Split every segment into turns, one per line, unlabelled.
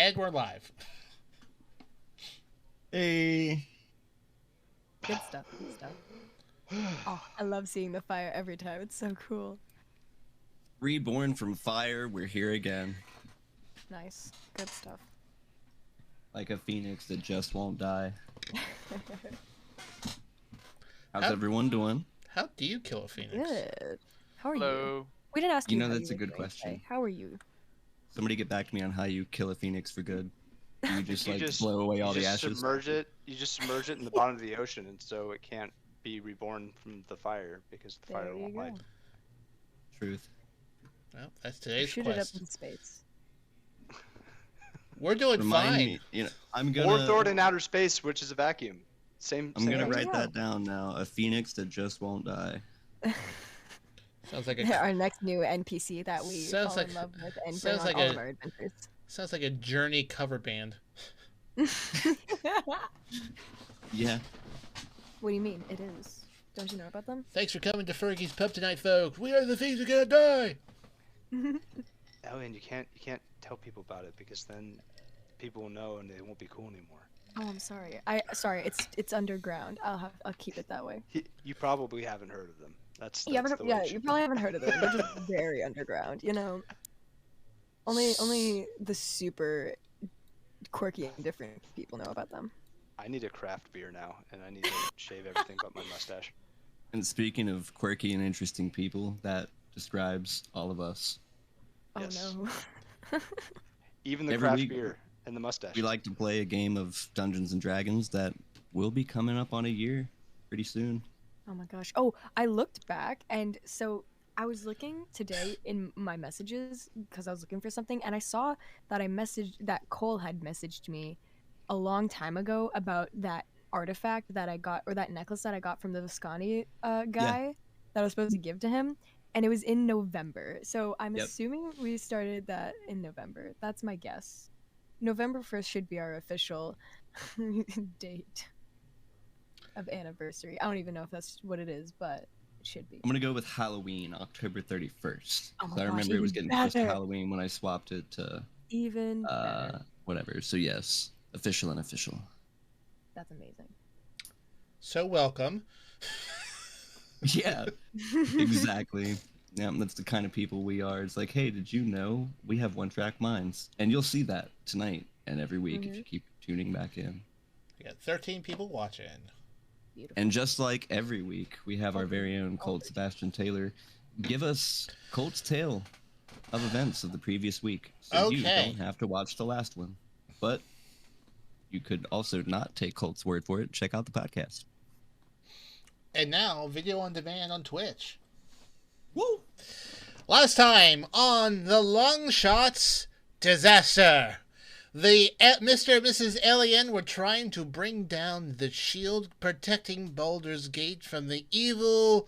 And we're live.
Hey.
Good stuff. Good stuff. Oh, I love seeing the fire every time. It's so cool.
Reborn from fire, we're here again.
Nice. Good stuff.
Like a phoenix that just won't die. How's everyone doing?
How do you kill a phoenix?
Good. How are
Hello.
you? We didn't ask you.
You know,
how
that's
you
a
were
good
doing
question.
today. How are you?
Somebody get back to me on how you kill a phoenix for good. You just
You
like
just-
blow away all
you
the
just
ashes.
You just submerge it in the bottom of the ocean, and so it can't be reborn from the fire because the fire
There you
won't
go.
light.
Truth.
Well, that's
Or
today's
shoot it up
quest.
into space.
We're doing
Remind
fine.
me, I'm
Or
gonna.
throw it in outer space, which is a vacuum. Same.
I'm
same
gonna
There you
write
go.
that down now. A phoenix that just won't die.
Sounds like a
Our next new NPC that we
Sounds
fall
like-
in love with and bring
sounds
on
like
all
a-
of our adventures.
sounds like a Journey cover band.
Yeah.
What do you mean? It is. Don't you know about them?
Thanks for coming to Fergie's Pub tonight, folks. We are the thieves who cannot die.
Elion, you can't tell people about it because then people will know and they won't be cool anymore.
Oh, I'm sorry. It's underground. I'll keep it that way.
You probably haven't heard of them. That's
You haven't,
the way
yeah,
it
you
should be.
probably haven't heard of them. They're just very underground, you know. Only the super quirky and different people know about them.
I need a craft beer now, and I need to shave everything but my mustache.
And speaking of quirky and interesting people, that describes all of us.
Oh
Yes.
no.
Even the
Every
craft
week-
beer and the mustache.
We like to play a game of Dungeons and Dragons that will be coming up on a year pretty soon.
Oh my gosh. Oh, I looked back, and so I was looking today in my messages because I was looking for something, and I saw that Cole had messaged me a long time ago about that artifact that I got, or that necklace that I got from the Visconti guy that I was supposed to give to him, and it was in November. So I'm
Yep.
assuming we started that in November. That's my guess. November 1st should be our official date of anniversary. I don't even know if that's what it is, but it should be.
I'm gonna go with Halloween, October 31st.
Oh my
So I
gosh,
remember it was
even
getting close to
better.
Halloween when I swapped it to
Even better.
whatever. So yes, official and official.
That's amazing.
So welcome.
Yeah, exactly. Yeah, that's the kind of people we are. It's like, hey, did you know we have one-track minds? And you'll see that tonight and every week if you keep tuning back in.
We got 13 people watching.
Beautiful.
And just like every week, we have our very own Colt Sebastian Taylor give us Colt's tale of events of the previous week. So you
Okay.
don't have to watch the last one. But you could also not take Colt's word for it. Check out the podcast.
And now, video on demand on Twitch.
Woo!
Last time on the Longshots disaster, the Mr. and Mrs. Elion were trying to bring down the shield protecting Baldur's Gate from the evil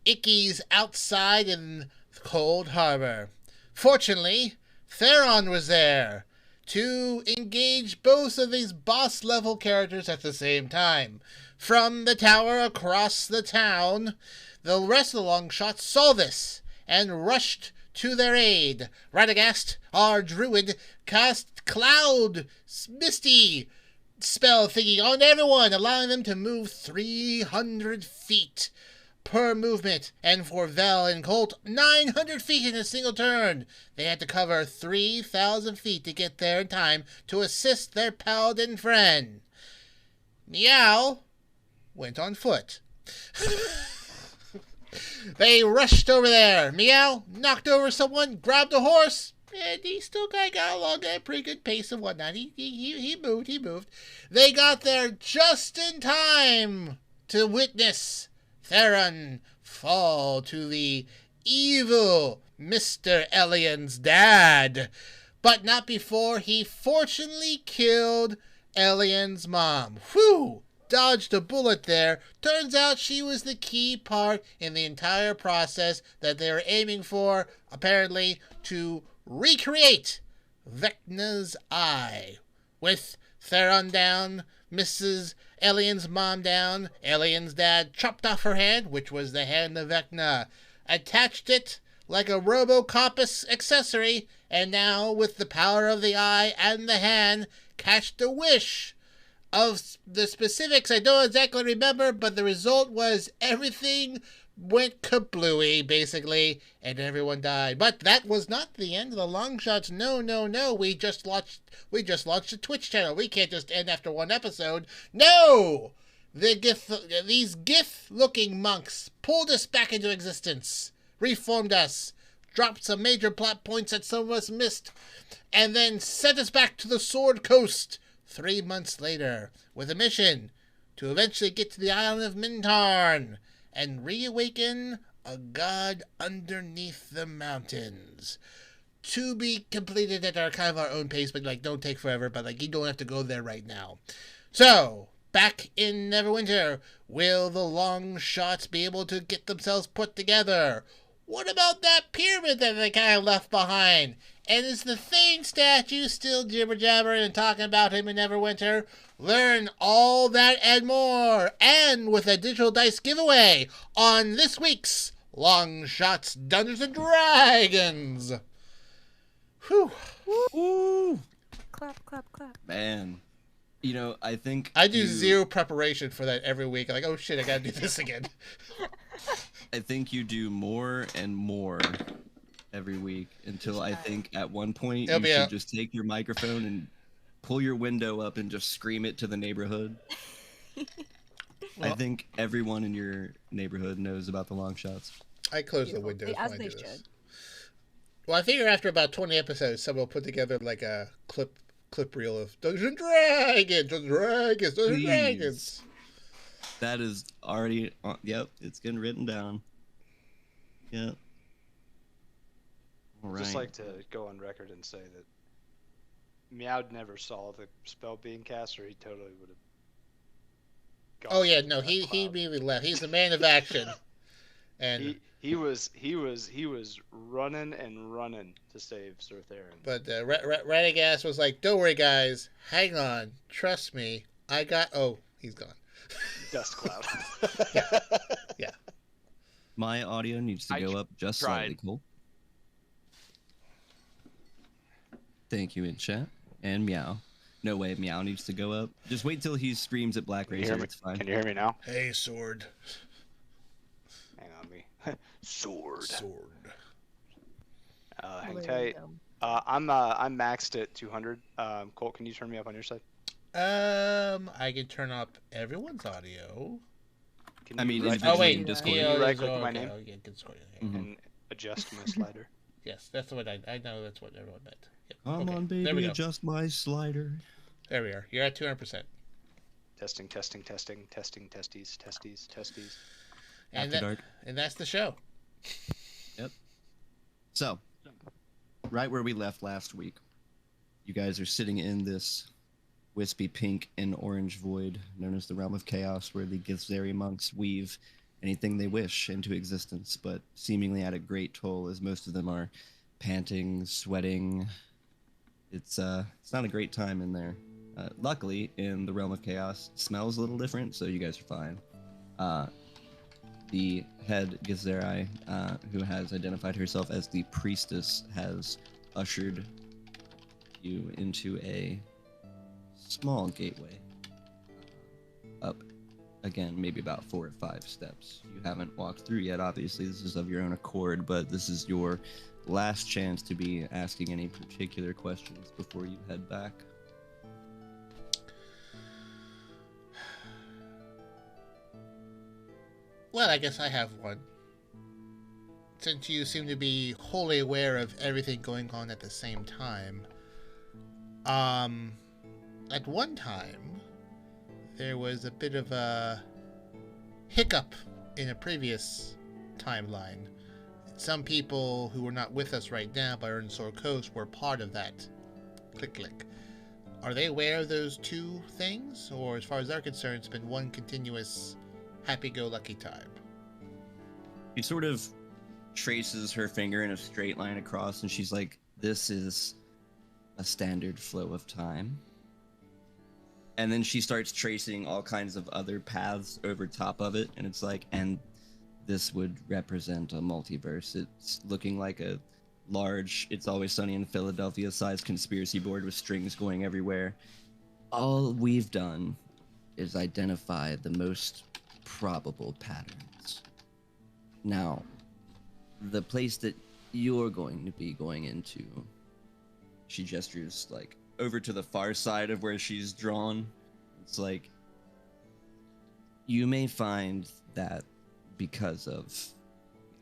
Ickies outside in Cold Harbor. Fortunately, Theron was there to engage both of these boss-level characters at the same time. From the tower across the town, the rest of the Longshots saw this and rushed to their aid. Radegast, our druid, cast Cloud Misty spell thingy on everyone, allowing them to move 300 feet per movement, and for Vel and Colt, 900 feet in a single turn. They had to cover 3,000 feet to get there in time to assist their paladin friend. Miow went on foot. They rushed over there. Miow knocked over someone, grabbed a horse, and he still got along at a pretty good pace and whatnot. He moved. They got there just in time to witness Theron fall to the evil Mr. Elion's dad, but not before he fortunately killed Elion's mom. Whew! Dodged a bullet there. Turns out she was the key part in the entire process that they were aiming for, apparently, to recreate Vecna's eye. With Theron down, Mrs. Elion's mom down, Elion's dad chopped off her hand, which was the hand of Vecna, attached it like a Robocop accessory, and now, with the power of the eye and the hand, cast a wish. Of the specifics, I don't exactly remember, but the result was everything went kablooey, basically, and everyone died. But that was not the end of the Longshots. No. We just launched a Twitch channel. We can't just end after one episode. No! These GIF-looking monks pulled us back into existence, reformed us, dropped some major plot points that some of us missed, and then sent us back to the Sword Coast 3 months later with a mission to eventually get to the island of Mintarn and reawaken a god underneath the mountains. To be completed at our kind of our own pace, but like don't take forever, but like you don't have to go there right now. So, back in Neverwinter, will the Longshots be able to get themselves put together? What about that pyramid that they kind of left behind? And is the Thane statue still jibber-jabbering and talking about him in Neverwinter? Learn all that and more, and with a digital dice giveaway on this week's Longshots Dungeons & Dragons. Whew.
Woo!
Clap, clap, clap.
Man. You know, I think
I do zero preparation for that every week. I'm like, oh shit, I gotta do this again.
I think you do more and more every week until I think at one point you should just take your microphone and pull your window up and just scream it to the neighborhood. I think everyone in your neighborhood knows about the Longshots.
I close the windows
as
when I
they
do this.
should.
Well, I figure after about 20 episodes, someone will put together like a clip reel of Dungeons & Dragons, Dungeons & Dragons.
That is already on, yep, it's getting written down. Yep. All right.
Just like to go on record and say that Miow never saw the spell being cast, or he totally would have.
Oh yeah, no, he immediately left. He's a man of action, and
he was running to save Sir Theron.
But Radegast was like, "Don't worry, guys. Hang on. Trust me. I got." Oh, he's gone.
Dust cloud.
Yeah.
My audio needs to go up just slightly, Cole. Thank you in chat. And Miow. No way, Miow needs to go up. Just wait till he screams at Black Razor. It's fine.
Can you hear me now?
Hey, sword.
Hang on me. Sword. Hang
There
tight.
you go.
I'm maxed at 200. Colt, can you turn me up on your side?
I can turn up everyone's audio.
I mean,
Oh wait,
Discord.
Can you right-click my
okay,
name?
yeah, Discord.
And adjust my slider.
Yes, that's what I know. That's what everyone meant. Yep.
Come
Okay,
on,
there we
baby,
go.
adjust my slider.
There we are. You're at 200%.
Testing, testies.
And
After dark.
and that's the show.
Yep. So, right where we left last week, you guys are sitting in this wispy pink and orange void known as the Realm of Chaos, where the Githzeri monks weave anything they wish into existence, but seemingly at a great toll, as most of them are panting, sweating. It's not a great time in there. Luckily, in the Realm of Chaos, it smells a little different, so you guys are fine. The head Githzeri, who has identified herself as the priestess, has ushered you into a small gateway. Up, again, maybe about 4 or 5 steps. You haven't walked through yet, obviously. This is of your own accord, but this is your last chance to be asking any particular questions before you head back.
Well, I guess I have one. Since you seem to be wholly aware of everything going on at the same time. At one time, there was a bit of a hiccup in a previous timeline. Some people who are not with us right now by Earn Sword Coast were part of that. Click. Are they aware of those two things? Or as far as they're concerned, it's been one continuous happy-go-lucky time?
She sort of traces her finger in a straight line across, and she's like, this is a standard flow of time. And then she starts tracing all kinds of other paths over top of it, and it's like, and this would represent a multiverse. It's looking like a large It's Always Sunny in Philadelphia sized conspiracy board with strings going everywhere. All we've done is identify the most probable patterns. Now, the place that you're going to be going into, she gestures like over to the far side of where she's drawn. It's like, you may find that because of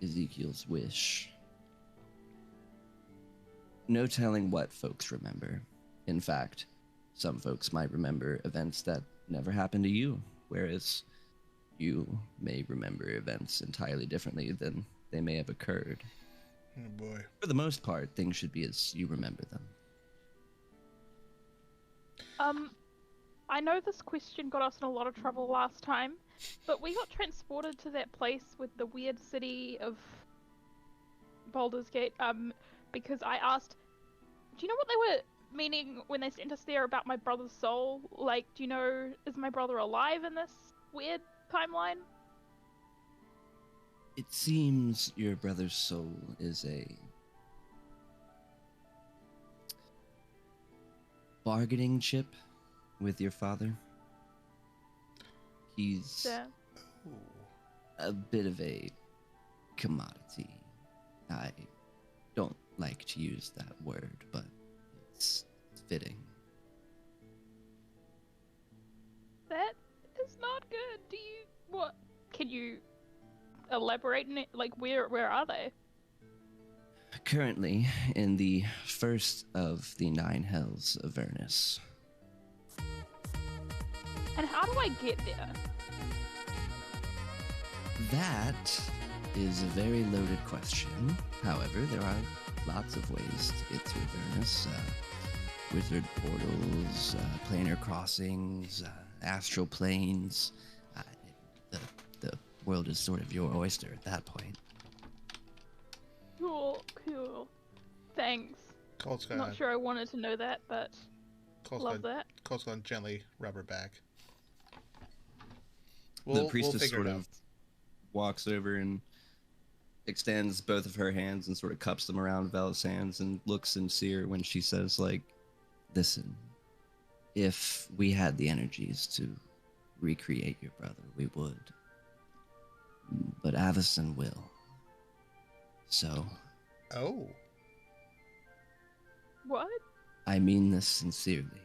Ezekiel's wish, no telling what folks remember. In fact, some folks might remember events that never happened to you, whereas you may remember events entirely differently than they may have occurred.
Oh boy.
For the most part, things should be as you remember them.
I know this question got us in a lot of trouble last time, but we got transported to that place with the weird city of Baldur's Gate, because I asked, do you know what they were meaning when they sent us there about my brother's soul? Like, do you know, is my brother alive in this weird timeline?
It seems your brother's soul is a bargaining chip with your father. He's a bit of a commodity. I don't like to use that word, but it's fitting.
That is not good. What? Can you elaborate on it? Like, where are they?
Currently in the first of the 9 hells of Vernus.
And how do I get there?
That is a very loaded question. However, there are lots of ways to get to Avernus. Wizard portals, planar crossings, astral planes. The world is sort of your oyster at that point.
Cool. Thanks.
Colt's
Not sure I wanted to know that, but love that.
Colt's going to gently rub her back.
The priestess sort of walks over and extends both of her hands and sort of cups them around Vel's hands and looks sincere when she says, like, listen, if we had the energies to recreate your brother, we would. But Avison will. So...
Oh.
What?
I mean this sincerely.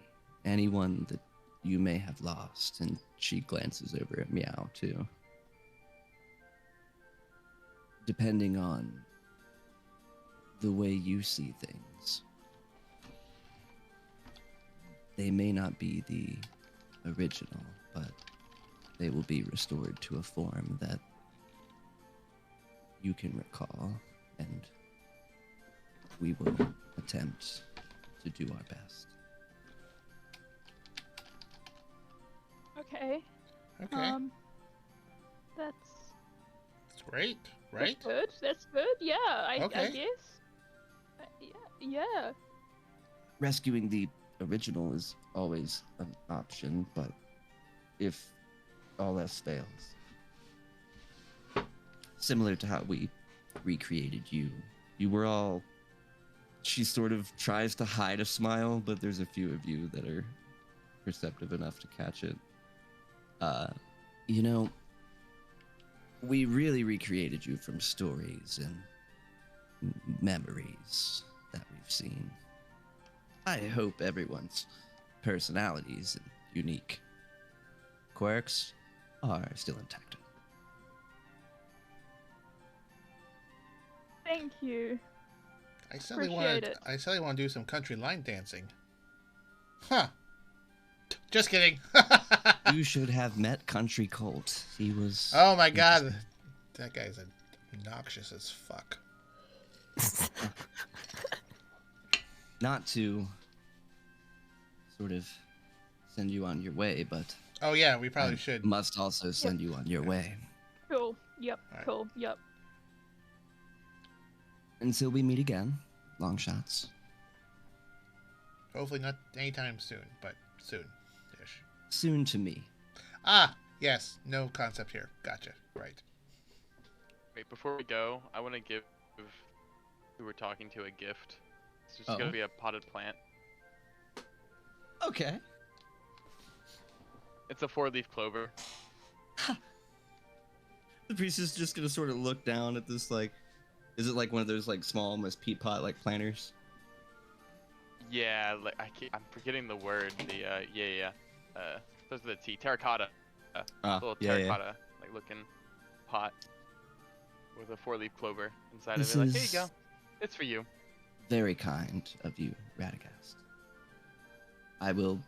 Anyone that you may have lost, and she glances over at Miow, too. Depending on the way you see things, they may not be the original, but they will be restored to a form that you can recall, and we will attempt to do our best.
Okay. That's
great, right?
That's good. Yeah, I
Okay.
guess. Yeah.
Rescuing the original is always an option, but if all else fails, similar to how we recreated you, you were all... She sort of tries to hide a smile, but there's a few of you that are perceptive enough to catch it. You know, we really recreated you from stories and memories that we've seen. I hope everyone's personalities and unique quirks are still intact.
Thank you.
I suddenly
Appreciate it.
want to do some country line dancing. Huh. Just kidding.
You should have met Country Colt. He was...
Oh my god. That guy's obnoxious as fuck.
Not to sort of send you on your way, but...
Oh yeah, we probably should.
Must also send you on your way.
Cool. Yep.
Alright.
Cool. Yep.
Until we meet again, Longshots.
Hopefully not anytime soon, but soon-ish.
Soon to me.
Ah, yes. No concept here. Gotcha. Right.
Wait, before we go, I want to give who we're talking to a gift. It's just gonna be a potted plant.
Okay.
It's a 4-leaf clover.
The priest is just gonna sort of look down at this, like, is it like one of those like small, almost peat pot like planters?
Yeah, like I'm forgetting the word. Those are the tea terracotta. Little terracotta like looking pot with a 4-leaf clover inside
This
of it. Like, here you
is
go. It's for you.
Very kind of you, Radegast. I will.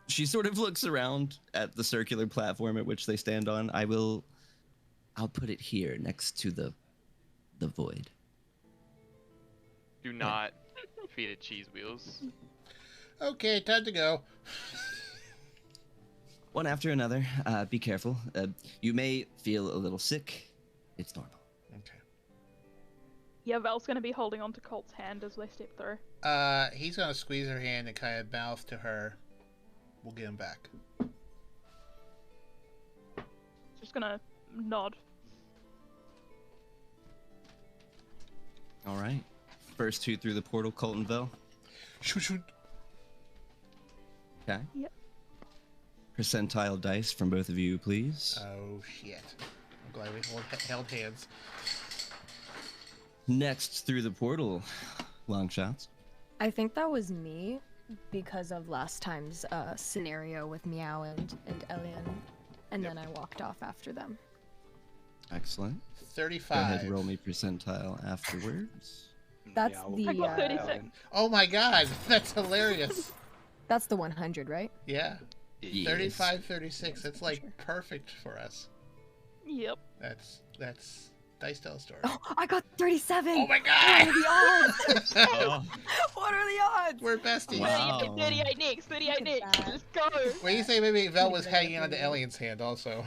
She sort of looks around at the circular platform at which they stand on. I'll put it here next to the void.
Do not feed it cheese wheels.
Okay, time to go.
One after another. Be careful. You may feel a little sick. It's normal.
Okay.
Yeah, Vel's gonna be holding onto Colt's hand as they step through.
He's gonna squeeze her hand and kind of mouth to her. We'll get him back.
Just gonna nod.
All right. First two through the portal, Colt and Vel.
Shoot, shoot.
Okay.
Yep.
Percentile dice from both of you, please.
Oh shit! I'm glad we held hands.
Next through the portal, Longshots.
I think that was me because of last time's scenario with Miow and Elion, and then I walked off after them.
Excellent.
35.
Go ahead and roll me percentile afterwards.
That's
Yeah,
the
I got 36.
Oh my god, that's hilarious.
that's the 100, right?
Yeah.
Yes.
35, 36. That's like
Sure.
perfect for us.
Yep.
That's Dice Tell a Story.
Oh, I got 37.
Oh my
What
god!
are the odds?
Oh,
What are the odds?
We're besties.
Wow.
38 next, 38
Look at
next.
that.
Let's go.
Well, you say maybe Vel was hanging on to Alien's hand also.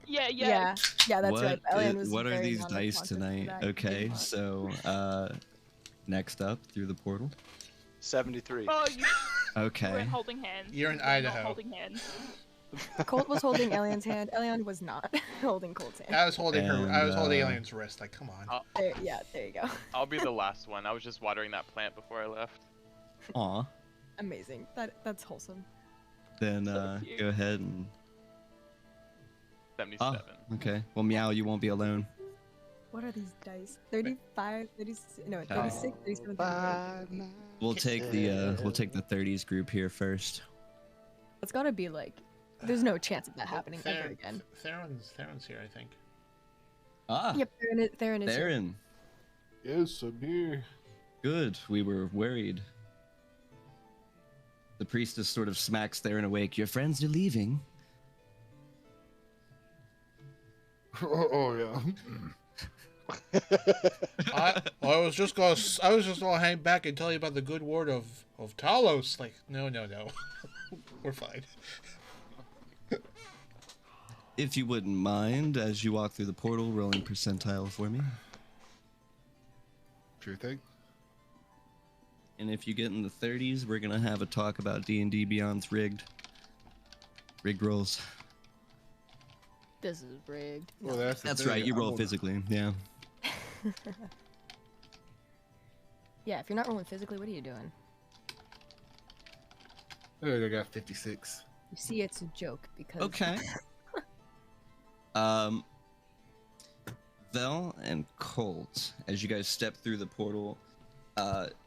Yeah.
Yeah, that's
what,
right. Elion was
what are
very
these
non-responsive
dice
to
tonight?
that.
Okay, so next up through the portal.
73.
Oh, you
Okay.
weren't holding hands.
You're in
You were
Idaho.
Not holding hands.
Colt was holding Elion's hand. Elion was not holding Colt's hand.
I was holding I was holding
And,
Alien's wrist. Like, come on.
There you go.
I'll be the last one. I was just watering that plant before I left.
Aw.
Amazing. That's wholesome.
Then
So cute.
go ahead and.
77.
Okay. Well, Miow, you won't be alone.
What are these dice? 35, 36, no,
Oh.
36, 37, 38.
We'll take the 30s group here first.
It's gotta be like, there's no chance of that happening ever
Theron-
again.
Theron's here, I think.
Ah,
Yep, Theron is here.
Theron.
Yes, I'm here.
Good. We were worried. The priestess sort of smacks Theron awake. Your friends are leaving.
Oh yeah.
I was just gonna hang back and tell you about the good word of Talos. Like, no. We're fine.
If you wouldn't mind, as you walk through the portal, rolling percentile for me.
Sure thing.
And if you get in the 30s, we're gonna have a talk about D&D Beyond's rigged rolls.
This is rigged.
Well, that's the
That's
thing.
right. You
I'm
roll
on-
physically. Yeah.
Yeah, if you're not rolling physically, what are you doing?
I got 56.
You see, it's a joke because.
Okay. Vel and Colt, as you guys step through the portal,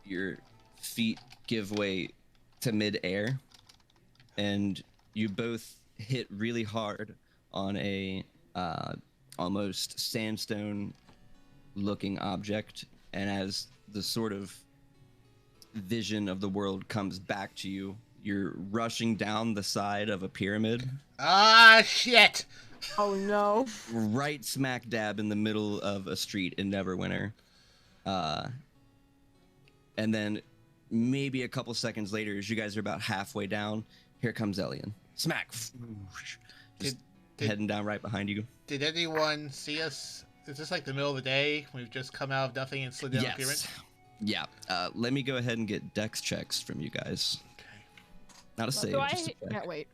your feet give way to mid-air, and you both hit really hard on a almost sandstone-looking object, and as the sort of vision of the world comes back to you, you're rushing down the side of a pyramid,
Ah, shit!
Oh no.
right smack dab in the middle of a street in Neverwinter. And then maybe a couple seconds later, as you guys are about halfway down, here comes Elion. Smack! Just
Did-
heading down right behind you.
Did anyone see us? Is this like the middle of the day? We've just come out of nothing and slid down the pyramid?
Yes. Yeah. Let me go ahead and get dex checks from you guys.
Okay.
Not a save,
do
just a
I-
check.
Can't wait.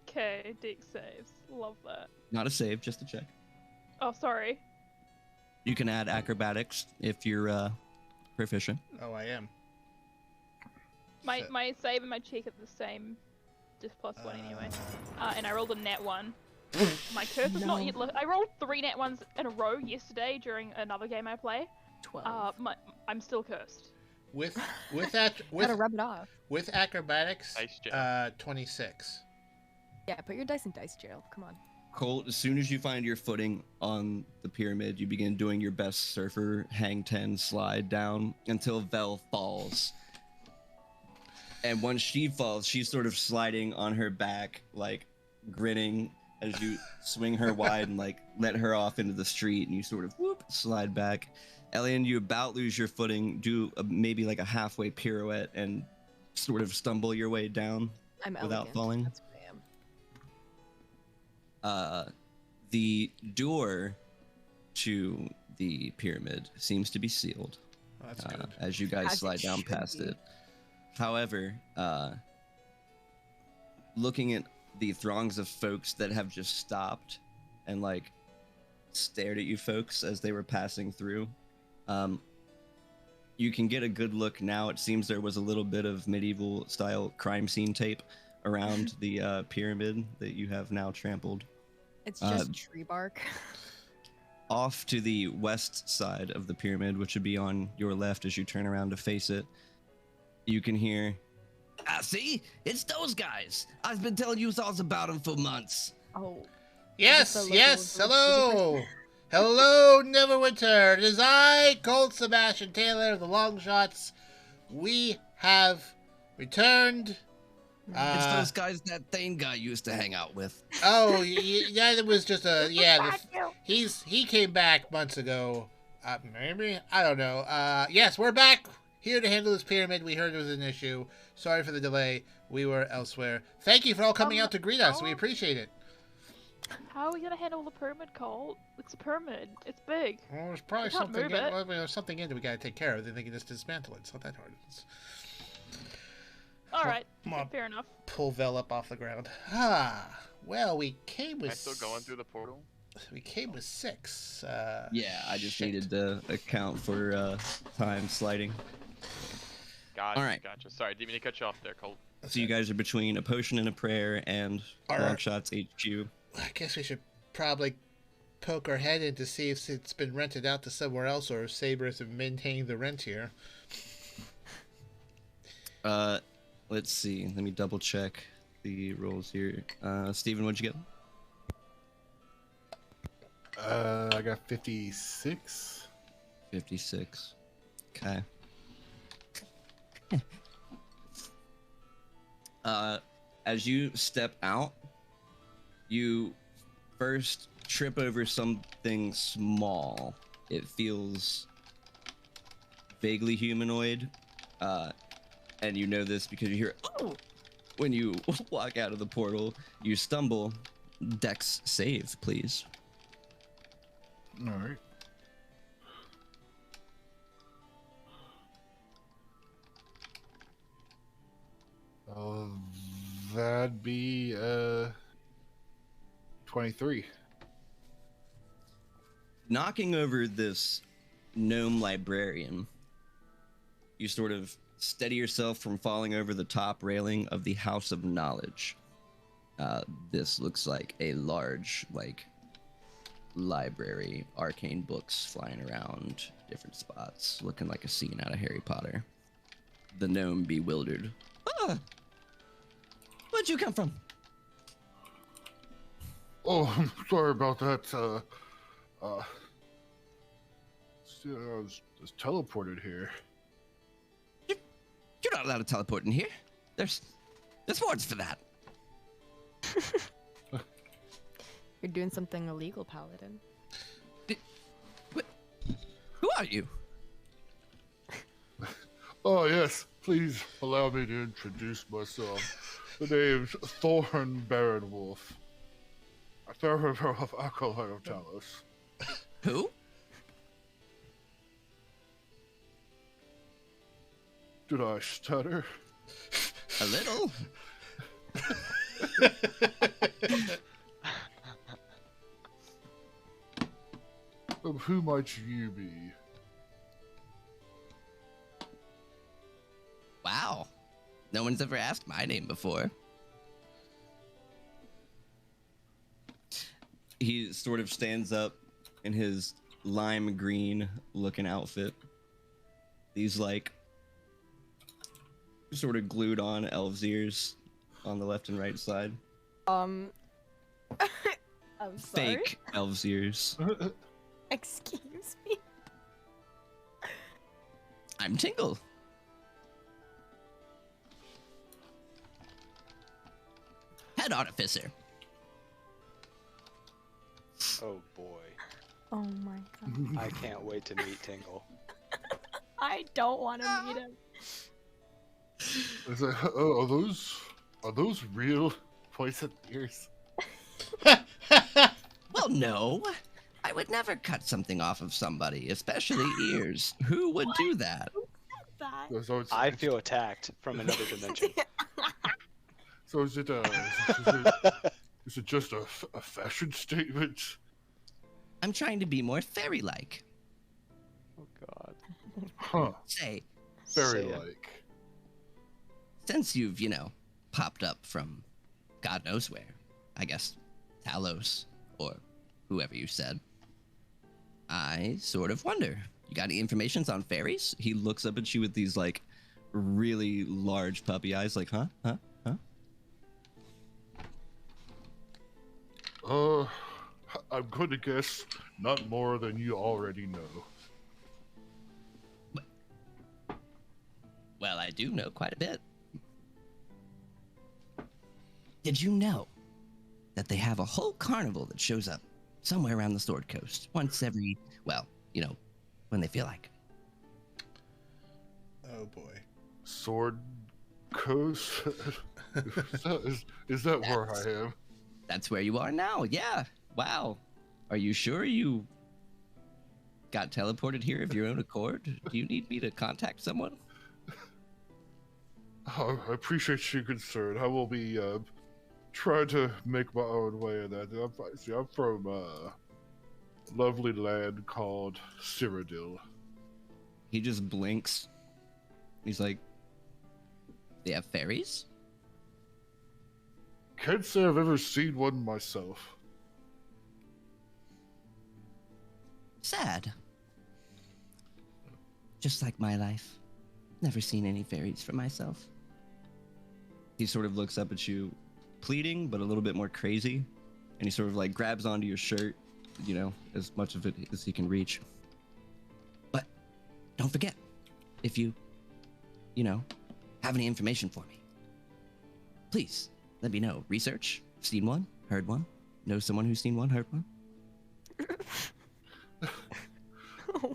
Okay, deck saves. Love that.
Not a save, just a check.
Oh, sorry.
You can add acrobatics if you're proficient.
Oh, I am.
My save and my check are the same, just +1 anyway. And I rolled a nat 1. My curse is not yet. I rolled 3 nat 1s in a row yesterday during another game I play.
12.
I'm still cursed.
With
Gotta rub it off.
with acrobatics,
Dice jail.
26.
Yeah, put your dice in dice jail. Come on.
Colt, as soon as you find your footing on the pyramid, you begin doing your best surfer hang 10 slide down until Vel falls. And once she falls, she's sort of sliding on her back, like grinning as you swing her wide and like let her off into the street, and you sort of whoop slide back. Elion, you about lose your footing, do maybe like a halfway pirouette and sort of stumble your way down
I'm
without
elegant.
falling.
That's what I am.
The door to the pyramid seems to be sealed.
Oh, that's good.
As you guys
As
slide
it
down
should
past
be.
it. However, looking at the throngs of folks that have just stopped and like stared at you folks as they were passing through, you can get a good look now. It seems there was a little bit of medieval style crime scene tape around the pyramid that you have now trampled.
It's just tree bark.
Off to the west side of the pyramid, which would be on your left as you turn around to face it, you can hear, see? It's those guys. I've been telling you all about them for months.
Oh.
Yes,
the
yes,
local-
hello! Hello, Neverwinter! It is I, Colt Sebastian Taylor of the Longshots. We have returned.
It's those guys that Thane guy used to hang out with.
Oh, yeah, it was just a, yeah, he came back months ago. Maybe? I don't know. Yes, we're back here to handle this pyramid. We heard it was an issue. Sorry for the delay. We were elsewhere. Thank you for all coming out to greet us. We appreciate it.
How are we gonna handle the pyramid, Colt? It's a pyramid. It's big.
Well, there's probably
We can't
something,
move it.
well, there's something in it we gotta take care of. Then they can just dismantle it. It's not that hard.
Alright,
Come on.
fair enough.
Pull Vel up off the ground. Well, we came
Am I
with.
still going through the portal?
We came with 6.
Yeah, I just
shit.
needed to account for time sliding.
Gotcha,
Alright.
gotcha. Sorry, didn't mean to cut you off there, Colt.
So you guys are between a potion and a prayer and
All right.
Longshots HQ.
I guess we should probably poke our head in to see if it's been rented out to somewhere else, or if Saber is maintaining the rent here.
Let's see. Let me double check the rolls here. Steven, what'd you get?
I got 56.
56. Okay. As you step out, you first trip over something small. It feels vaguely humanoid, and you know this because you hear, oh! When you walk out of the portal. You stumble. Dex save, please.
All right. That'd be 23.
Knocking over this gnome librarian, you sort of steady yourself from falling over the top railing of the House of Knowledge. This looks like a large, library, arcane books flying around different spots, looking like a scene out of Harry Potter. The gnome bewildered. Ah! Where'd you come from?
Oh, I'm sorry about that. I was teleported here.
You're not allowed to teleport in here. There's wards for that.
You're doing something illegal, Paladin.
Who are you?
Oh, yes. Please allow me to introduce myself. The name's Thorn Baron Wolf. Theron of Acolyte of Talos.
Who?
Did I stutter?
A little.
Who might you be?
Wow. No one's ever asked my name before. He sort of stands up in his lime green looking outfit. These like sort of glued on elf's ears on the left and right side.
I'm sorry.
Fake elf's ears.
Excuse me.
I'm Tingle. Head artificer.
Oh boy.
Oh my god.
I can't wait to meet Tingle.
I don't want to meet him.
Is that, are those real poison ears?
Well, no. I would never cut something off of somebody, especially ears. Who would do that?
So
I feel attacked from another dimension.
So is it just a fashion statement?
I'm trying to be more fairy-like.
Oh god.
Huh.
Say,
Fairy-like.
since you've, popped up from God knows where, I guess Talos, or whoever you said, I sort of wonder, you got any informations on fairies? He looks up at you with these, like, really large puppy eyes, like, huh?
I'm going to guess not more than you already know.
Well, I do know quite a bit. Did you know that they have a whole carnival that shows up somewhere around the Sword Coast once every, when they feel like?
Oh boy.
Sword Coast? is that where I am?
That's where you are now, yeah. Wow. Are you sure you got teleported here of your own accord? Do you need me to contact someone?
Oh, I appreciate your concern. I will be trying to make my own way in that. I'm from a lovely land called Cyrodiil.
He just blinks. He's like, they have fairies?
Can't say I've ever seen one myself.
Sad. Just like my life. Never seen any fairies for myself. He sort of looks up at you, pleading, but a little bit more crazy. And he sort of like grabs onto your shirt, as much of it as he can reach. But don't forget, if you, have any information for me, please let me know. Research, seen one, heard one, know someone who's seen one, heard one.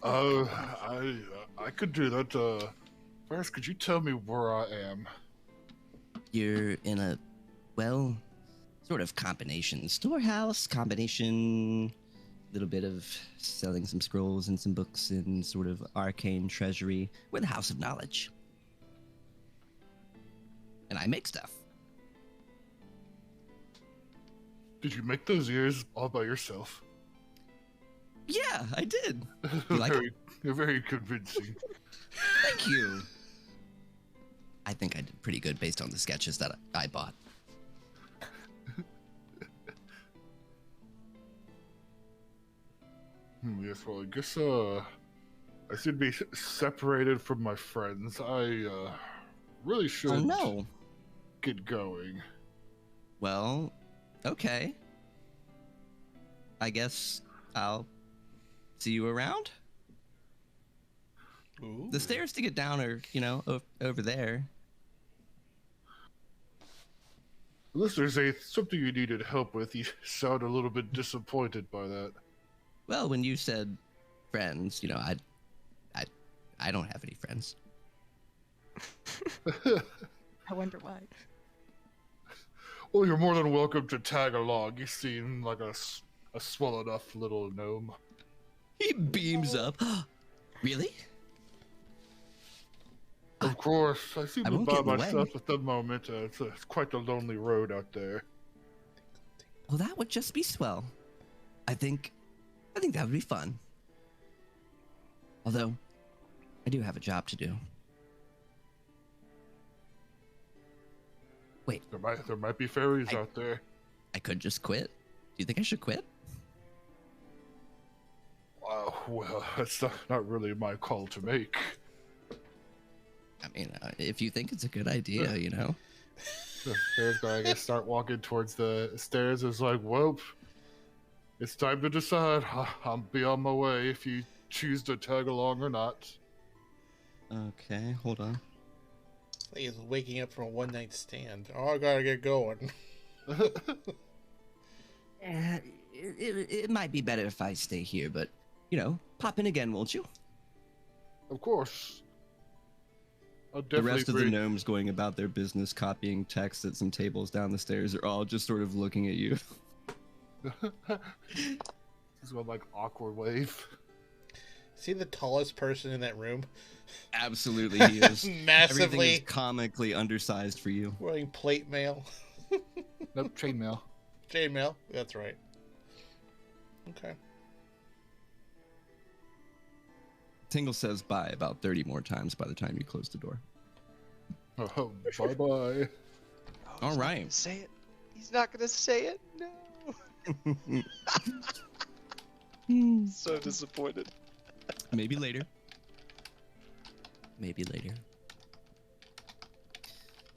I could do that. First, could you tell me where I am?
You're in a, sort of combination storehouse, little bit of selling some scrolls and some books and sort of arcane treasury. We're the House of Knowledge. And I make stuff.
Did you make those ears all by yourself?
Yeah, I did. You like it?
You're very convincing.
Thank you. I think I did pretty good based on the sketches that I bought.
Yes, well, I guess, I should be separated from my friends. I, really should get going.
Well, okay. I guess I'll see you around.
Ooh.
The stairs to get down are, over there.
Unless there's something you needed help with, you sound a little bit disappointed by that.
Well, when you said friends, I don't have any friends.
I wonder why.
Well, you're more than welcome to tag along. You seem like a swell enough little gnome.
He beams up. Really?
Of course. I seem to be by
away.
myself at the moment. It's quite a lonely road out there.
Well, that would just be swell. I think that would be fun. Although, I do have a job to do. Wait.
There might be fairies out there.
I could just quit. Do you think I should quit?
Well, that's not really my call to make.
I mean, if you think it's a good idea, you know.
The fairies guy, I start walking towards the stairs. It's like, well, it's time to decide. I'll be on my way if you choose to tag along or not.
Okay, hold on.
He's waking up from a one-night stand. Oh, I gotta get going.
It might be better if I stay here, but, you know, pop in again, won't you?
Of course.
The rest of the gnomes going about their business, copying text at some tables down the stairs, are all just sort of looking at you.
He's going like awkward wave.
See the tallest person in that room?
Absolutely, he is.
Massively.
Everything is comically undersized for you.
Wearing plate mail.
Nope, chainmail.
Chainmail, that's right. Okay.
Tingle says bye about 30 more times by the time you close the door.
Oh, bye-bye.
All right.
Say it. He's not gonna say it. No. So disappointed.
Maybe later. Maybe later.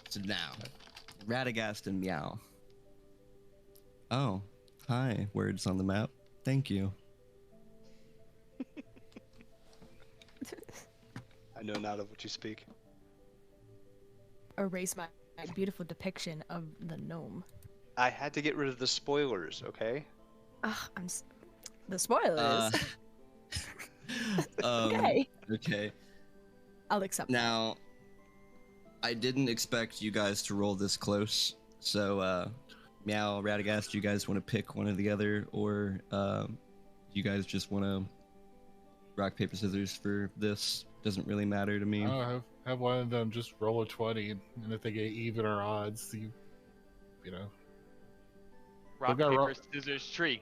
So now, Radegast and Miow. Oh, hi. Words on the map. Thank you.
I know not of what you speak.
Erase my beautiful depiction of the gnome.
I had to get rid of the spoilers, okay?
Ugh, the spoilers. Okay.
Okay.
I'll accept
Now, I didn't expect you guys to roll this close, so Miow, Radegast, do you guys want to pick one or the other, or you guys just want to rock, paper, scissors for this? Doesn't really matter to me.
Have one of them just roll a 20, and if they get even or odds, you know.
Rock, paper, scissors, tree.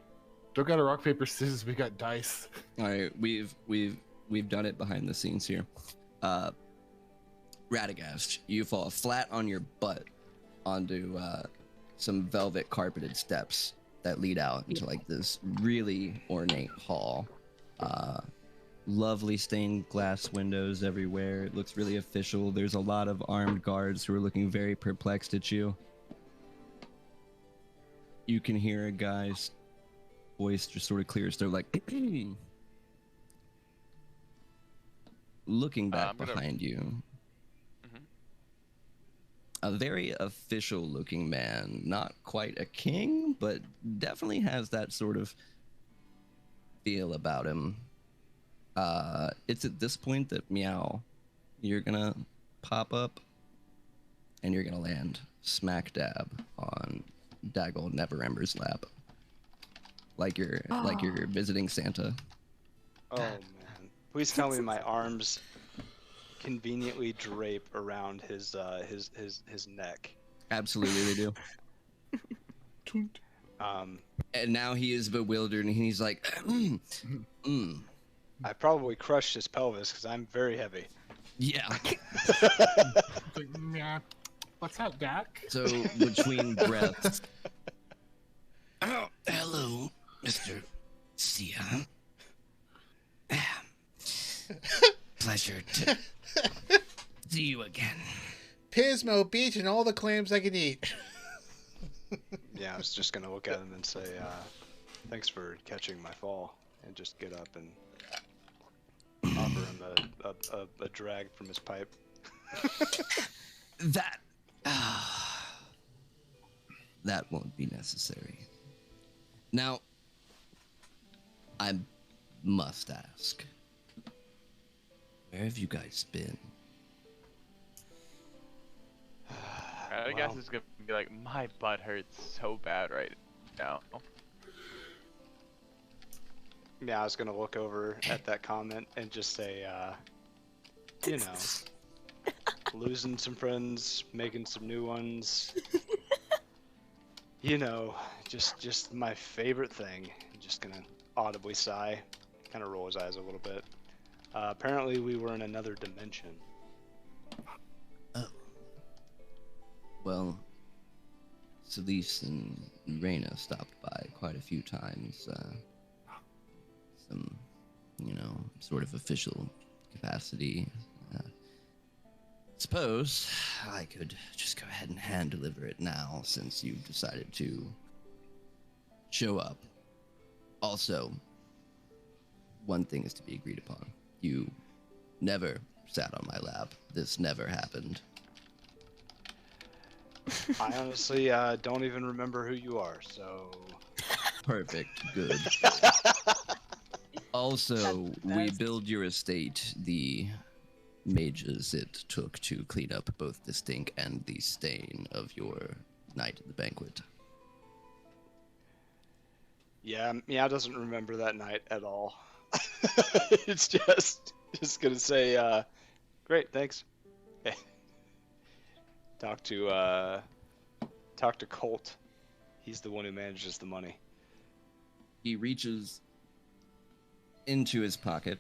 Don't got a rock, paper, scissors. We got dice.
All right, we've done it behind the scenes here. Radegast, you fall flat on your butt onto some velvet carpeted steps that lead out into like this really ornate hall. Lovely stained glass windows everywhere. It looks really official. There's a lot of armed guards who are looking very perplexed at you. You can hear a guy's voice just sort of clears. They're like, looking back behind you.
Mm-hmm.
A very official looking man. Not quite a king, but definitely has that sort of feel about him. It's at this point that Miow, you're gonna pop up and you're gonna land smack dab on Daggle Neverember's lap. Like you're visiting Santa.
Oh man. Please tell me my arms conveniently drape around his neck.
Absolutely they do. And now he is bewildered and he's like,
I probably crushed his pelvis because I'm very heavy.
Yeah.
What's up, Dak?
So between breaths. Oh, hello, Mr. Sia. Pleasure to see you again.
Pismo Beach and all the clams I can eat.
Yeah, I was just gonna look at him and say, thanks for catching my fall, and just get up and offer him a drag from his pipe.
That won't be necessary. Now, I must ask, where have you guys been?
I guess it's gonna be like, my butt hurts so bad right now.
Yeah, I was gonna look over at that comment and just say, you know, losing some friends, making some new ones. You know, just my favorite thing. I'm just gonna audibly sigh, kind of roll his eyes a little bit. Apparently we were in another dimension.
Oh. Well, Celise and Reyna stopped by quite a few times. Some, sort of official capacity. Suppose I could just go ahead and hand deliver it now, since you've decided to show up. Also, one thing is to be agreed upon. You never sat on my lap. This never happened.
I honestly don't even remember who you are, so...
Perfect. Good. Also, we build your estate. The mages it took to clean up both the stink and the stain of your night at the banquet.
Yeah, Miow doesn't remember that night at all. It's just gonna say, great, thanks. Talk to Colt. He's the one who manages the money.
He reaches into his pocket,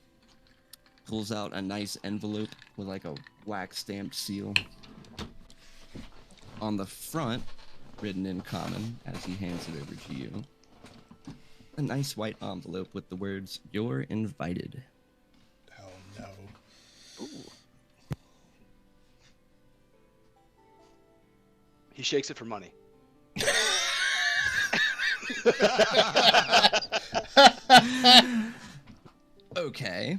pulls out a nice envelope with like a wax stamped seal. On the front, written in common as he hands it over to you, a nice white envelope with the words, "You're invited."
Oh no.
Ooh.
He shakes it for money.
Okay.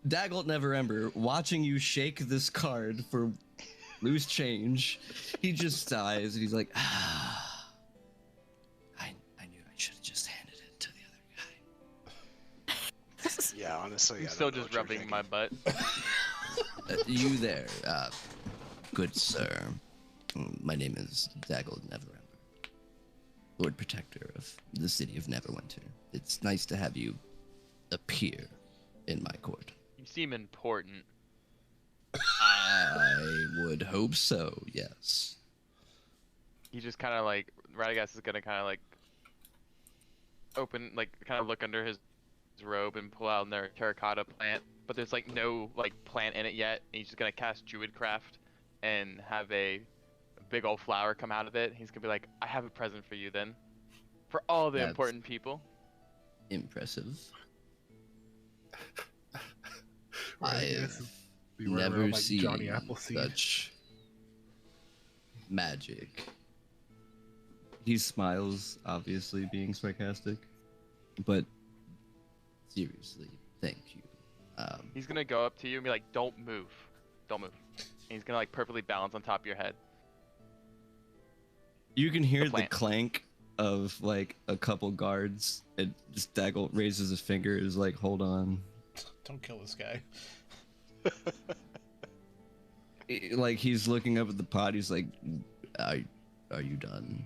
Daggelt Neverember, watching you shake this card for loose change, he just sighs and he's like, I knew I should have just handed it to the other guy.
Yeah, honestly,
I'm
I
still
don't know
just
what
rubbing
you're
my butt.
You there, good sir. My name is Daggelt Neverember, Lord Protector of the city of Neverwinter. It's nice to have you appear in my court.
You seem important.
I would hope so, yes.
He just kind of like, Radegast is gonna kind of like open, like kind of look under his robe and pull out their terracotta plant, but there's like no like plant in it yet. And he's just gonna cast Druidcraft and have a big old flower come out of it. He's gonna be like, I have a present for you then, for all the important people.
Impressive.
Right,
I
yes,
have
be running
never
around like
seen
Johnny Appleseed.
such magic. He smiles, obviously being sarcastic, but seriously, thank you.
He's gonna go up to you and be like, don't move. Don't move. And he's gonna like perfectly balance on top of your head.
You can hear the
plant.
clank of like a couple guards, and just Daggelt raises his finger, is like, hold on.
Don't kill this guy.
Like he's looking up at the pot, he's like, are you done?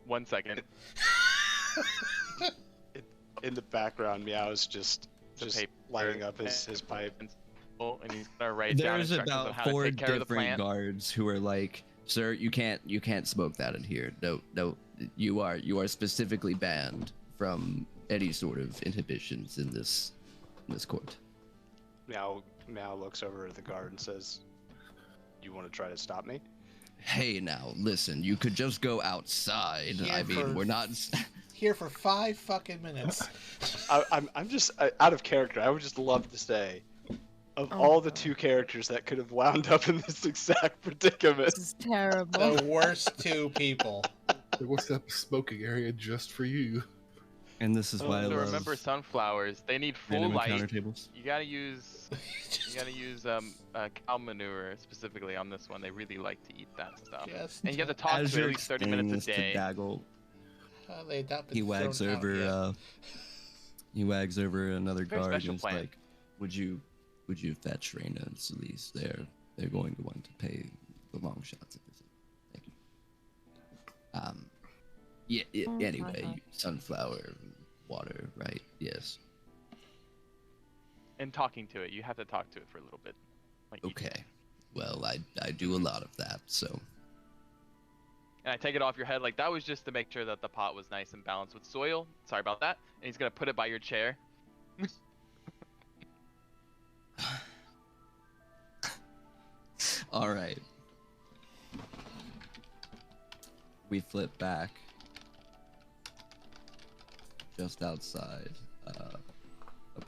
1 second.
In the background, Meow's just
paper
lighting up his pipe.
And he's gonna write down
There's
instructions on
about
how to
4
take care of the
different
plant.
guards who are like, sir, you can't smoke that in here. No, you are specifically banned from any sort of inhibitions in this court.
Meow looks over at the guard and says, "You want to try to stop me?"
Hey, now listen, you could just go outside.
Here
I mean, we're not.
Here for 5 fucking minutes.
I'm just out of character. I would just love to say, of all the 2 characters that could have wound up in this exact predicament,
This is terrible.
The worst 2 people.
There was a smoking area just for you.
And this is why I
So
love
remember, sunflowers, they need full
random
light.
encounter tables.
You gotta use cow manure specifically on this one. They really like to eat that stuff.
Just
And you have to talk
As
to at
you're
least 30
explaining
minutes a
this
day.
to Daggelt,
they adopted
he wags
thrown out,
over
yeah.
he wags over another
Very
guard
special
and is
plant.
like, would you fetch Reyna and Celise? They're going to want to pay the Longshots a visit. Thank you. Anyway, sunflower water, right? Yes.
And talking to it, you have to talk to it for a little bit. Like,
Okay. Well, I do a lot of that, so.
and I take it off your head. Like, that was just to make sure that the pot was nice and balanced with soil. Sorry about that. And he's gonna put it by your chair.
All right. We flip back just outside a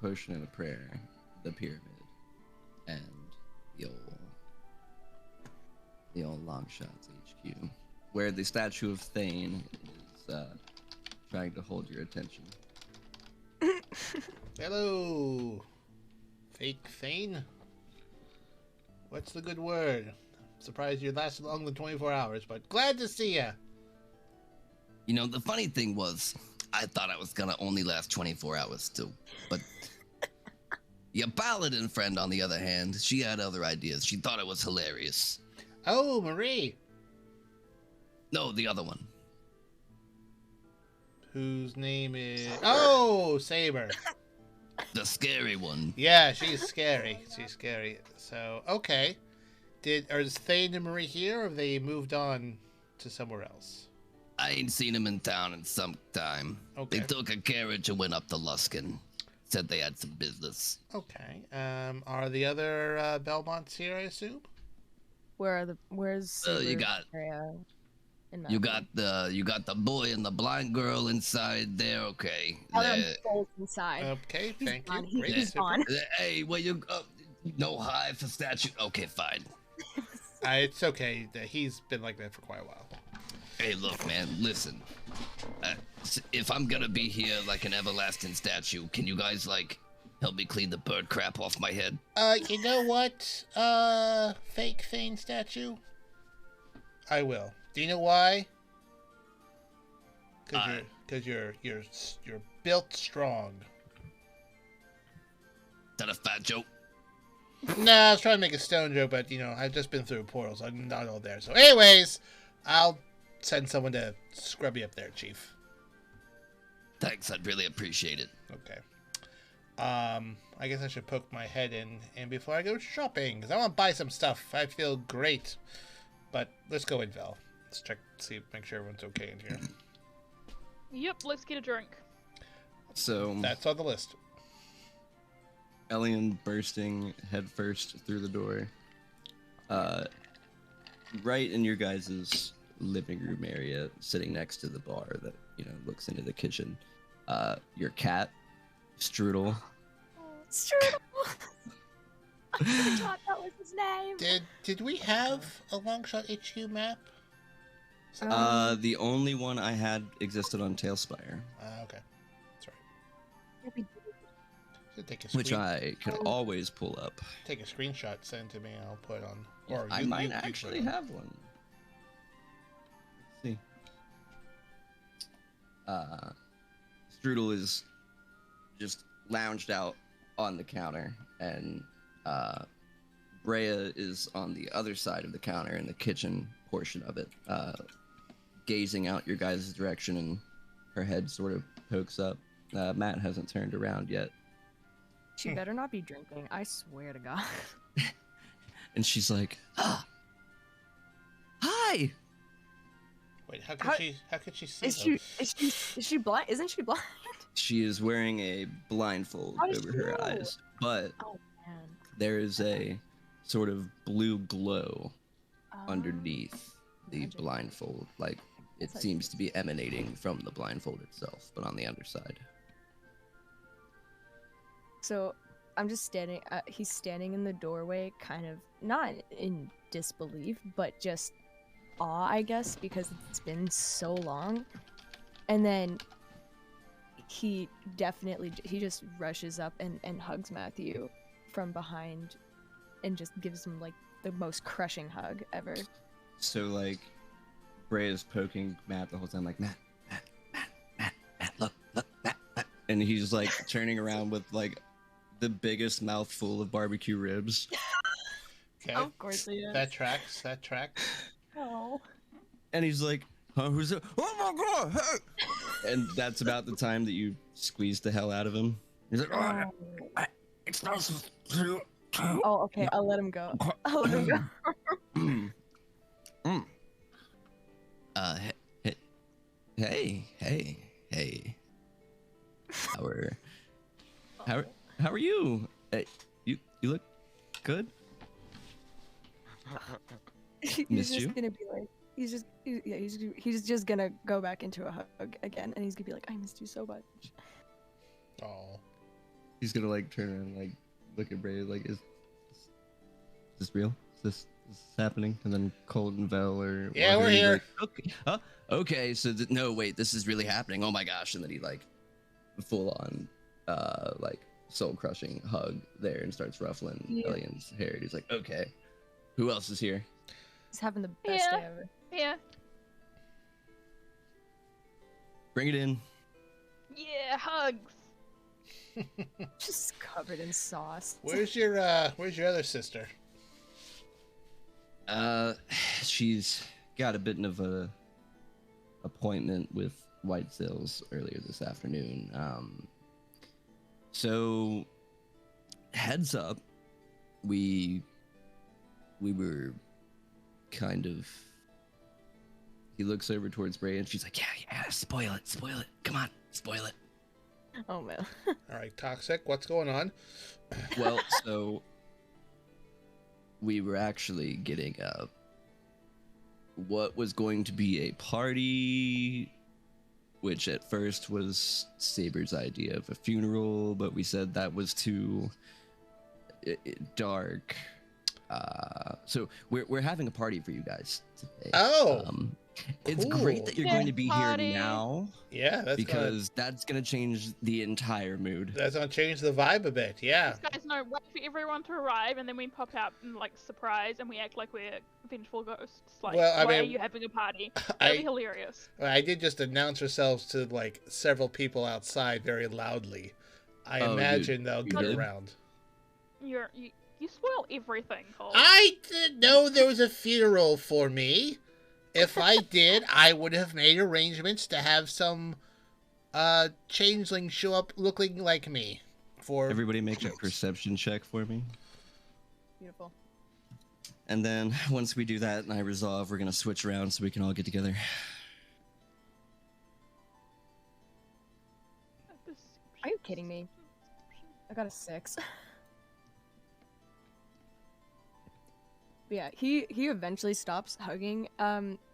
potion and a prayer, the pyramid, and the old Longshots HQ, where the statue of Thane is trying to hold your attention.
Hello, fake Thane. What's the good word? Surprised you lasted longer than 24 hours, but glad to see ya.
You know, the funny thing was, I thought I was gonna only last 24 hours too, but your paladin friend, on the other hand, she had other ideas. She thought it was hilarious.
Oh, Marie.
No, the other one.
Whose name is... Oh, Saber.
The scary one.
Yeah, she's scary. She's scary. So, okay. Are Thane and Marie here, or have they moved on to somewhere else?
I ain't seen him in town in some time.
Okay.
They took a carriage and went up to Luskin. Said they had some business.
Okay. Are the other Belmonts here, I assume?
Where's
You got
you
the boy and the blind girl inside there. Okay.
both inside.
Okay, thank you. Great,
He's
super.
on.
Hey, well, no high for statue. Okay, fine.
It's okay. He's been like that for quite a while.
Hey, look, man, listen. If I'm gonna be here like an everlasting statue, can you guys, like, help me clean the bird crap off my head?
You know what, fake Thane statue? I will. Do you know why? Because you're built strong.
Is that a fat joke?
No, I was trying to make a stone joke, but, I've just been through portals. I'm not all there. So, anyways, I'll send someone to scrub you up there, Chief.
Thanks, I'd really appreciate it.
Okay. I guess I should poke my head in before I go shopping, because I want to buy some stuff. I feel great. But let's go in, Vel. Let's check, make sure everyone's okay in here.
Yep, let's get a drink.
So,
That's on the list.
Elion bursting headfirst through the door. Right in your guys' living room area, sitting next to the bar that, looks into the kitchen. Your cat, Strudel.
Strudel! I forgot that was his name.
Did we have a Longshot HQ map?
The only one I had existed on Tailspire.
Okay. That's right. Should take a
Which I can always pull up.
Take a screenshot, send it to me, and I'll put it on.
Yeah, I might actually have one. Let's see. Strudel is just lounged out on the counter, and Brea is on the other side of the counter in the kitchen portion of it, gazing out your guys' direction, and her head sort of pokes up. Matt hasn't turned around yet.
She better not be drinking, I swear to God.
And she's like, hi!
Wait, how could she see
Is she blind? Isn't she blind?
She is wearing a blindfold over her eyes, but
Oh man.
there is a sort of blue glow underneath the
magic.
blindfold. Like, it
That's
seems to be emanating from the blindfold itself, but on the underside.
So I'm just standing. He's standing in the doorway, kind of not in disbelief, but just awe, I guess, because it's been so long. And then he just rushes up and hugs Matthew from behind, and just gives him like the most crushing hug ever.
So, like, Bray is poking Matt the whole time, like, Matt, look, Matt. And he's like turning around with like the biggest mouthful of barbecue ribs.
Okay.
Of course he is.
That tracks.
Oh.
And he's like, huh, who's it? Oh my god, hey! And that's about the time that you squeeze the hell out of him. He's like, oh, it's not.
Oh, okay. I'll let him go.
Hey. How are you? You look good.
He's
Missed
just
you?
gonna be like, he's just gonna go back into a hug again, and he's gonna be like, I missed you so much.
Oh.
He's gonna like turn around and like look at Bray like, is this real? Is this happening? And then Colt and Vel are
Yeah, we're
wondering,
here.
like, okay, huh? Okay, so no, wait, this is really happening. Oh my gosh! And then he like full on like soul crushing hug there and starts ruffling Elion's hair. He's like, okay, who else is here?
He's having the best day ever.
Yeah.
Bring it in.
Yeah, hugs.
Just covered in sauce.
Where's your other sister?
She's got a bit of a appointment with White Sails earlier this afternoon. So heads up, we were kind of. He looks over towards Bray and she's like, yeah, spoil it. Come on, spoil it.
Oh man.
All right, Toxic, what's going on?
Well, so we were actually getting what was going to be a party, which at first was Saber's idea of a funeral, but we said that was too dark. So we're having a party for you guys today.
Oh,
it's
cool.
great that you're going to be
Party.
here now
Yeah,
that's gonna change the entire mood.
that's gonna change the vibe a bit. Yeah.
These guys know wait for everyone to arrive, and then we pop out and like surprise, and we act like we're vengeful ghosts. Like,
Well, I
why
mean,
are you having a party? That'd be hilarious.
I did just announce ourselves to like several people outside very loudly. I imagine they'll
you
get
did?
around.
You spoil everything, Cole.
I didn't know there was a funeral for me. If I did, I would have made arrangements to have some changeling show up looking like me. For
Everybody make a perception check for me.
Beautiful.
And then once we do that and I resolve, we're gonna switch around so we can all get together.
Are you kidding me? I got a 6. Yeah, he eventually stops hugging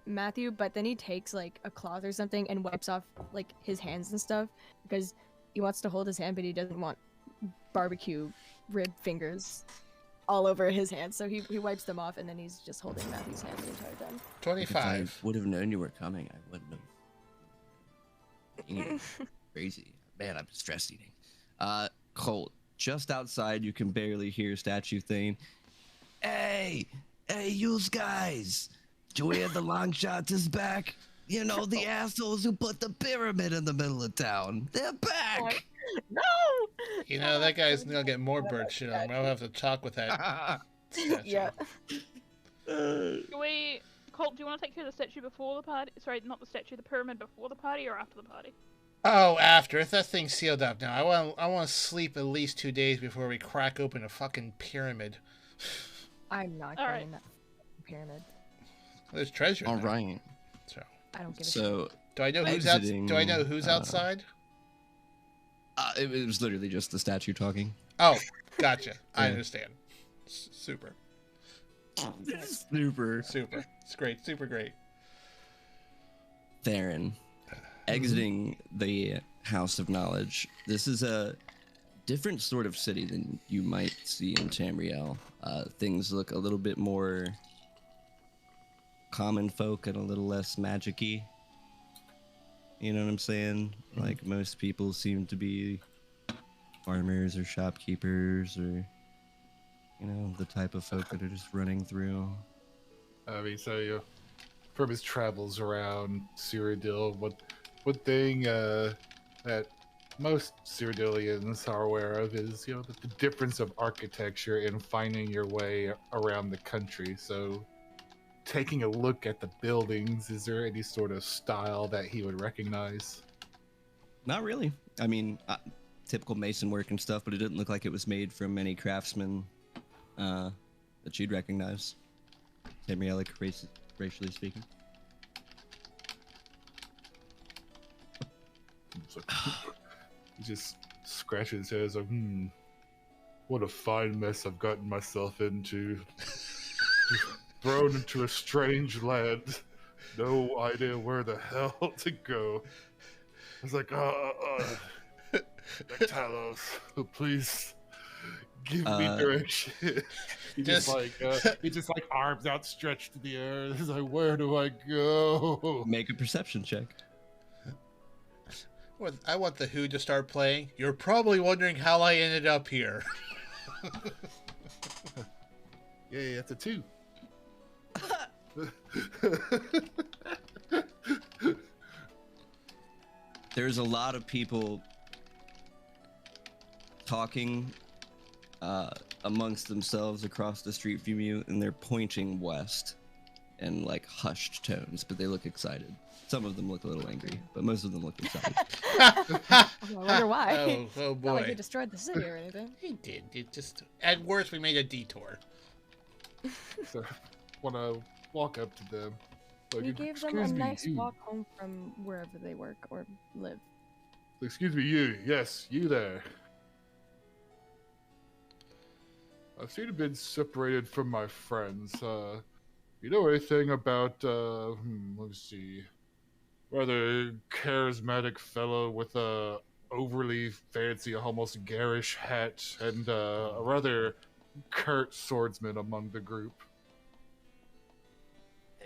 Matthew, but then he takes like a cloth or something and wipes off like his hands and stuff because he wants to hold his hand, but he doesn't want barbecue rib fingers all over his hands. So he wipes them off and then he's just holding Matthew's hand the entire time.
If
25.
I would have known you were coming, I wouldn't have. Crazy. Man, I'm stress eating. Colt, just outside, you can barely hear Statue Thane. Hey, yous guys. Do we have the Longshots is back? You know, the assholes who put the pyramid in the middle of town. They're back.
No!
You know, that guy's gonna get more bird shit on him. I'll have to talk with that. statue.
Yeah.
Colt, do you want to take care of the statue before the party? Sorry, not the statue, the pyramid before the party or after the party?
Oh, after. If that thing's sealed up now, I want to sleep at least 2 days before we crack open a fucking pyramid.
I'm not
All
getting
right.
that pyramid.
There's treasure.
All
in there.
right.
So,
I don't give a shit.
So,
do I know who's
Exiting,
Do I know who's outside?
it was literally just the statue talking.
Oh, gotcha. I
Yeah.
understand. Super.
Super.
It's great. Super great.
Theron, exiting the House of Knowledge. This is a different sort of city than you might see in Tamriel. Things look a little bit more common folk and a little less magic-y. You know what I'm saying? Like, most people seem to be farmers or shopkeepers or, you know, the type of folk that are just running through.
I mean, so from his travels around Cyrodiil, one thing that most Cyrodiilians are aware of is, you know, the difference of architecture in finding your way around the country. So, taking a look at the buildings, is there any sort of style that he would recognize?
Not really. I mean, typical mason work and stuff, but it didn't look like it was made from any craftsman that you'd recognize. Tamrielic, racially speaking.
So, he just scratches his head. He's like, what a fine mess I've gotten myself into. Just thrown into a strange land. No idea where the hell to go. I was like, Talos, please give me direction. He just like arms outstretched in the air. He's like, where do I go?
Make a perception check.
I want the Who to start playing. You're probably wondering how I ended up here.
Yeah, that's a 2.
There's a lot of people talking amongst themselves across the street from you, and they're pointing west in like hushed tones, but they look excited. Some of them look a little angry, but most of them look excited.
I wonder why.
Oh boy.
Not like he destroyed the city or anything.
He did. It just, at worst, we made a detour.
So, want to walk up to them. Like,
We gave them a
"Excuse me,
nice
you."
walk home from wherever they work or live.
Excuse me, you. Yes, you there. I've seen you've been separated from my friends. You know anything about, let me see, rather charismatic fellow with a overly fancy, almost garish hat, and a rather curt swordsman among the group?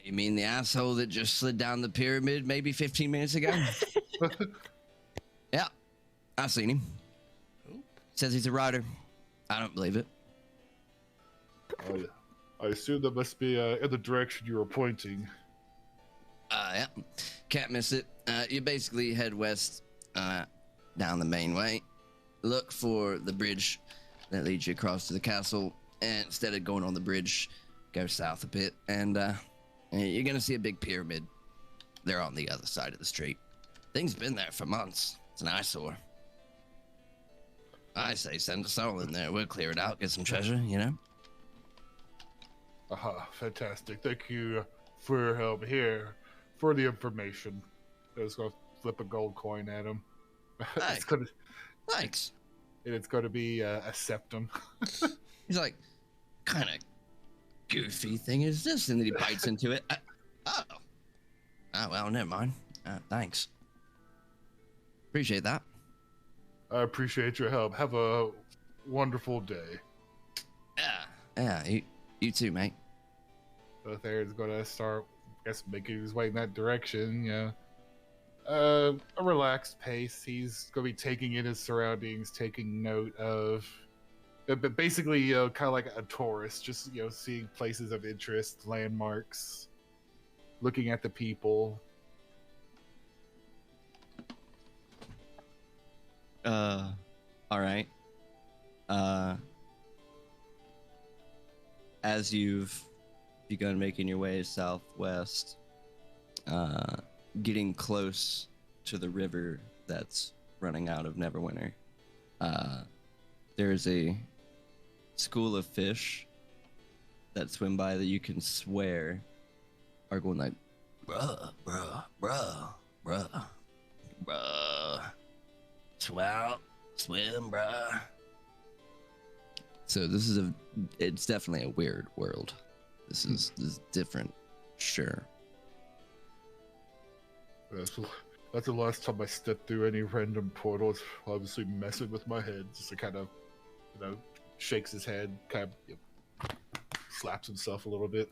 You mean the asshole that just slid down the pyramid maybe 15 minutes ago? Yeah, I've seen him. Says he's a rider. I don't believe it.
I assume that must be in the direction you were pointing.
Yeah, can't miss it. You basically head west down the main way. Look for the bridge that leads you across to the castle. And instead of going on the bridge, go south a bit. And you're going to see a big pyramid. They're on the other side of the street. Thing's been there for months. It's an eyesore. I say send us all in there. We'll clear it out, get some treasure, you know?
Aha, fantastic. Thank you for your help here, for the information. I was going to flip a gold coin at him.
Hey, thanks.
It's going to be a septum.
He's like, kind of goofy thing is this? And then he bites into it. Oh, well, never mind. Thanks. Appreciate that.
I appreciate your help. Have a wonderful day.
Yeah, you too, mate.
So Theron's going to start, I guess, making his way in that direction, yeah. A relaxed pace. He's going to be taking in his surroundings, taking note of, but basically, kind of like a tourist, just, seeing places of interest, landmarks, looking at the people.
All right. As you've begun making your way southwest, getting close to the river that's running out of Neverwinter, there's a school of fish that swim by that you can swear are going like, bruh, bruh, bruh, bruh, bruh, swim, bruh. So it's definitely a weird world. This is different, sure.
That's the last time I stepped through any random portals. Obviously messing with my head, just to kind of, shakes his head, kind of slaps himself a little bit.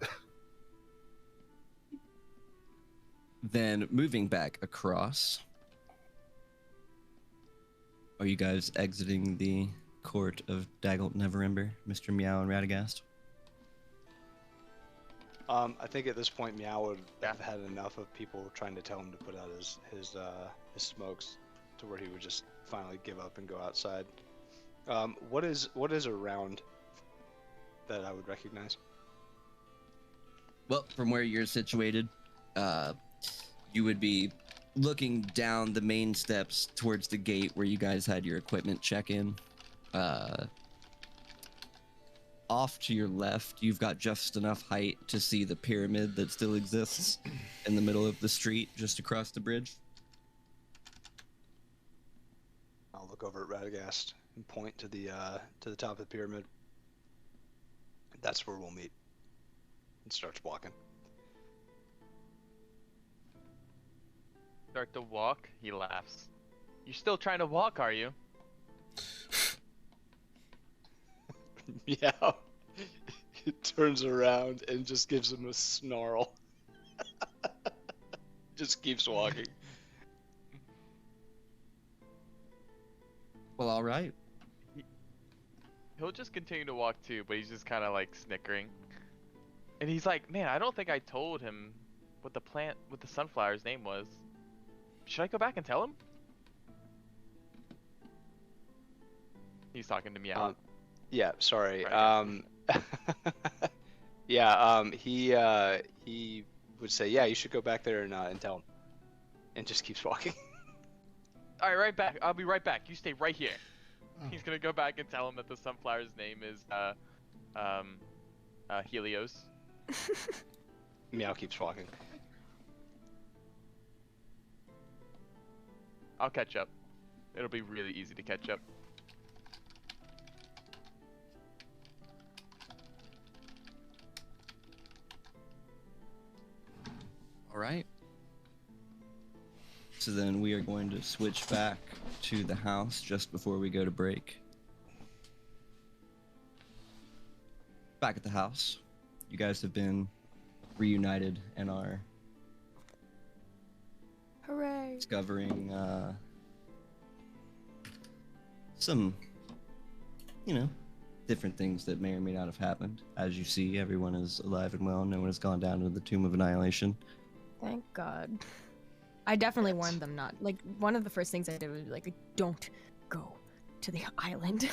Then moving back across, are you guys exiting the court of Dagult Neverember, Mr. Miow and Radegast?
I think at this point Miow would have had enough of people trying to tell him to put out his smokes to where he would just finally give up and go outside. What is around that I would recognize?
Well, from where you're situated, you would be looking down the main steps towards the gate where you guys had your equipment check-in. Off to your left, you've got just enough height to see the pyramid that still exists in the middle of the street, just across the bridge.
look over at Radegast and point to the top of the pyramid. That's where we'll meet. And starts walking.
Start to walk. He laughs. You're still trying to walk, are you?
Meow. He turns around and just gives him a snarl. Just keeps walking.
Well, all right.
He'll just continue to walk too, but he's just kind of like snickering. And he's like, man, I don't think I told him what the sunflower's name was. Should I go back and tell him? He's talking to Miow.
Yeah, sorry.
Right.
He would say, yeah, you should go back there and tell him. And just keeps walking.
Alright, right back. I'll be right back. You stay right here. He's gonna go back and tell him that the sunflower's name is, Helios.
Meow keeps walking.
I'll catch up. It'll be really easy to catch up.
All right. So then we are going to switch back to the house just before we go to break. Back at the house, you guys have been reunited and are
Hooray!
discovering some, different things that may or may not have happened. As you see, everyone is alive and well. No one has gone down to the Tomb of Annihilation.
Thank God. I definitely warned them not. Like, one of the first things I did was like, don't go to the island.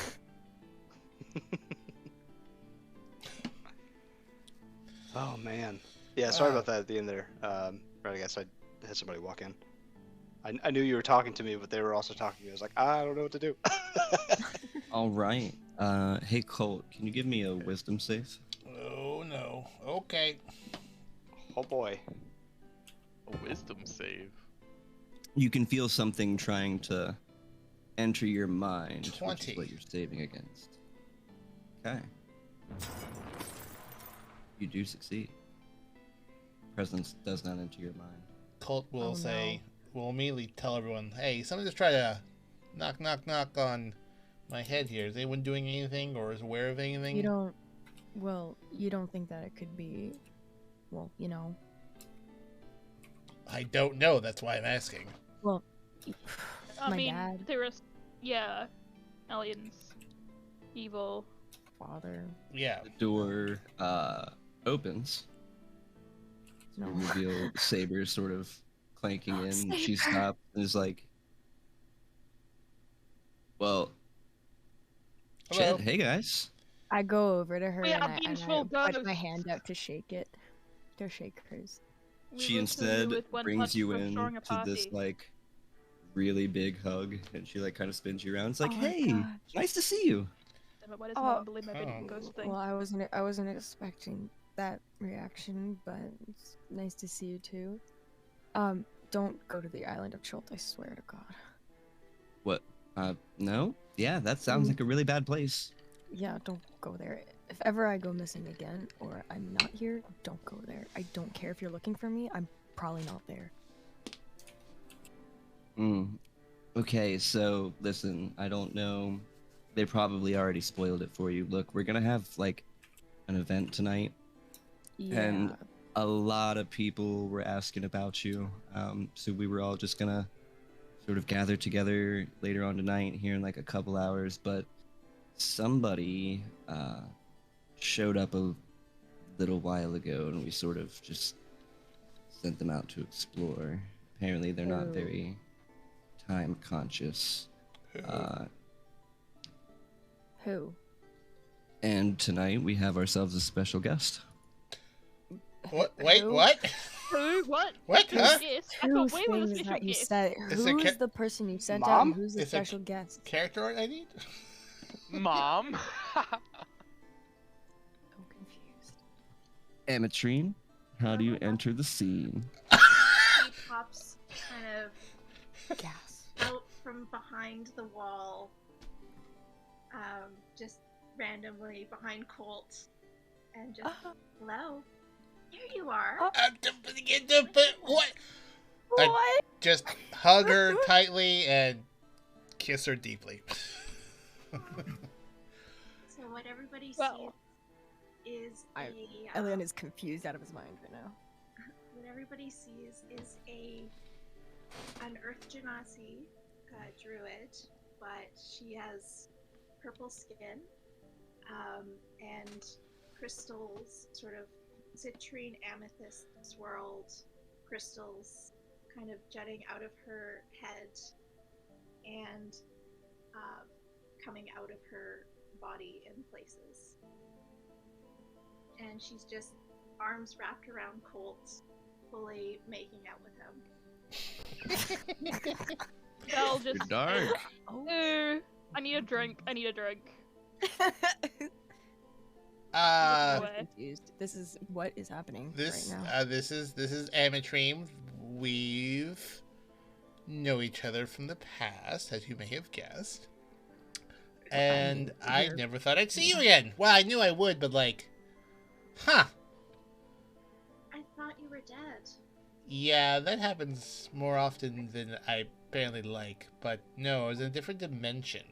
Oh, man. Yeah, sorry about that at the end there. Right, I guess I had somebody walk in. I knew you were talking to me, but they were also talking to me. I was like, I don't know what to do.
All right. Hey, Colt, can you give me a wisdom save?
Oh, no. Okay.
Oh, boy.
A wisdom save.
You can feel something trying to enter your mind, which
20.
is what you're saving against. Okay. You do succeed. Presence does not enter your mind.
Colt will
Oh,
say, will immediately tell everyone, hey, somebody just tried to knock on my head here. Is anyone doing anything or is aware of anything?
You don't think that it could be,
I don't know. That's why I'm asking.
I
my
mean,
dad,
there is, yeah, aliens, evil.
father.
Yeah.
The door opens.
No.
You reveal Saber sort of clanking in.
Saber.
She stops and is like, well,
Hello.
shit, hey guys.
I go over to her
We
and
are
I
vengeful
put my
ghosts.
hand out to shake it. To shake hers.
We
She
will kill you
instead
with one
brings
punch
you
for
in
destroying a
to this
party.
like really big hug, and she like kind of spins you around. It's like,
Oh my
hey,
gosh.
nice to see you.
Damn it, why does no one believe my
Oh.
beautiful ghost thing?
Well, I wasn't expecting that reaction, but it's nice to see you too. Don't go to the island of Chult, I swear to God.
What? No? Yeah, that sounds like a really bad place.
Yeah, don't go there. If ever I go missing again, or I'm not here, don't go there. I don't care if you're looking for me, I'm probably not there.
Okay, so listen, I don't know. They probably already spoiled it for you. Look, we're gonna have like an event tonight.
Yeah.
And a lot of people were asking about you. So we were all just gonna sort of gather together later on tonight here in like a couple hours. But somebody showed up a little while ago, and we sort of just sent them out to explore. Apparently, they're not
Oh.
very time conscious.
Who?
And tonight we have ourselves a special guest.
What? Wait,
Who?
what?
Who? What?
What? Huh?
Yes, I
Two
thought we were the
things
special
that you
guest.
said.
Is it
Who's the person you sent out?
Mom?
And who's the
Is it-
special guest?
Character art I need?
Mom.
So confused.
Amatrine, how do you enter the scene?
He pops kind of
Gas.
out from from behind the wall, just randomly behind Colt, and just, hello, here you are.
What?
What?
Just hug her tightly and kiss her deeply.
So what everybody
Well,
sees is
Elion is confused out of his mind right now.
what everybody sees is an Earth Genasi druid, but she has purple skin, and crystals, sort of citrine amethyst swirled crystals kind of jutting out of her head and coming out of her body in places. And she's just arms wrapped around Colt, fully making out with him.
Vel
You're
just.
dark.
I need a drink. I need a drink.
I'm confused. This is what is happening
This
right now.
this is Amatream. We've know each other from the past, as you may have guessed. And I
you're-
never thought I'd see you again. Well, I knew I would, but like, huh?
I thought you were dead.
Yeah, that happens more often than I apparently like. But no, I was in a different dimension.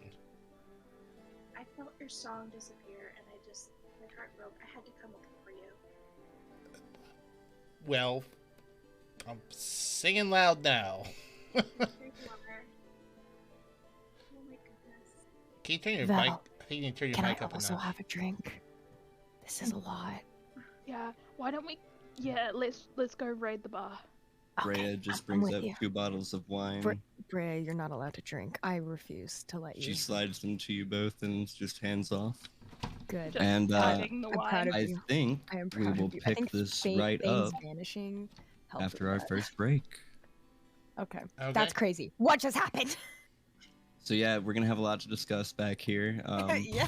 I felt your song disappear, and my heart broke. I had to come looking for you.
Well, I'm singing loud now.
Here you are. Oh my goodness.
Can you turn your
Val,
mic? I think you can turn your
Can I
mic up
also
enough.
have a drink? This is a lot.
Yeah. Why don't we? Yeah. Let's go raid the bar.
Rhea just
I'm
brings
with
up
you.
2 bottles of wine.
Brea, you're not allowed to drink. I refuse to let you.
She slides them to you both and just hands off.
Good.
Just
And,
having the
I'm
wine.
proud of
I
you.
think
I am
we
proud
will
of you. I
pick
think
this
Thane-
right
Thane's
up
vanishing helped
after
with
our
that.
first break.
Okay.
Okay.
That's crazy. What just happened?
So yeah, we're gonna have a lot to discuss back here.
Yeah.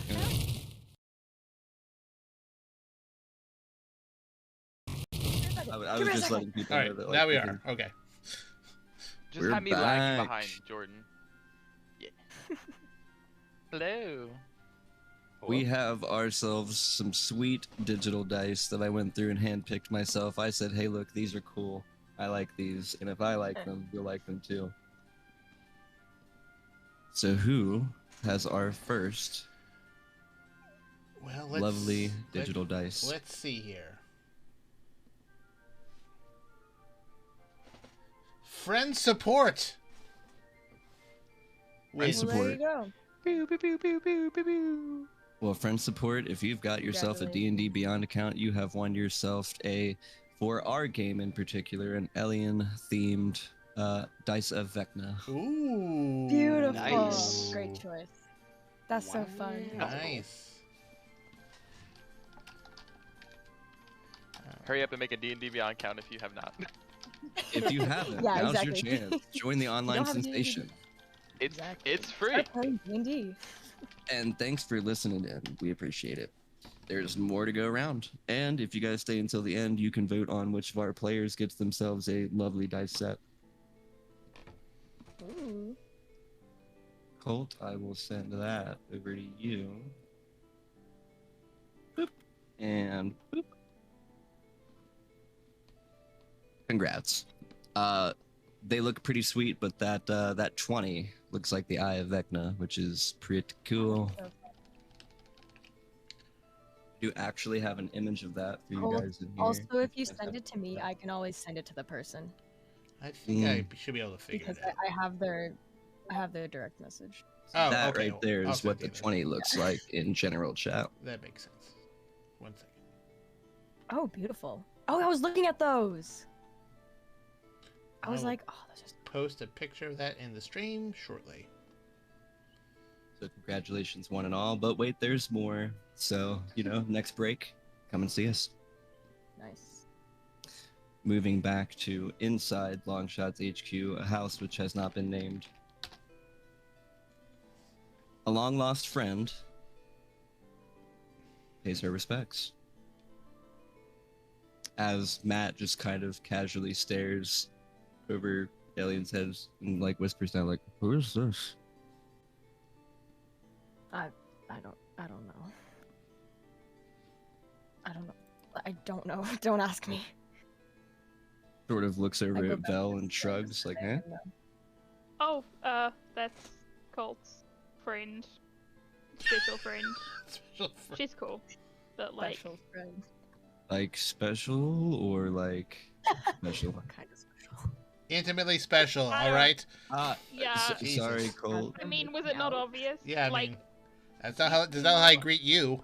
I
Give
was
me a
just
second.
letting people
All
know
right,
that.
now we
this
are. Okay.
Just
We're
have me lagging
back.
behind, Jordan. Yeah. Hello.
We have ourselves some sweet digital dice that I went through and handpicked myself. I said, hey, look, these are cool. I like these. And if I like them, you'll like them too. So who has our first
Well,
lovely digital dice?
Let's see here. Friend support.
Friend
Well, there you
support.
go.
Pew, pew, pew, pew, pew, pew, pew.
Well, friend support, if you've got yourself a
Congratulations.
D&D Beyond account, you have won yourself for our game in particular, an Elion-themed Dice of Vecna.
Ooh.
Beautiful.
Nice.
Great choice. That's so fun.
Nice.
Hurry up and make a D&D Beyond count if you have not.
If you haven't,
Yeah,
now's
exactly.
your chance. Join the online
don't have D&D.
sensation.
It's
Exactly.
it's free.
Start playing D&D.
And thanks for listening in. We appreciate it. There's more to go around. And if you guys stay until the end, you can vote on which of our players gets themselves a lovely dice set.
Ooh.
Colt, I will send that over to you. Boop. And boop. Congrats. They look pretty sweet, but that 20 looks like the Eye of Vecna, which is pretty cool. Do actually have an image of that for you
Cool.
guys in here.
Also, if you send it to me, I can always send it to the person
I think I should be able to figure
because
it out.
I have their direct message.
Oh,
that
okay,
right there
I'll
is what
send
the
you
20 looks like in general chat.
That makes sense. 1 second.
Oh, beautiful. Oh, I was looking at those. I was
will
like, oh, those are
post a picture of that in the stream shortly.
So congratulations one and all, but wait, there's more. So, next break, come and see us.
nice.
Moving back to inside Longshots HQ, a house which has not been named. A long lost friend pays her respects. As Matt just kind of casually stares over Alien says, and like whispers down, like, "Who is this?"
I don't know. I don't know. Don't ask me.
Sort of looks
I
over
go
at
back
Vel
to
and
the
shrugs, like, "Eh."
Oh, that's Colt's friend. Special friend.
Special friend.
She's cool. But like,
Special friend.
Like special or like special?
What kind of special?
Intimately special,
I
all
don't-
right?
yeah.
Sorry,
Jesus.
Colt.
I mean, was it not obvious?
Yeah, I
like,
mean, that's not how I greet you.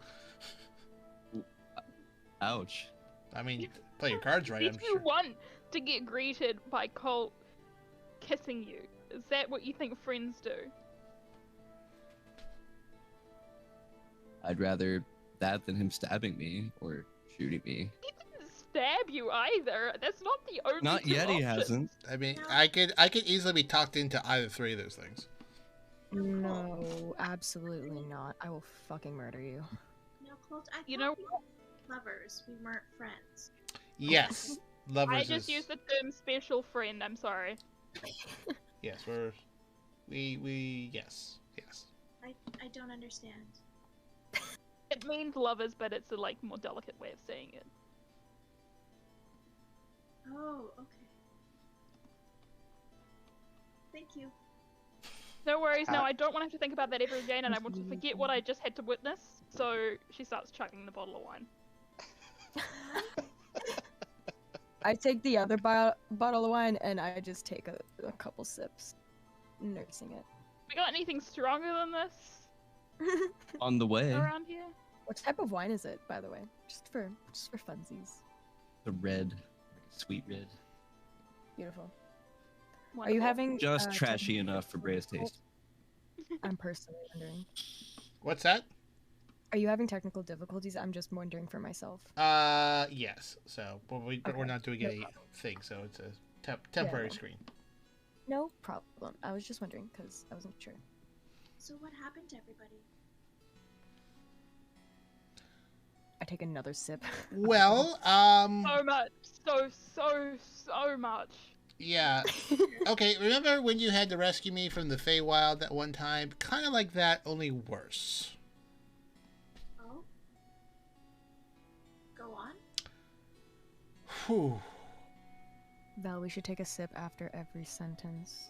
Ouch.
I mean, play your cards right,
if
I'm
you
sure.
want to get greeted by Colt kissing you, is that what you think friends do?
I'd rather that than him stabbing me or shooting me.
He didn't stab you either. That's not the only.
Not
two
yet, he
options.
hasn't.
I mean, I could easily be talked into either three of those things.
No, absolutely not. I will fucking murder you.
No, Colt, I
You
thought
know
we were lovers. We weren't friends.
Yes, lovers
I just
is...
used the term special friend. I'm sorry.
Yes, yes.
I don't understand.
It means lovers, but it's a like more delicate way of saying it.
Oh, okay. Thank you.
No worries. No, I don't want to have to think about that ever again, and I want to forget what I just had to witness. So she starts chugging the bottle of wine.
I take the other bottle of wine and I just take a couple sips, nursing it.
We got anything stronger than this
On the way,
around here?
What type of wine is it, by the way? Just for funsies.
the red, sweet red.
Beautiful. Are
Wonderful.
you having
Just trashy
technical
enough for Brea's taste.
I'm personally wondering.
What's that?
Are you having technical difficulties? I'm just wondering for myself.
Yes. So, but we're
Okay,
not doing
no
any
problem.
thing, so it's a temporary
no.
screen.
No problem. I was just wondering because I wasn't sure.
So what happened to everybody?
I take another sip.
Well,
So much. So much.
yeah. Okay, remember when you had to rescue me from the Feywild that one time? Kind of like that, only worse.
Oh? Go on.
Whew.
Val, we should take a sip after every sentence.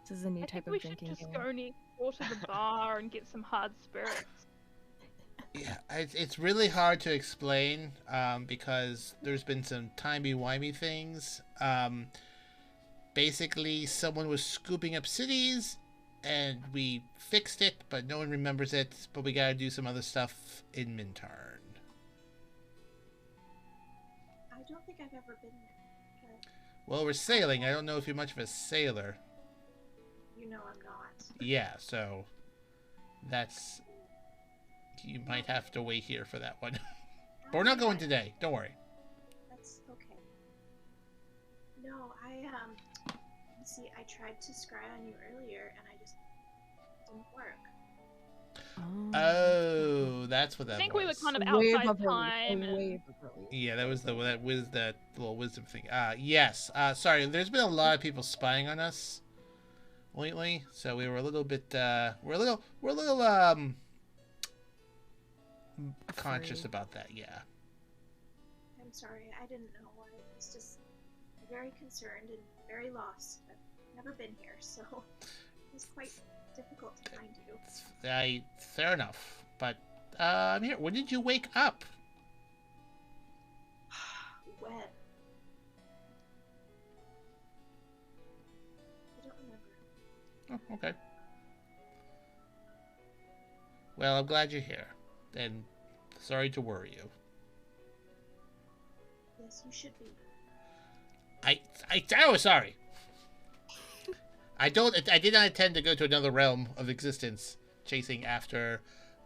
This is a new
I
type
think we
of
should
drinking
just
game.
go to the bar and get some hard spirits.
Yeah, it's really hard to explain because there's been some timey-wimey things. Basically, someone was scooping up cities, and we fixed it, but no one remembers it. But we gotta do some other stuff in Mintarn.
I don't think I've ever been there. But
Well, we're sailing. I don't know if you're much of a sailor.
you know I'm not.
Yeah, so that's... You might have to wait here for that one. But we're not going today. Don't worry.
That's okay. No, you see, I tried to scry on you earlier, and I just didn't work.
Oh, that's what that
I think
was.
we were kind of
A wave
outside
of relief,
time.
a
and-
wave of relief.
Yeah, that was that little wisdom thing. Yes. Sorry, there's been a lot of people spying on us lately, so we were a little bit we're a little conscious
Afraid.
about that. Yeah.
I'm sorry, I didn't know. I was just very concerned and very lost. I've never been here, so it was quite difficult to find you.
Fair enough. But I'm here. When did you wake up?
When? I don't remember.
Oh, okay. Well, I'm glad you're here. And sorry to worry you.
Yes, you should be.
I was sorry. I did not intend to go to another realm of existence chasing after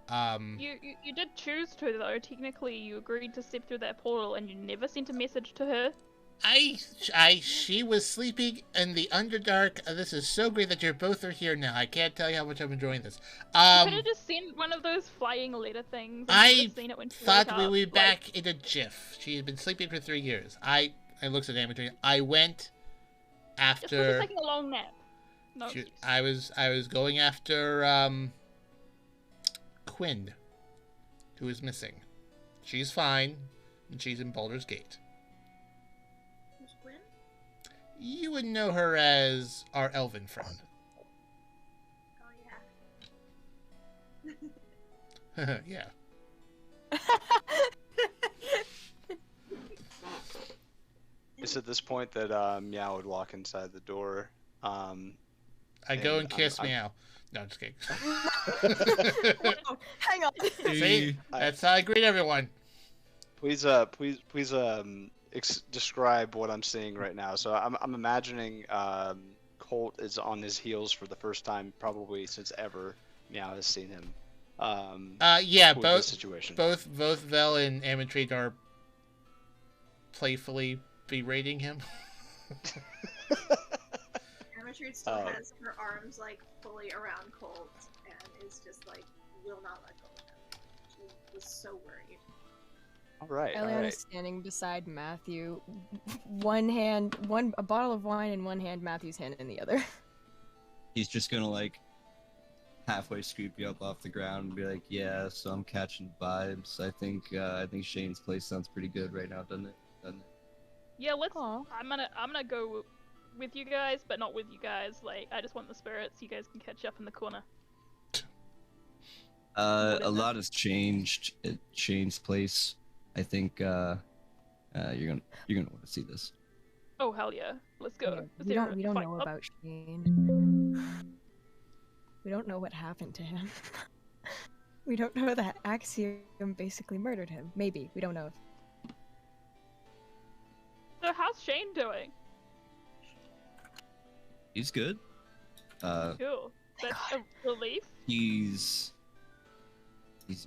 You did choose to though. Technically, you agreed to step through that portal, and you never sent a message to her.
she was sleeping in the Underdark. This is so great that you both are here now. I can't tell you how much I'm enjoying this.
You could have just sent one of those flying letter things. And
I
you would've seen it when she
thought
woke
we
up,
would be
like-
back in a jiff. She had been sleeping for 3 years. I looked at Amateur. I went
Just
after
taking a long nap. No.
she-
excuse.
I was going after Quinn, who is missing. She's fine, and she's in Baldur's Gate.
Who's Gwen?
You would know her as our elven friend.
Oh yeah.
Yeah.
It's at this point that Miow would walk inside the door.
I go and kiss Miow. No, I'm just kidding.
Oh, hang on.
See? That's how I greet everyone.
Please, describe what I'm seeing right now. So I'm imagining Colt is on his heels for the first time, probably since ever Miow has seen him.
Yeah,
with
both
this situation.
both Vel and Amatrid are playfully berating him.
Amatrid still has her arms like fully around Colt and is just like will not let go of him. She was so worried.
All right.
Elion is standing beside Matthew, a bottle of wine in one hand, Matthew's hand in the other.
He's just gonna like halfway scoop you up off the ground and be like, "Yeah, so I'm catching vibes. I think Shane's place sounds pretty good right now, doesn't it?
Yeah, let's.
Aw.
I'm gonna go with you guys, but not with you guys. Like, I just want the spirits. You guys can catch up in the corner.
A lot has changed at Shane's place. I think you're gonna want to see this.
Oh hell yeah, let's go.
Yeah, we don't
Fight
know
up?
about Shane. We don't know what happened to him. We don't know that Axiom basically murdered him. Maybe. We don't know.
So how's Shane doing?
He's good.
Cool. That's a relief.
He's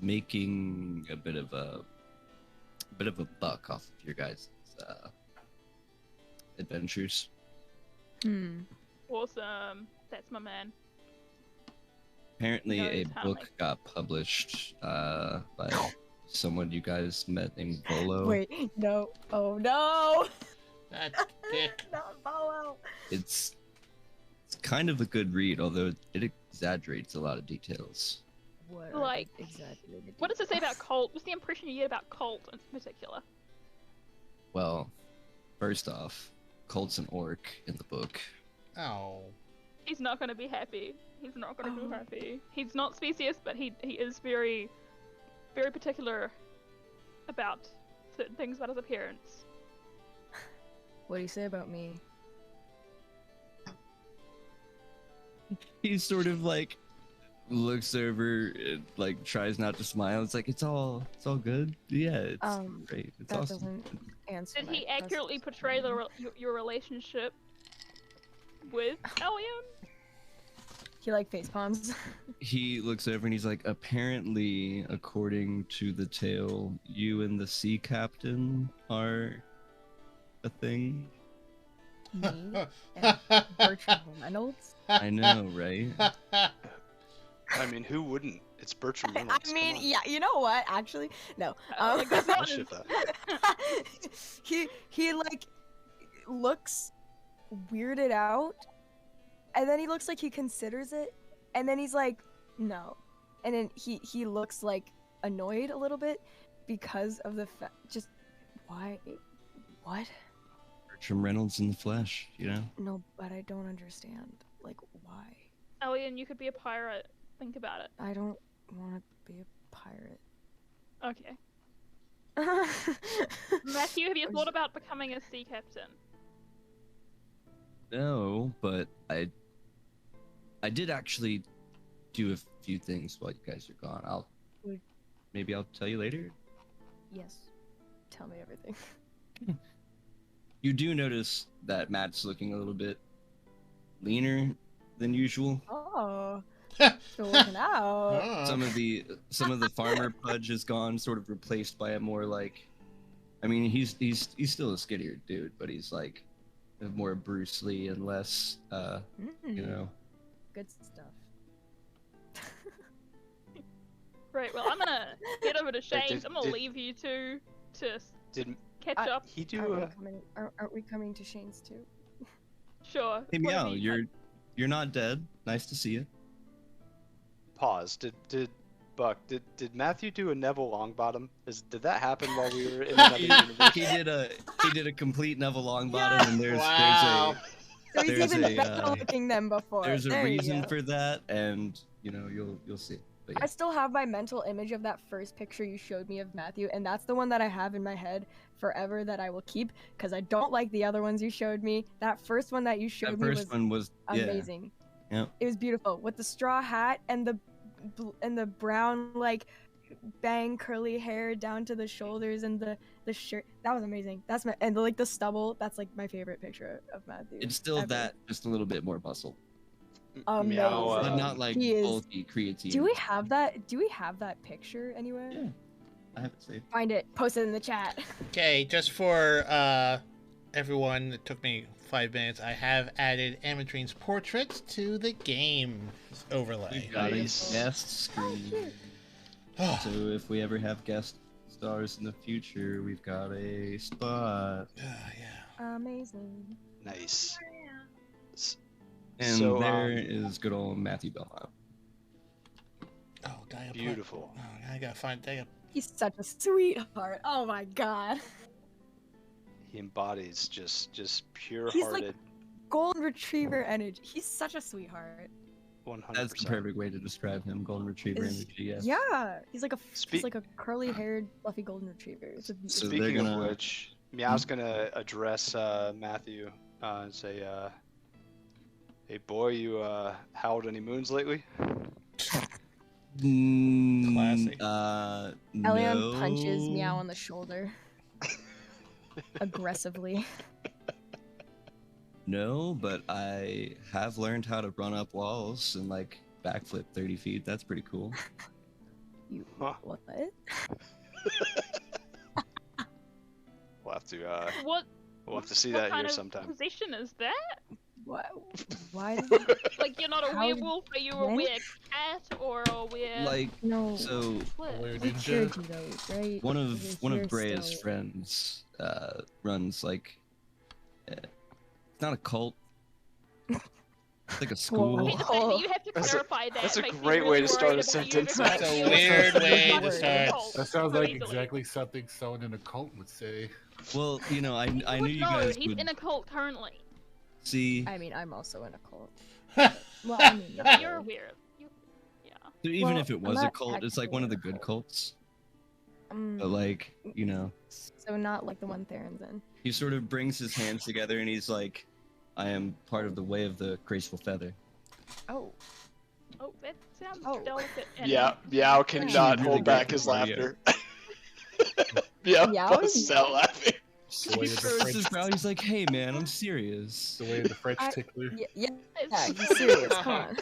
making a bit of a buck off of your guys' adventures.
Awesome. That's my man.
Apparently,
No,
a
it's
book
Hamlet.
got published by someone you guys met named Volo.
Wait, no. Oh no!
That dick.
Not Volo!
It's kind of a good read, although it exaggerates a lot of details.
What
Like,
exaggerated?
What does it say about Colt? What's the impression you get about Colt in particular?
Well, first off, Colt's an orc in the book.
Oh.
He's not gonna be happy. He's not gonna be happy. He's not specious, but he is very, very particular about certain things about his appearance.
What do you say about me?
He sort of like looks over, and, like tries not to smile. It's like it's all good. Yeah, it's great. It's
That
awesome.
doesn't answer.
Did
my
he accurately
questions.
portray your relationship with Elion?
He like face palms.
He looks over and he's like, apparently, according to the tale, you and the sea captain are a thing.
Me and Bertram Reynolds.
I know, right?
I mean, who wouldn't? It's Bertram Reynolds.
I mean,
come on.
yeah, you know what? Actually, no.
Like, that's
I'll
not
ship
his-
that.
he like looks weirded out, and then he looks like he considers it, and then he's like, no, and then he looks like annoyed a little bit because of the just why, what?
Bertram Reynolds in the flesh, you know?
No, but I don't understand. Like, why?
Elion, you could be a pirate. Think about it.
I don't want to be a pirate.
Okay. Matthew, have you thought about becoming a sea captain?
No, but I did actually do a few things while you guys are gone. Maybe I'll tell you later.
Yes. Tell me everything.
You do notice that Matt's looking a little bit leaner than usual.
Oh. Still working out.
Oh.
Some of the farmer pudge is gone, sort of replaced by a more like, I mean, he's still a skinnier dude, but he's like more Bruce Lee and less, you know.
Good stuff.
Right, well, I'm gonna get over to Shane's. I'm gonna
did-
leave you two to
Did
catch up.
he do
Aren't we coming to Shane's too?
Sure.
Hey
whatever
Miow,
you
you're not dead. Nice to see you.
Pause. Did Buck? Did Matthew do a Neville Longbottom? Did that happen while we were in another
He,
universe?
he did a complete Neville Longbottom, and
Wow.
So he's
there's
even
a,
better
uh,
looking than before.
there's a
There you
reason
go.
for that, and you know you'll see. But
I
yeah.
still have my mental image of that first picture you showed me of Matthew, and that's the one that I have in my head forever that I will keep, because I don't like the other ones you showed me. That first one that you showed
That
me
first
was
one was
amazing.
Yeah.
It was beautiful with the straw hat and the brown like bang curly hair down to the shoulders and the shirt. That was amazing. That's my and the stubble. That's like my favorite picture of Matthew.
It's still
ever.
that, just a little bit more bustle,
Amazing.
Miow,
but not like
He is-
bulky creatine.
Do we have that? Do we have that picture anywhere?
Yeah, I have it saved.
Find it. Post it in the chat.
Okay, just for everyone, it took me 5 minutes. I have added Amatrine's portrait to the game overlay.
We've got
Nice.
a guest screen.
Oh,
So if we ever have guest stars in the future, we've got a spot.
yeah.
Amazing.
Nice.
And
So,
there is good old Matthew Belmont.
Oh, Diapla-
Beautiful.
Oh, I gotta find Diapla.
He's such a sweetheart. Oh my god.
He embodies just
He's
pure-hearted.
like golden retriever energy. He's such a sweetheart.
100%.
That's the perfect way to describe him. Golden Retriever
Is-
energy, yes.
Yeah, he's like a
Speak-
he's like a curly-haired, fluffy golden retriever. It's a,
So
it's
they're
Speaking
gonna-
of which, Meow's gonna address Matthew and say, "Hey boy, you howled any moons lately?"
Classy.
Elion
no.
punches Miow on the shoulder aggressively.
No, but I have learned how to run up walls and like backflip 30 feet. That's pretty cool.
You
Huh.
what?
We'll have to
What?
we'll have to see
what
that
kind
here
of
sometime.
possession is that?
What? Why?
Like you're not a
How did-
werewolf, are you a
when?
werecat or a were?
Like,
No.
so
What?
Weird
We cured
ninja.
you those, right?
one
You're
of
here
Brea's
still.
friends runs like it's not a cult. It's like a
I
school.
hate the fact that you have to
That's a-
clarify that.
that's a
makes me
great way
really
to start a
worried about you
sentence.
because
That's a
you're
weird way
not
to
a
start.
cult
That sounds
so
like
easily.
exactly something someone in a cult would say.
Well, you know, I
He
knew
would
you
know,
guys
he's
would
in a cult currently.
see.
I mean, I'm also in a cult. Well, I mean,
Yeah,
not
you're
really.
aware. Yeah.
So even
Well,
if it
I'm
was a
not
cult, it's like one of the
technically in
good
a
cults.
Mm,
But like, you know,
so not like the one Theron's in.
he sort of brings his hands together and he's like, I am part of the way of the graceful feather.
Oh,
Oh, that sounds
Oh.
delicate. And
Yeah, Meow cannot
really
hold back
good
his
for
laughter. Meow
Meow?
busts out laughing.
The way
He
of the
throws
French,
his brow, he's like, hey man, I'm serious.
the way of the French
I-
tickler.
yeah,
It's-
he's serious. Come on.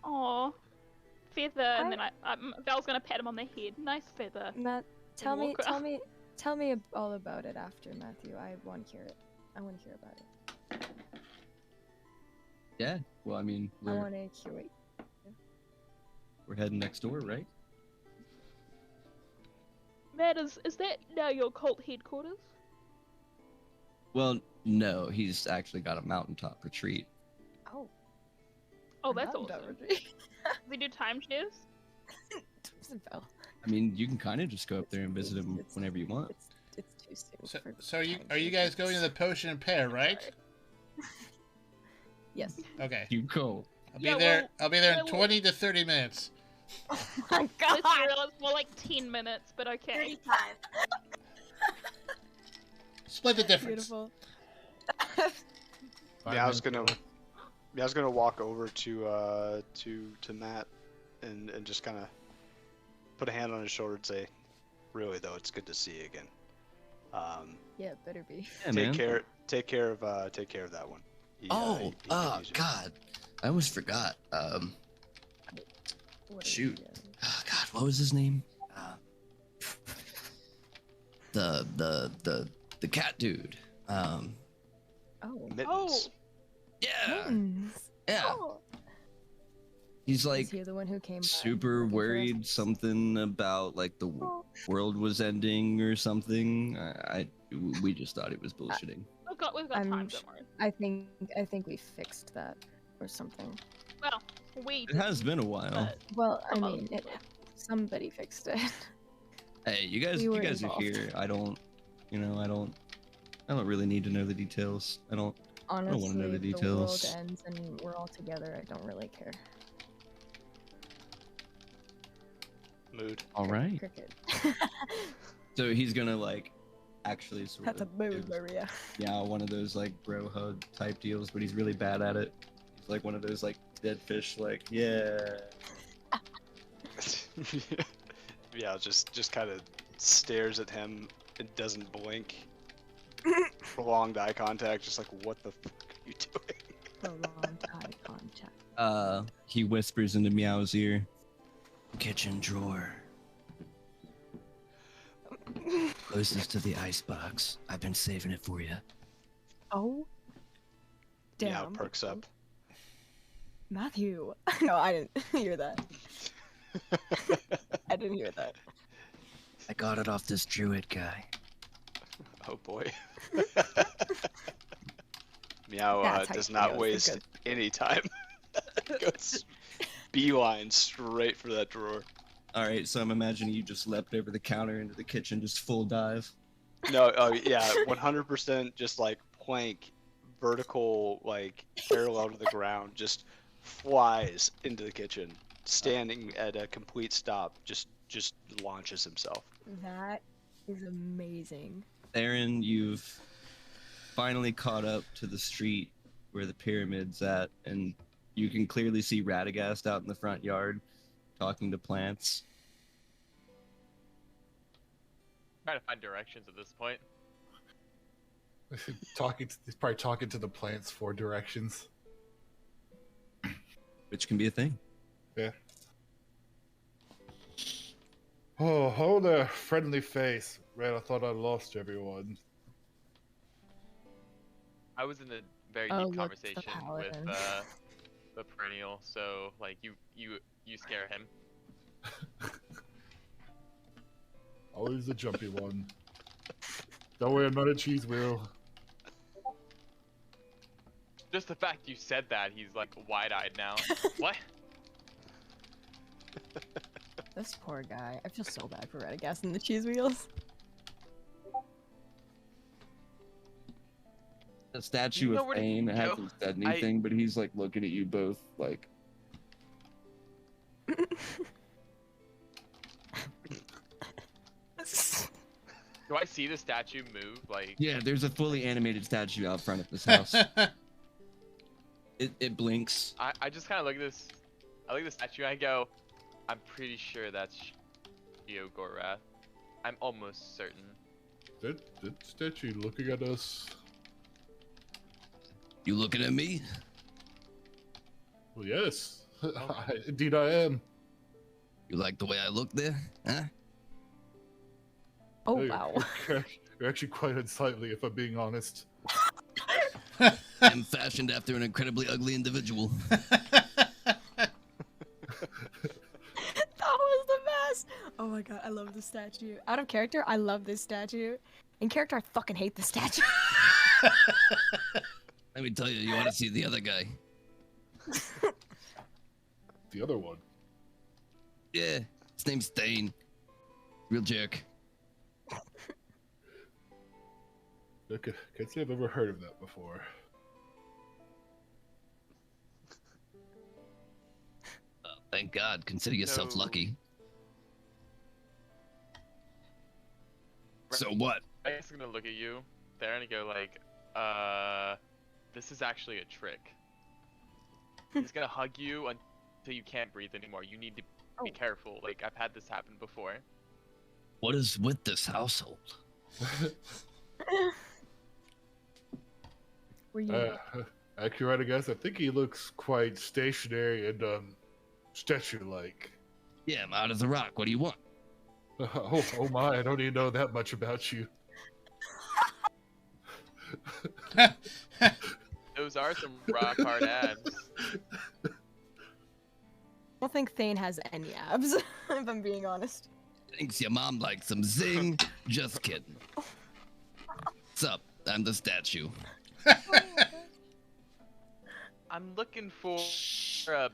Aw. Feather, and then Val's gonna pat him on the head. Nice feather.
Matt, tell me,
walk around.
tell me all about it after, Matthew. I want to hear it. I want to hear about it.
Yeah, well, I mean,
I
we're,
want to hear it.
we're heading next door, right?
Matt, is that now your cult headquarters?
Well, no, he's actually got a mountaintop retreat.
Oh,
Oh, that's
I'm
awesome.
done with
Does he do timeshares?
Isabel.
I mean, you can kind of just go up there and visit him
It's-
whenever you want.
It's too soon.
So,
for
so are
time
you
to
guys
do
going to
this.
the potion and pear, right?
Yes.
Okay.
You go.
I'll be
Yeah,
there.
well,
I'll be there in
well-
20 to 30 minutes.
Oh my god.
This year it's more like 10 minutes, but okay.
35.
Split the difference.
Beautiful.
Meow's gonna walk over to Matt and just kind of put a hand on his shoulder and say, "Really though, it's good to see you again.
Yeah, it better be.
Yeah,
take
man.
care of that one." He,
Oh,
he could use it.
God. I almost forgot.
What are
Shoot.
we doing?
Oh, God, what was his name? The cat dude.
Oh.
Mittens.
Yeah.
Mittens.
Yeah.
Oh.
He's like
Is he the one who came by
super
looking for us?
worried something about like the world was ending or something. We just thought he was bullshitting.
we've got
I'm
time.
sh-
Don't worry.
I think we fixed that or something.
Well, we.
It has been a while.
But
Well, I
Some of
mean,
people.
somebody fixed it.
Hey, you guys,
We
you
were
guys are
involved.
here. I don't really need to know the details. I don't
Honestly,
wanna know the
if the world
details.
ends and we're all together, I don't really care.
Mood.
All right.
Cricket.
So he's gonna like actually sort
That's a
of
mood,
give
Maria.
Meow one of those like bro hug type deals, but he's really bad at it. He's like one of those like dead fish, like yeah.
Yeah, just kind of stares at him and doesn't blink. Prolonged eye contact, just like, what the fuck are you doing?
Prolonged eye contact.
He whispers into Meow's ear. Kitchen drawer. Closest to the icebox. I've been saving it for you.
Oh. Damn.
Meow perks up.
Matthew. No, I didn't hear that. I didn't hear that.
I got it off this druid guy.
Oh boy. Meow
That's how
does
you
not
know it's a
waste
good-
any time. Goes beeline straight for that drawer.
Alright, so I'm imagining you just leapt over the counter into the kitchen, just full dive.
No, oh yeah, 100% just like plank, vertical, like parallel to the ground, just flies into the kitchen, standing at a complete stop, just launches himself.
That is amazing.
Theron, you've finally caught up to the street where the pyramid's at, and you can clearly see Radegast out in the front yard talking to plants.
Trying to find directions at this point.
He's probably talking to the plants for directions.
Which can be a thing.
Yeah. Oh, hold there, friendly face. Man, I thought I lost everyone.
I was in a very
Oh,
deep
look, it's the
conversation with
paladin.
the perennial, so like you scare him.
Always the jumpy one. Don't worry, I'm not a cheese wheel.
Just the fact you said that, he's like wide-eyed now. What?
This poor guy. I feel so bad for Radegast and the cheese wheels.
The statue
You know
of
where to
Thane
go.
hasn't said anything, but he's like looking at you both like.
Do I see the statue move? Like,
Yeah, there's a fully animated statue out front of this house. It blinks.
I just kind of look at this. I look at the statue and I go, I'm pretty sure that's Shio Gorath. I'm almost certain.
That statue looking at us.
You looking at me?
Well, yes. Indeed I am.
You like the way I look there? Huh?
Oh,
Hey,
wow.
You're actually quite unsightly, if I'm being honest.
I'm fashioned after an incredibly ugly individual.
That was the best! Oh my god, I love this statue. Out of character, I love this statue. In character, I fucking hate this statue.
Let me tell you, you want to see the other guy?
The other one.
Yeah, his name's Thane. Real jerk.
Okay, can't say I've ever heard of that before.
Thank God. Consider yourself
No.
lucky. So what?
I guess I'm gonna look at you there and go like, this is actually a trick. He's gonna hug you until you can't breathe anymore. You need to be careful. Like, I've had this happen before.
What is with this household?
Were you?
Accurate, I guess. I think he looks quite stationary and statue-like.
Yeah, I'm out as a rock. What do you want?
Oh my! I don't even know that much about you.
Those are some rock hard abs.
I don't think Thane has any abs, if I'm being honest.
Thinks your mom likes some zing. Just kidding. What's up? I'm the statue.
I'm looking for a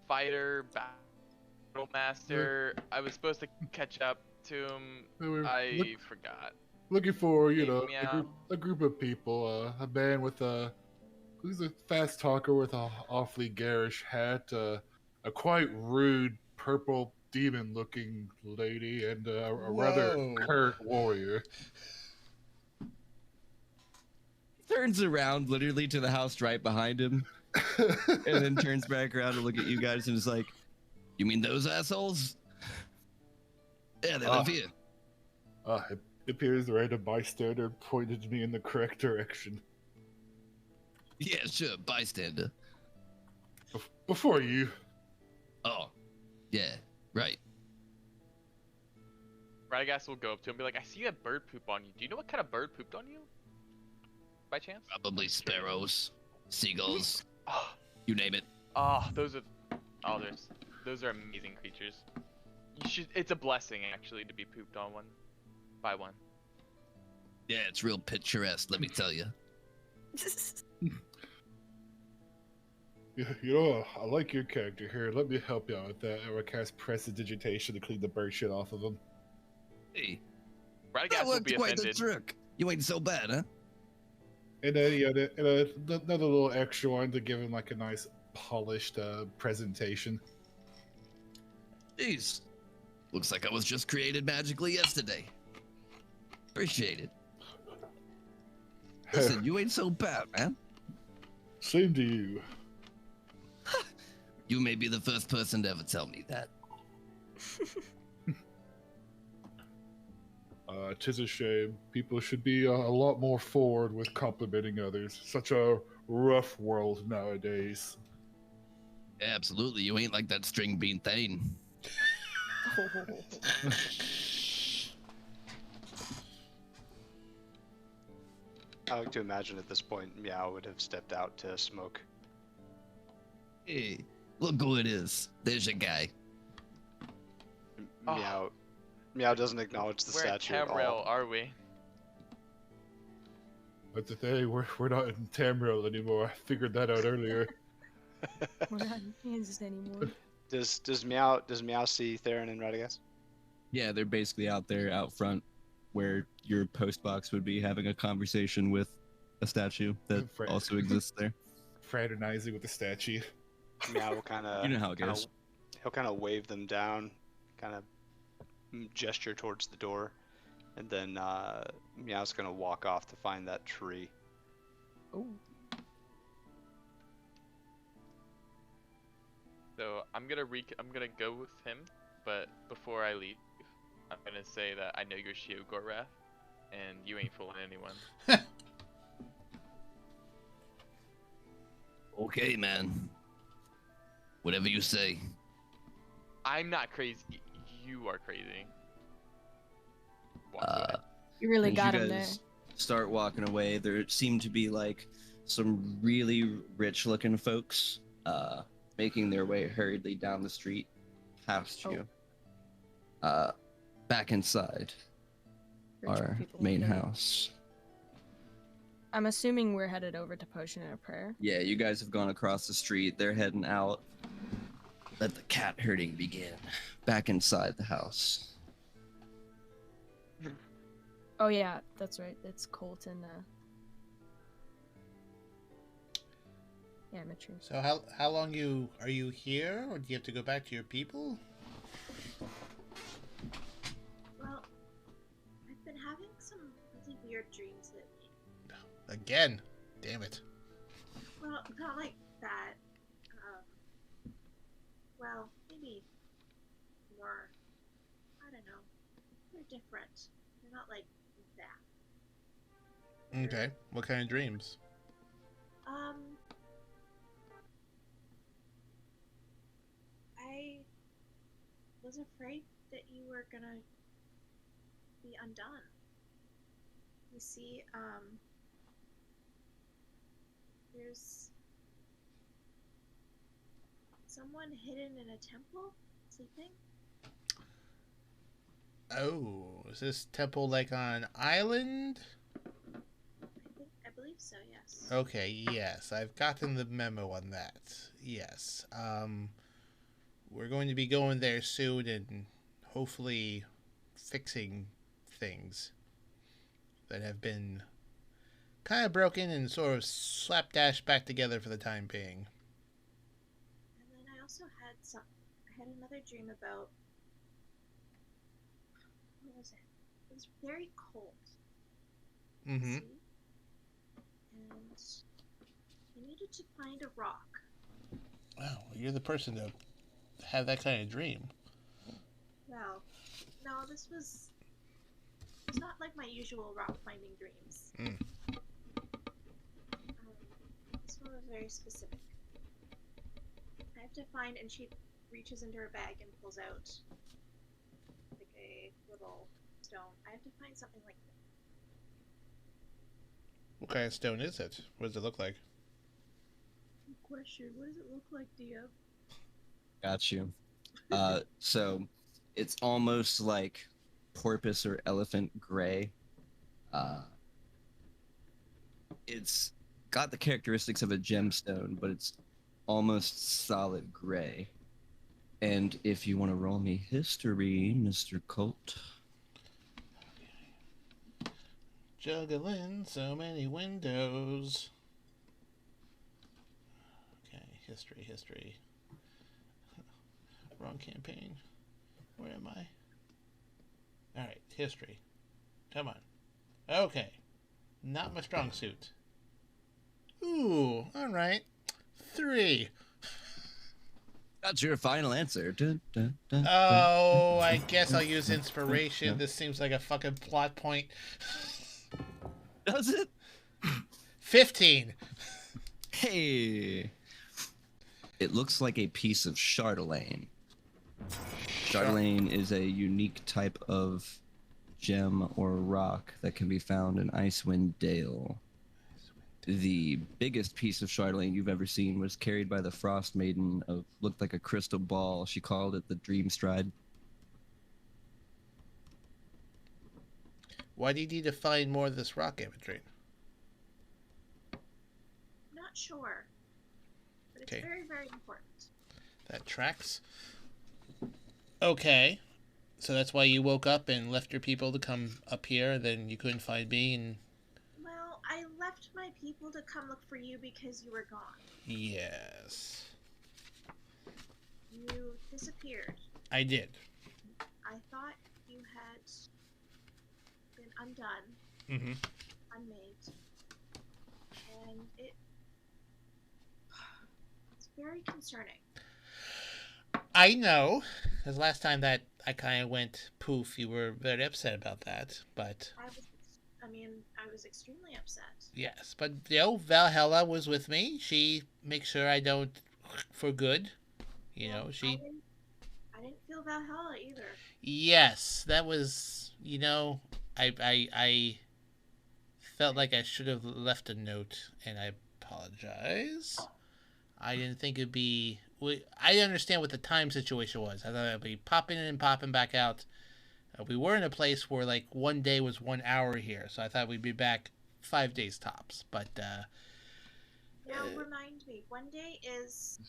fighter, battle master. I was supposed to catch up to him. I forgot.
Looking for,
Hey,
a
Miow.
group of people. A man with who's a fast talker with a awfully garish hat. A quite rude purple demon-looking lady, and a rather
Whoa.
curt warrior.
Turns around literally to the house right behind him, and then turns back around to look at you guys and is like, "You mean those assholes? Yeah, they live here."
It appears the random bystander pointed me in the correct direction.
Yeah, sure, bystander.
Before you.
Oh, yeah, right.
Radegast will go up to him and be like, I see you have bird poop on you. Do you know what kind of bird pooped on you? By chance?
Probably sparrows, seagulls,
Oh,
you name it.
those are amazing creatures. It's a blessing actually to be pooped on by one.
Yeah, it's real picturesque, let me tell you.
I like your character here. Let me help you out with that. I will cast prestidigitation to clean the bird shit off of him.
Hey,
Radegast
that
will
worked
be
quite the
offended.
trick. You ain't so bad, huh?
And then, another little extra one to give him like a nice polished presentation.
Jeez, looks like I was just created magically yesterday. Appreciate it. Listen, you ain't so bad, man.
Same to you.
You may be the first person to ever tell me that.
'Tis a shame. People should be a lot more forward with complimenting others. Such a rough world nowadays.
Yeah, absolutely, you ain't like that string bean thing.
I like to imagine at this point Miow would have stepped out to smoke.
Hey, look who it is. There's your guy.
Miow doesn't acknowledge the
Where at
statue at
Tamriel
all.
are we?
That's the thing, we're not in Tamriel anymore. I figured that out earlier.
We're not in Kansas anymore.
Does Miow see Theron and Radegast?
Yeah, they're basically out there, out front, where your post box would be having a conversation with a statue that
Right.
also exists there.
Fraternizing with the statue.
Miow will kind of
You know how it goes.
He'll kind of wave them down, kind of gesture towards the door, and then Meow's gonna walk off to find that tree.
Oh.
So I'm gonna go with him, but before I leave, I'm gonna say that I know you're Shio-Gorath, and you ain't fooling anyone.
Okay, man. Whatever you say.
I'm not crazy. You are crazy. Walk away.
You really
As
got
you
him there.
guys start walking away, there seem to be like some really rich-looking folks making their way hurriedly down the street past you. Back inside
Rich
our
people
main
like that.
house.
I'm assuming we're headed over to Potion and a Prayer.
Yeah, you guys have gone across the street. They're heading out. Let the cat herding begin. Back inside the house.
Oh yeah, that's right. It's Colt and Amateur.
So how long are you here, or do you have to go back to your people?
Well, I've been having some really weird dreams lately.
Again, damn it.
Well, not like that. Well, maybe more. I don't know. They're different. They're not like that.
Okay, what kind of dreams?
I was afraid that you were gonna be undone. You see, there's someone hidden in a temple, sleeping.
Oh, is this temple like on an island?
so, yes.
Okay, yes, I've gotten the memo on that. Yes. We're going to be going there soon and hopefully fixing things that have been kind of broken and sort of slapdash back together for the time being.
And then I also had another dream about, what was it? It was very cold.
Mm-hmm.
See? And I needed to find a rock.
Wow, you're the person to have that kind of dream.
Well, no, it's not like my usual rock finding dreams. This one was very specific. I have to find, and she reaches into her bag and pulls out like a little stone. I have to find something like that.
What kind of stone is it? What does it look like?
Good question. What does it look like, Dia?
Got you. So it's almost like porpoise or elephant gray. It's got the characteristics of a gemstone, but it's almost solid gray. And if you want to roll me history, Mr. Colt.
Juggling so many windows. Okay, history. Wrong campaign. Where am I? Alright, history. Come on. Okay. Not my strong suit. Ooh, alright. 3.
That's your final answer. Dun, dun, dun,
Oh, I guess I'll use inspiration. This seems like a fucking plot point.
Does it?
15.
Hey. It looks like a piece of Chardelaine. Chardelaine is a unique type of gem or rock that can be found in Icewind Dale. The biggest piece of Chardelaine you've ever seen was carried by the Frost Maiden of looked like a crystal ball. She called it the Dream Stride.
Why do you need to find more of this rock imagery?
Not sure. But it's
Okay.
very, very important.
That tracks. Okay. So that's why you woke up and left your people to come up here, then you couldn't find me, and...
Well, I left my people to come look for you because you were gone.
Yes.
You disappeared.
I did.
I thought you had been undone,
Mm-hmm.
unmade, and it's very concerning.
I know. Because last time that I kind of went poof, you were very upset about that, but...
I was extremely upset.
Yes, but, Valhalla was with me. She makes sure I don't... for good.
Well,
She...
I didn't feel Valhalla either.
Yes, that was... I felt like I should have left a note, and I apologize. I didn't think it'd be... I understand what the time situation was. I thought it'd be popping in and popping back out. We were in a place where, like, one day was 1 hour here, so I thought we'd be back 5 days tops. But,
Now, remind me, one day is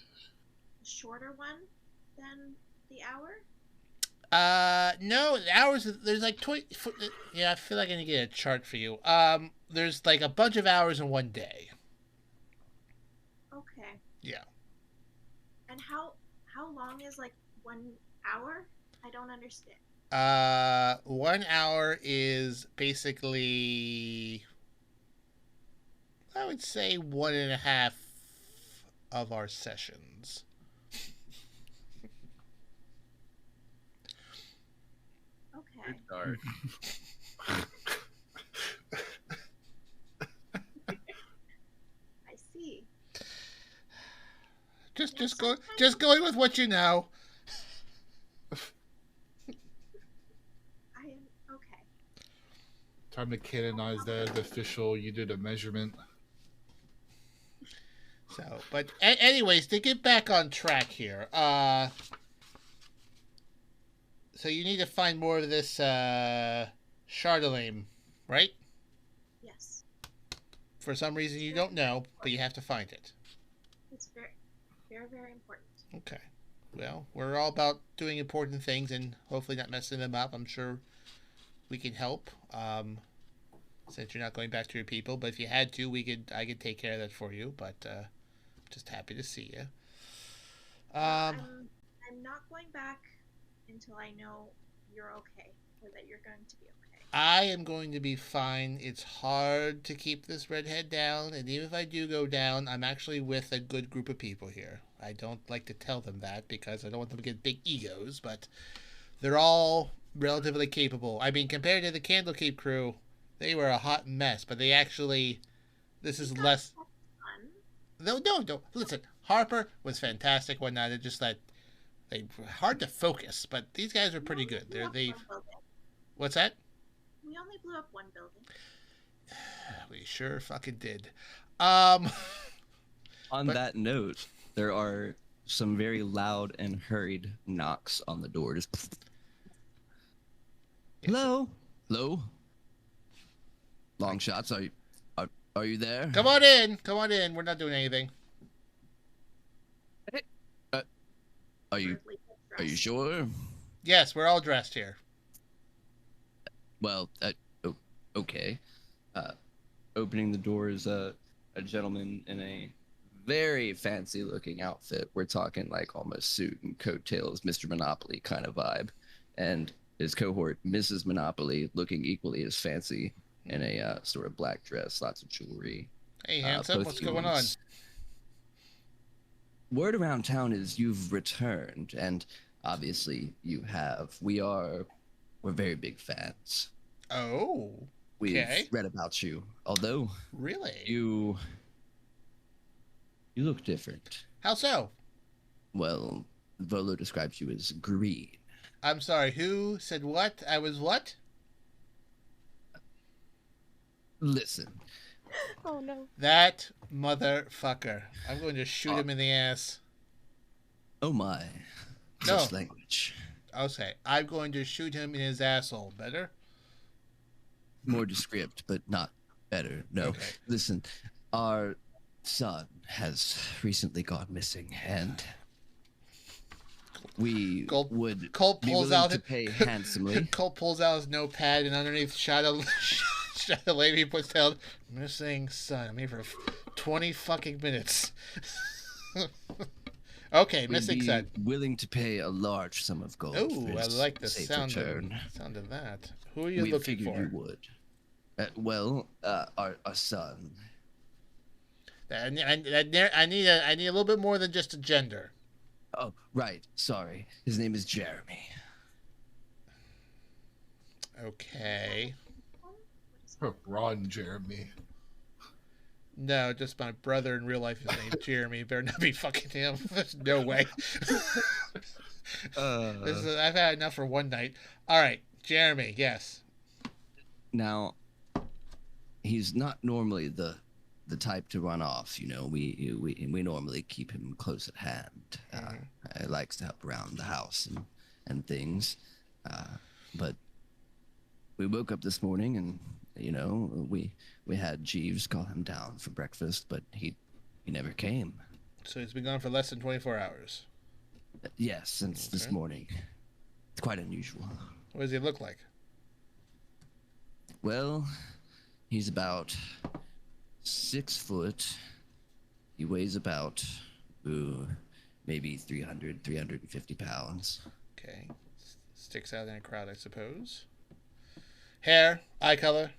a shorter one than the hour?
No, the hours, there's like 20... Yeah, I feel like I need to get a chart for you. There's, like, a bunch of hours in one day.
Okay.
Yeah.
And how long is, like, 1 hour? I don't understand.
1 hour is basically, I would say, 1.5 of our sessions.
Okay.
Good start.
I see.
Just going with what you know.
I am okay.
Time to canonize that as official. You did a measurement.
So, but anyways, to get back on track here, so you need to find more of this Chardelaine, right?
Yes.
for some reason you don't know, but you have to find it.
It's very, very, very important.
Okay. Well, we're all about doing important things and hopefully not messing them up. I'm sure we can help. Since you're not going back to your people, but if you had to, I could take care of that for you. But just happy to see you.
I'm not going back until I know you're okay, or that you're going to be okay.
I am going to be fine. It's hard to keep this redhead down, and even if I do go down, I'm actually with a good group of people here. I don't like to tell them that because I don't want them to get big egos, but they're all relatively capable. I mean, compared to the Candlekeep crew, they were a hot mess, but they actually, this is less. No. Listen, Harper was fantastic one night. It just that they were hard to focus, but these guys were pretty good. They. What's that?
We only blew up one building.
We sure fucking did.
On that note, there are some very loud and hurried knocks on the door. Just hello. Longshots, are you there?
Come on in. We're not doing anything.
Are you sure?
Yes, we're all dressed here.
Well, okay. Opening the door is a gentleman in a very fancy looking outfit. We're talking like almost suit and coattails, Mr. Monopoly kind of vibe. And his cohort, Mrs. Monopoly, looking equally as fancy in a sort of black dress, lots of jewelry.
Hey, handsome, what's going on?
Word around town is you've returned, and obviously you have. We're very big fans.
Oh,
We've read about you, although
really
you look different.
How so?
Well, Volo describes you as green.
I'm sorry, who said what? I was what?
Listen.
Oh no.
That motherfucker. I'm going to shoot him in the ass.
Oh my.
No.
Such language.
Okay, I'm going to shoot him in his asshole. Better?
More descript, but not better. No.
Okay.
Listen, our son has recently gone missing, and we
Colt
would
pulls
be willing
out
to pay handsomely.
Colt pulls out his notepad and underneath Shadow Lady puts down missing son. I'm here for 20 fucking minutes. Okay, missing
We'd
son.
be willing to pay a large sum of gold.
Oh,
for
I
his
like the
safe
sound
return.
of that. Who are you
We
looking
figured
for?
you would. Our son.
I need a little bit more than just a gender.
Oh, right. Sorry. His name is Jeremy.
Okay.
Ron Jeremy.
No, just my brother in real life is named Jeremy. Better not be fucking him. There's no way. I've had enough for one night. All right, Jeremy. Yes.
Now, he's not normally the type to run off. You know, we normally keep him close at hand. He likes to help around the house and things. But we woke up this morning and we had Jeeves call him down for breakfast, but he never came.
So he's been gone for less than 24 hours.
Yes, since this morning. It's quite unusual.
What does he look like?
Well, he's about 6 foot. He weighs about, maybe 350 pounds.
Okay. Sticks out in a crowd, I suppose. Hair, eye color,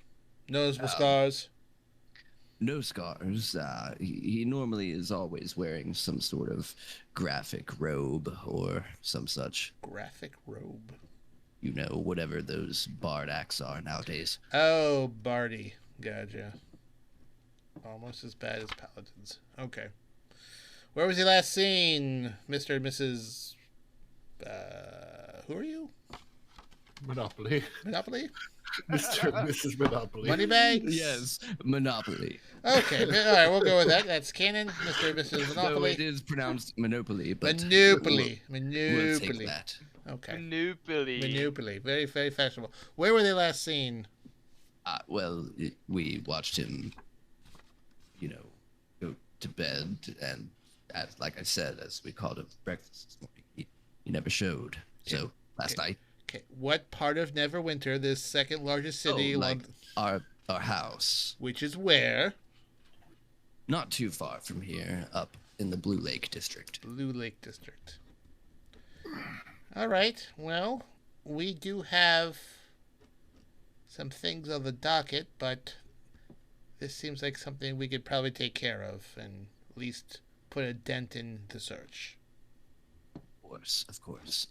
noticeable scars.
No scars. He normally is always wearing some sort of graphic robe or some such.
Graphic robe.
You know, whatever those bard acts are nowadays.
Oh, Barty. Gotcha. Almost as bad as paladins. Okay. Where was he last seen, Mr. and Mrs. Who are you?
Monopoly.
Monopoly?
Mr. and Mrs. Monopoly.
Moneybags?
Yes, Monopoly.
Okay, all right, we'll go with that. That's canon, Mr. and Mrs. Monopoly.
No, it is pronounced Monopoly, but
Monopoly.
We'll take that.
Okay.
Monopoly.
Monopoly. Very, very fashionable. Where were they last seen?
Well, we watched him go to bed. And like I said, as we called it breakfast this morning, he never showed. So last night.
Okay, what part of Neverwinter, this second largest city,
our house,
which is where?
Not too far from here, up in the Blue Lake District.
Blue Lake District. All right. Well, we do have some things on the docket, but this seems like something we could probably take care of and at least put a dent in the search.
Of course.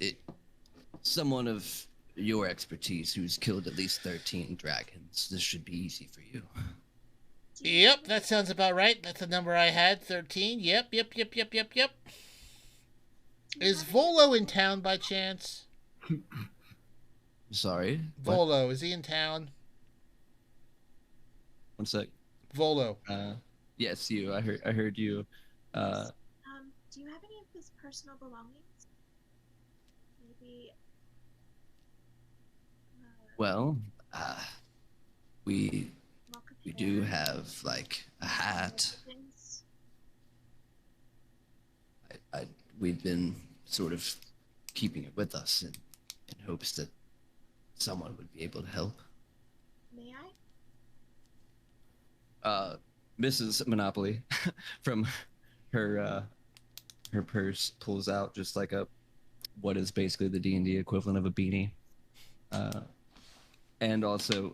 Someone of your expertise who's killed at least 13 dragons. This should be easy for you.
Yep, that sounds about right. That's the number I had, 13. Yep. Is Volo in town by chance?
Sorry?
Volo, is he in town?
One sec.
Volo.
Yes, you. I heard you.
Do you have any of his personal belongings? Maybe.
Well, we do have like a hat. We've been sort of keeping it with us in hopes that someone would be able to help.
May I?
Mrs. Monopoly from her purse pulls out just like what is basically the D&D equivalent of a beanie. And also,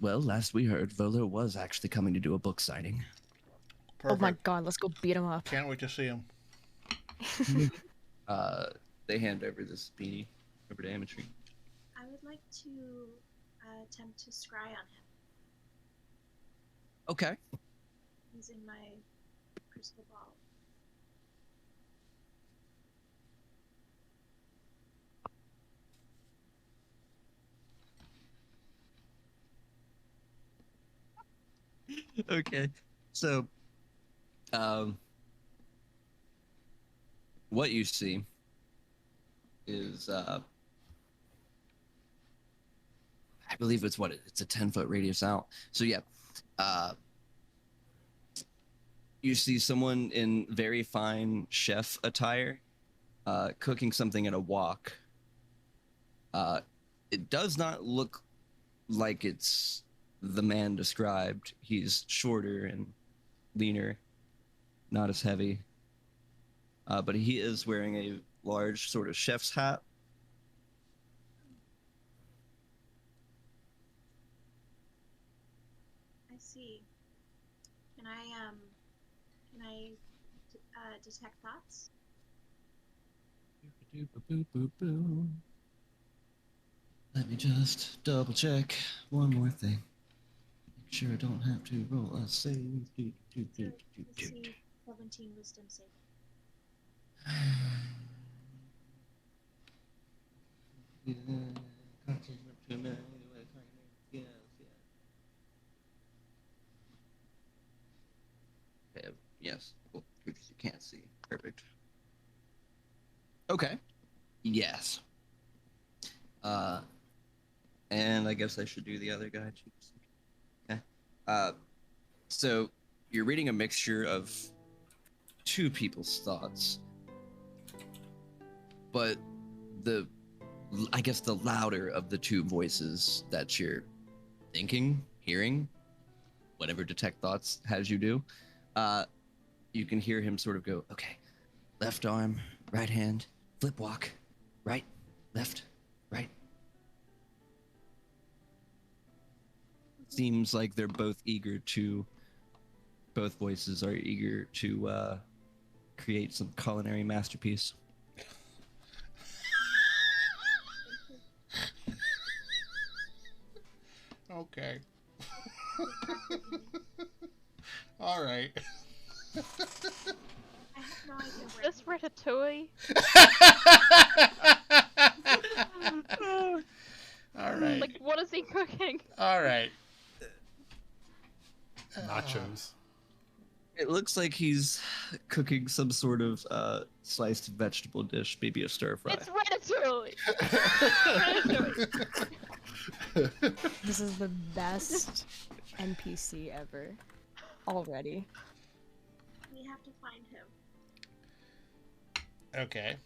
last we heard, Volo was actually coming to do a book signing.
Perfect.
Oh my god, let's go beat him up.
Can't wait to see him.
They hand over this beanie over to Ametry.
I would like to attempt to scry on him
Okay.
using my crystal ball.
Okay. So, what you see is, I believe it's it's a 10-foot radius out. So yeah, you see someone in very fine chef attire, cooking something in a wok. It does not look like it's the man described. He's shorter and leaner, not as heavy. But he is wearing a large sort of chef's hat.
I see. Can I detect thoughts?
Let me just double check one more thing. Make sure I don't have to roll a save.
Let's see. 17 wisdom save.
Yes. Cool. Creatures you can't see. Perfect. Okay. Yes. And I guess I should do the other guy too. Okay. So you're reading a mixture of two people's thoughts, but I guess the louder of the two voices that you're thinking, hearing, whatever detect thoughts has you do, you can hear him sort of go, okay, left arm, right hand, flip walk, right, left, right. Seems like they're both voices are eager to create some culinary masterpiece.
Okay. All right.
I have no idea
Is
where
this Ratatouille?
All right.
Like, what is he cooking?
All right.
Nachos.
It looks like he's cooking some sort of sliced vegetable dish, maybe a stir fry.
It's Ratatouille! Ratatouille.
This is the best NPC ever. already.
We have to find him.
Okay.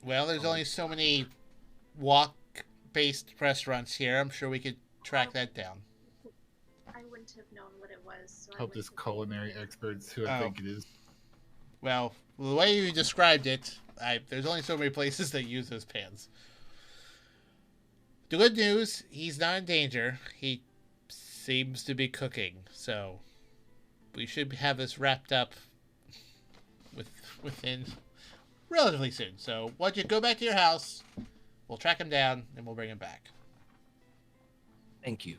Well, there's only so many walk-based restaurants here. I'm sure we could track that down.
I wouldn't have known what it was. So
Help this culinary experts who I think it is.
Well, the way you described it, there's only so many places that use those pans. The good news, he's not in danger. He seems to be cooking, so we should have this wrapped up within relatively soon. So once you go back to your house, we'll track him down and we'll bring him back.
Thank you.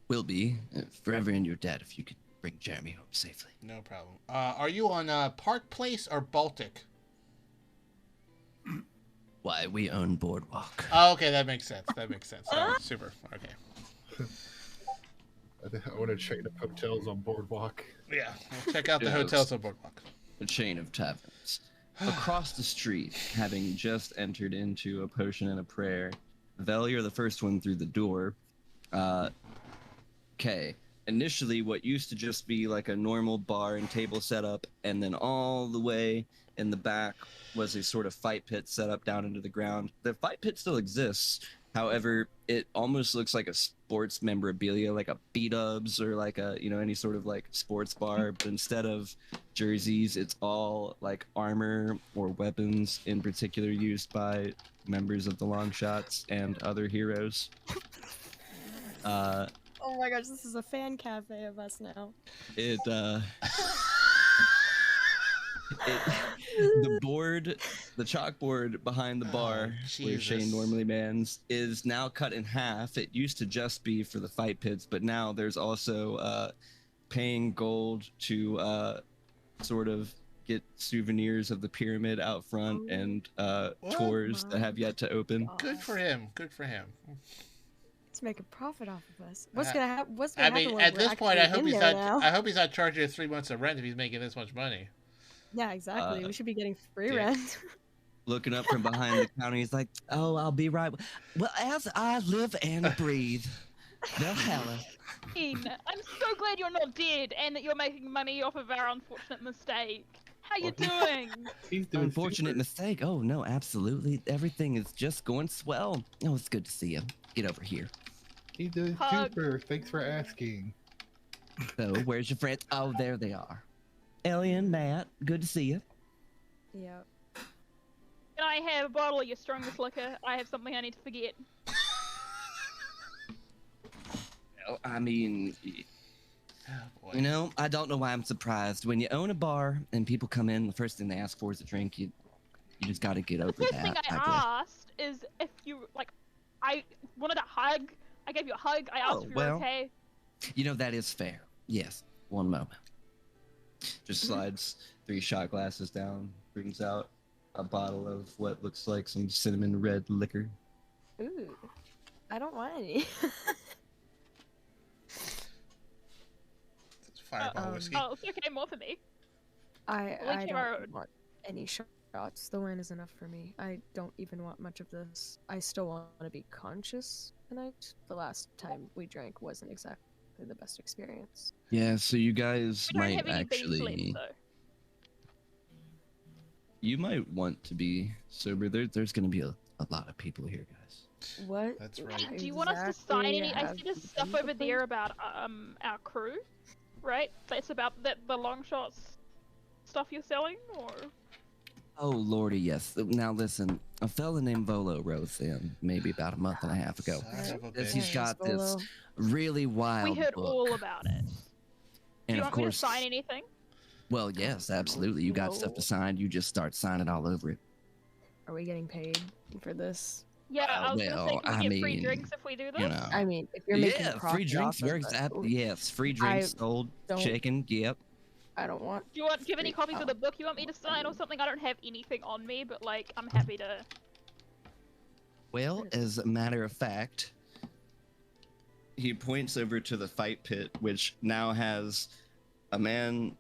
Will be forever in your debt if you could bring Jeremy home safely.
No problem. Are you on Park Place or Baltic?
Why, we own Boardwalk.
Oh, okay, that makes sense. Super. Okay.
I want to check the hotels on Boardwalk.
Yeah, we'll check out the hotels on Boardwalk.
A chain of taverns. Across the street, having just entered into a potion and a prayer, Vel, you're the first one through the door. Okay. Initially, what used to just be like a normal bar and table setup, and then all the way in the back was a sort of fight pit set up down into the ground. The fight pit still exists. However, it almost looks like a sports memorabilia, like a B-dubs or like a, any sort of like sports bar. But instead of jerseys, it's all like armor or weapons, in particular used by members of the Longshots and other heroes.
Oh my gosh, this is a fan cafe of us now.
The chalkboard behind the bar where Shane normally mans is now cut in half. It used to just be for the fight pits, but now there's also paying gold to sort of get souvenirs of the pyramid out front and tours that have yet to open.
Good for him.
Let's make a profit off of us. What's gonna happen?
At this point, I hope he's not charging us 3 months of rent if he's making this much money.
Yeah, exactly. We should be getting free rent.
Looking up from behind the counter, he's like, "Oh, I'll be right. Well, as I live and breathe, Valhalla."
I'm so glad you're not dead and that you're making money off of our unfortunate mistake. How you doing?
Unfortunate mistake? Oh no, absolutely. Everything is just going swell. Oh, it's good to see you. Get over here.
He's doing super. Thanks for asking.
So, where's your friends? Oh, there they are. Elion, Matt, good to see you.
Yep.
Can I have a bottle of your strongest liquor? I have something I need to forget.
Well, I mean, I don't know why I'm surprised. When you own a bar and people come in, the first thing they ask for is a drink. You just got to get over that.
The first thing I asked is if you, I wanted a hug. I gave you a hug. I asked if you were okay.
That is fair. Yes. One moment. Just slides 3 shot glasses down, brings out a bottle of what looks like some cinnamon red liquor.
Ooh. I don't want any.
Fireball whiskey.
Oh, it's okay, more for me.
I don't want any shots. The wine is enough for me. I don't even want much of this. I still want to be conscious tonight. The last time we drank wasn't exactly the best experience.
Yeah, so you guys might actually...
left,
you might want to be sober. There's going to be a lot of people here, guys.
What?
That's right.
Do you want us to sign any? I see this stuff over there about our crew, right? That's about the Longshots stuff you're selling, or?
Oh lordy, yes. Now listen, a fella named Volo wrote in maybe about a month and a half ago. He's got this really wild
We heard
book.
all about it.
And
Do you
of
want
course,
me to sign anything?
Well, yes, absolutely. You got stuff to sign. You just start signing all over it.
Are we getting paid for this?
Yeah, I was gonna say, can we get free drinks if we do this?
I mean, if you're making a profit
free drinks.
off of
Yes, free drinks sold, shaken. Yep.
I don't want.
Do you have any copies of the book you want me to sign or something? I don't have anything on me, but I'm happy to.
Well, as a matter of fact, he points over to the fight pit, which now has a man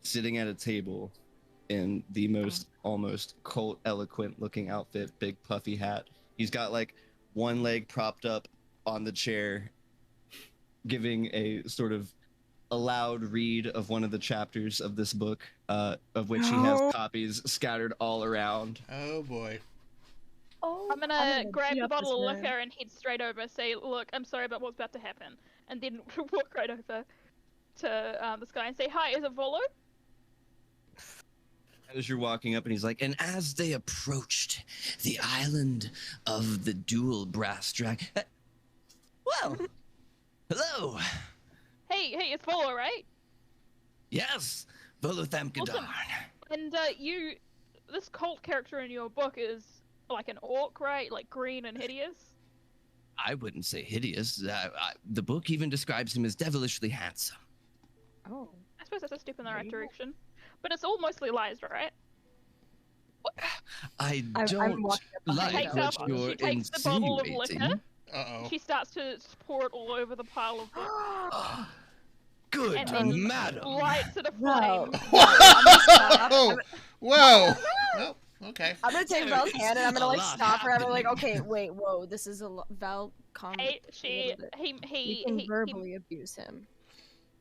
sitting at a table in the most almost Colt eloquent looking outfit, big puffy hat. He's got one leg propped up on the chair, giving a sort of a loud read of one of the chapters of this book, of which he has copies scattered all around.
Oh boy.
Oh,
I'm gonna grab
beat
the
up
bottle
this
of
man.
liquor and head straight over. Say, look, I'm sorry about what's about to happen, and then walk right over to this guy and say, hi, is it Volo?
As you're walking up, and he's like, and as they approached the island of the dual brass dragon. Well, hello.
Hey, it's Volo, right?
Yes, Volothamkadarn.
Awesome. And this Colt character in your book is like an orc, right? Like green and hideous?
I wouldn't say hideous. The book even describes him as devilishly handsome.
Oh.
I suppose that's a step in the
There
right
you go.
direction. But it's all mostly lies, right?
I
I'm
don't
walking up behind
like
him.
what you're
She takes the bottle of
insinuating.
liquor.
Uh-oh.
She starts to pour it all over the pile of books.
Good
And then
madam.
lights it
Wow.
aflame.
Whoa! Whoa! Well, okay.
I'm gonna take Vel's hand and I'm gonna
A
like
lot
stop her. I'm gonna like,
happening.
okay, wait, whoa, this is Vel. Calm.
Hey,
a little bit. We can
he
verbally abuse him.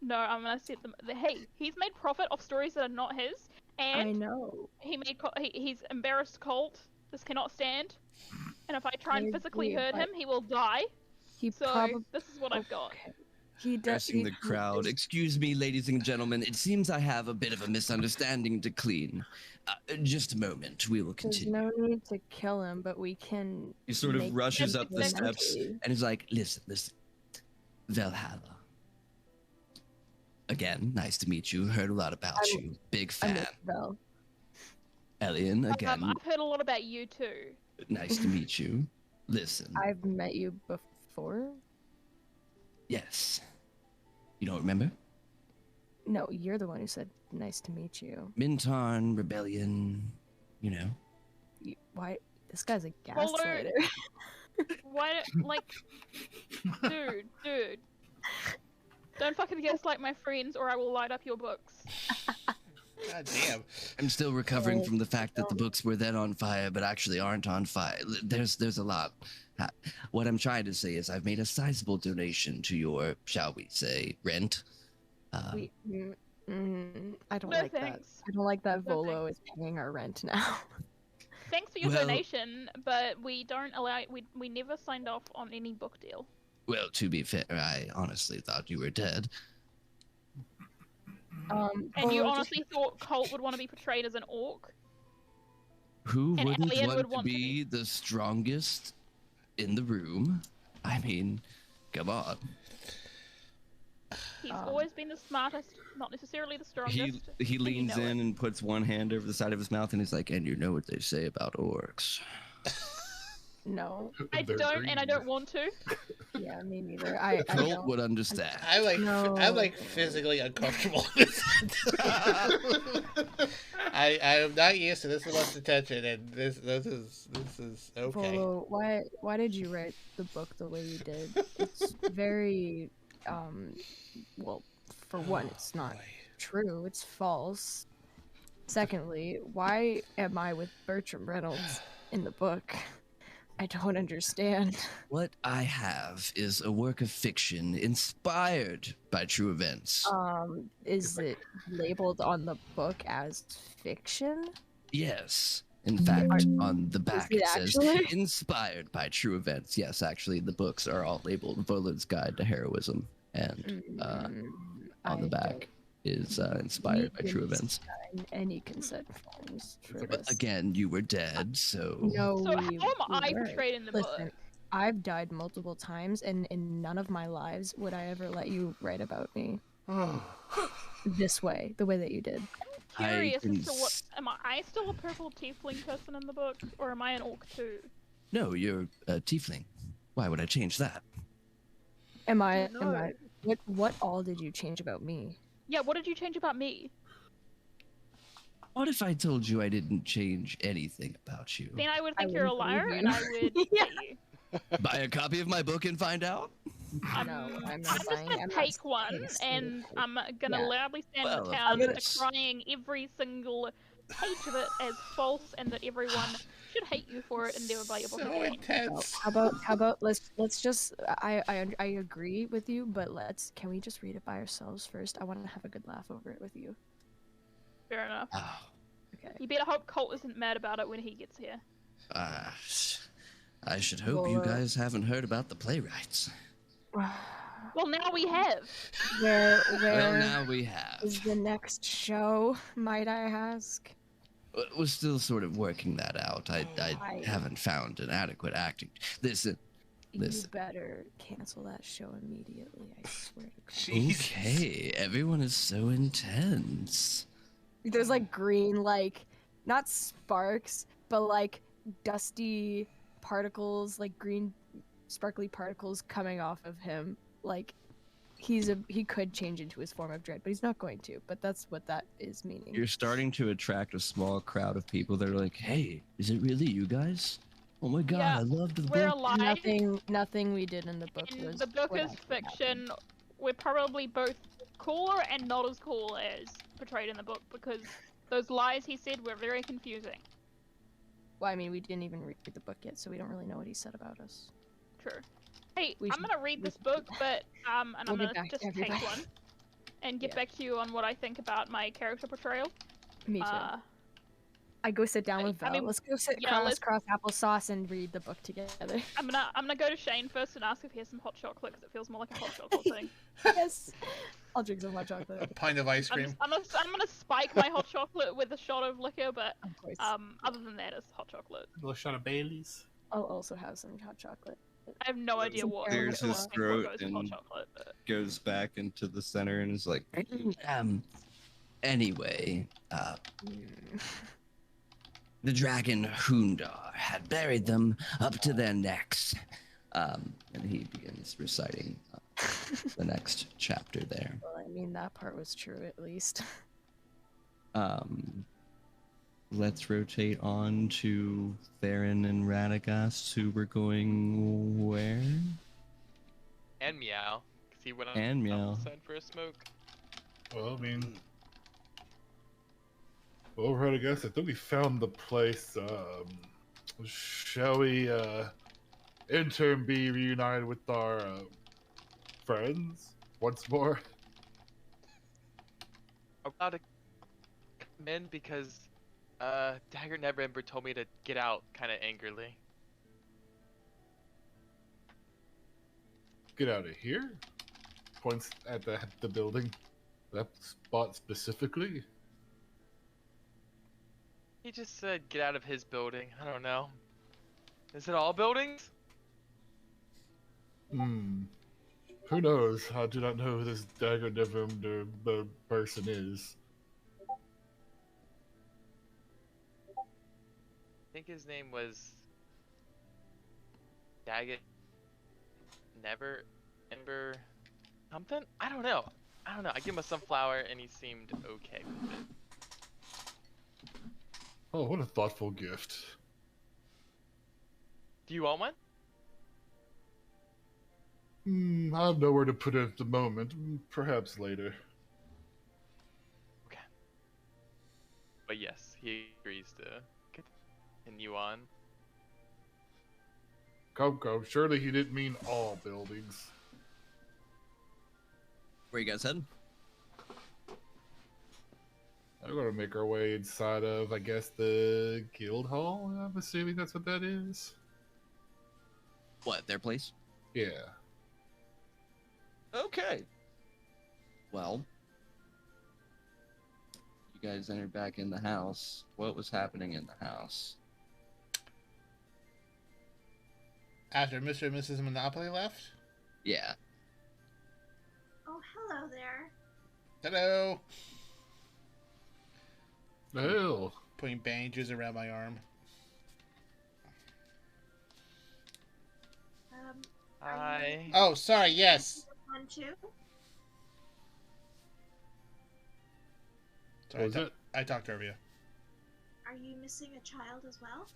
No, I'm gonna set them. Hey, he's made profit off stories that are not his,
I
and
know.
he's embarrassed Colt. This cannot stand. And if I try and
I
physically
agree,
hurt
but
him, he will die.
He
So
probably.
this is what I've got.
Okay. He does.
Addressing the crowd. Excuse me, ladies and gentlemen. It seems I have a bit of a misunderstanding to clean. Just a moment. We will
There's
continue.
no need to kill him, but we can.
He sort of
make
rushes
him
up the steps
mentally.
and is like, listen. Valhalla. Again, nice to meet you. Heard a lot about
I'm-
you. Big
I
fan.
miss Vel.
Elion, again,
I've heard a lot about you too.
nice to meet you. Listen.
I've met you before.
Yes. You don't remember?
No, you're the one who said nice to meet you.
Mintarn, Rebellion, you know.
Why? This guy's a
Volo-
gaslighter.
Why, like, dude. Don't fucking gaslight my friends, or I will light up your books.
God damn.
I'm still recovering
Oh,
from the fact that the books were then on fire, but actually aren't on fire. There's a lot. What I'm trying to say is I've made a sizable donation to your, shall we say, rent.
I don't
No
like that.
thanks.
I don't like that
No
Volo is paying our rent now.
Thanks for your
Well-
donation, but we don't allow. We never signed off on any book deal.
Well, to be fair, I honestly thought you were dead.
And you
Volo, just-
honestly thought Colt would want to be portrayed as an orc?
Who
And
wouldn't
Elion
want
would
to
want to
be the strongest in the room? I mean, come on.
He's always been the smartest, not necessarily the strongest.
He
and you
leans
know it.
in and puts one hand over the side of his mouth and he's like, and you know what they say about orcs.
No.
I
They're
don't, and I
green.
don't want to.
Yeah, me neither. I
Colt
don't.
would understand.
I'm like physically uncomfortable. I am not used to this much attention, and this is okay.
Volo, why did you write the book the way you did? It's very well, for one, it's not
Boy.
true, it's false. Secondly, why am I with Bertram Reynolds in the book? I don't understand.
What I have is a work of fiction inspired by true events.
Is it labeled on the book as fiction?
Yes. In fact, on the back
it
it says
actually?
inspired by true events. Yes, actually, the books are all labeled Volan's Guide to Heroism, and on the back is inspired by true events.
Sign any consent forms for
But
this.
again, you were dead, so
No,
So how
we
am I
weren't.
portrayed in the
Listen,
book?
I've died multiple times, and in none of my lives would I ever let you write about me this way, the way that you did.
I
Curious
can
as to what. Am I still a purple tiefling person in the book, or am I an orc too?
No, you're a tiefling. Why would I change that?
Am I?
No.
Am I? What all did you change about me?
Yeah, what did you change about me?
What if I told you I didn't change anything about you?
Then I would
I
think you're a
wouldn't
liar,
believe
and
you.
I would
Yeah.
hate you.
Buy a copy of my book and find out?
No, I'm
I'm
not
just
buying.
gonna
I'm not
take one,
stealing
and
it.
I'm gonna
Yeah.
loudly stand
Well,
in town
gonna-
crying every single page of it as false and that everyone should hate you for it and never buy your book
So
again.
intense.
How about let's just I agree with you, but can we just read it by ourselves first? I want to have a good laugh over it with you.
Fair enough.
Oh,
Okay.
You better hope Colt isn't mad about it when he gets here.
I should hope you guys haven't heard about the playwrights.
Well, now we have.
Where
Well, now we have.
is the next show, might I ask?
We're still sort of working that out. I haven't found an adequate acting. Listen.
You better cancel that show immediately, I swear to God.
Jesus.
Okay, everyone is so intense.
There's like green, like, not sparks, but like dusty particles, like green sparkly particles coming off of him. Like, he could change into his form of dread, but he's not going to. But that's what that is meaning.
You're starting to attract a small crowd of people that are like, hey, is it really you guys? Oh my god,
Yeah,
I loved the
We're
book.
alive.
Nothing we did in the book
And
was.
the book
what
is
actually
fiction.
happened.
We're probably both cooler and not as cool as portrayed in the book because those lies he said were very confusing.
Well, I mean, we didn't even read the book yet, so we don't really know what he said about us.
True. Hey,
We
I'm
should-
gonna read
we
this
should-
book, but and
We'll
I'm
get
gonna
back to
just take
everybody.
one and get
Yeah.
back to you on what I think about my character portrayal.
Me too.
Uh,
I go sit down with
I
Vel.
mean,
Let's go sit
yeah, let's-
cross applesauce and read the book together.
I'm gonna go to Shane first and ask if he has some hot chocolate because it feels more like a hot chocolate thing.
Yes. I'll drink some hot
A
chocolate.
pint of ice cream.
I'm gonna spike my hot chocolate with a shot of liquor, but
Of course.
other than that, it's hot chocolate.
A little shot of Bailey's.
I'll also have some hot chocolate.
I have no idea what
There's
what
his
goes
throat
with hot
and-
chocolate. But...
Goes back into the center and is like, anyway, the dragon Hundar had buried them up to their necks. And he begins reciting the next chapter there.
Well, I mean, that part was true at least.
Let's rotate on to Theron and Radegast, who were going where?
And Miow, because he went on
And Miow.
outside for a smoke.
Well, I mean, well, right, I guess I think we found the place. Shall we, in turn, be reunited with our friends once more?
I'm allowed to come in because Dagger Neverwinter told me to get out, kind of angrily.
Get out of here. Points at the building. That spot specifically.
He just said get out of his building. I don't know. Is it all buildings?
Who knows? I do not know who this Dagger Neverwinter person is.
I think his name was Daggett Never Ember something? I don't know. I gave him a sunflower and he seemed okay with it.
Oh, what a thoughtful gift.
Do you want one?
I have nowhere to put it at the moment. Perhaps later.
Okay. But yes, he agrees to continue on.
Come. Surely he didn't mean all buildings.
Where you guys heading?
We're gonna make our way inside of, I guess, the guild hall. I'm assuming that's what that is.
What, their place?
Yeah.
Okay. Well, you guys entered back in the house. What was happening in the house?
After Mr. and Mrs. Monopoly left?
Yeah.
Oh, hello there.
Hello.
The hell?
Putting bandages around my arm.
Hi.
Oh, sorry, yes.
One, two.
Sorry,
Was it?
I talked over you.
Are you missing a child as well?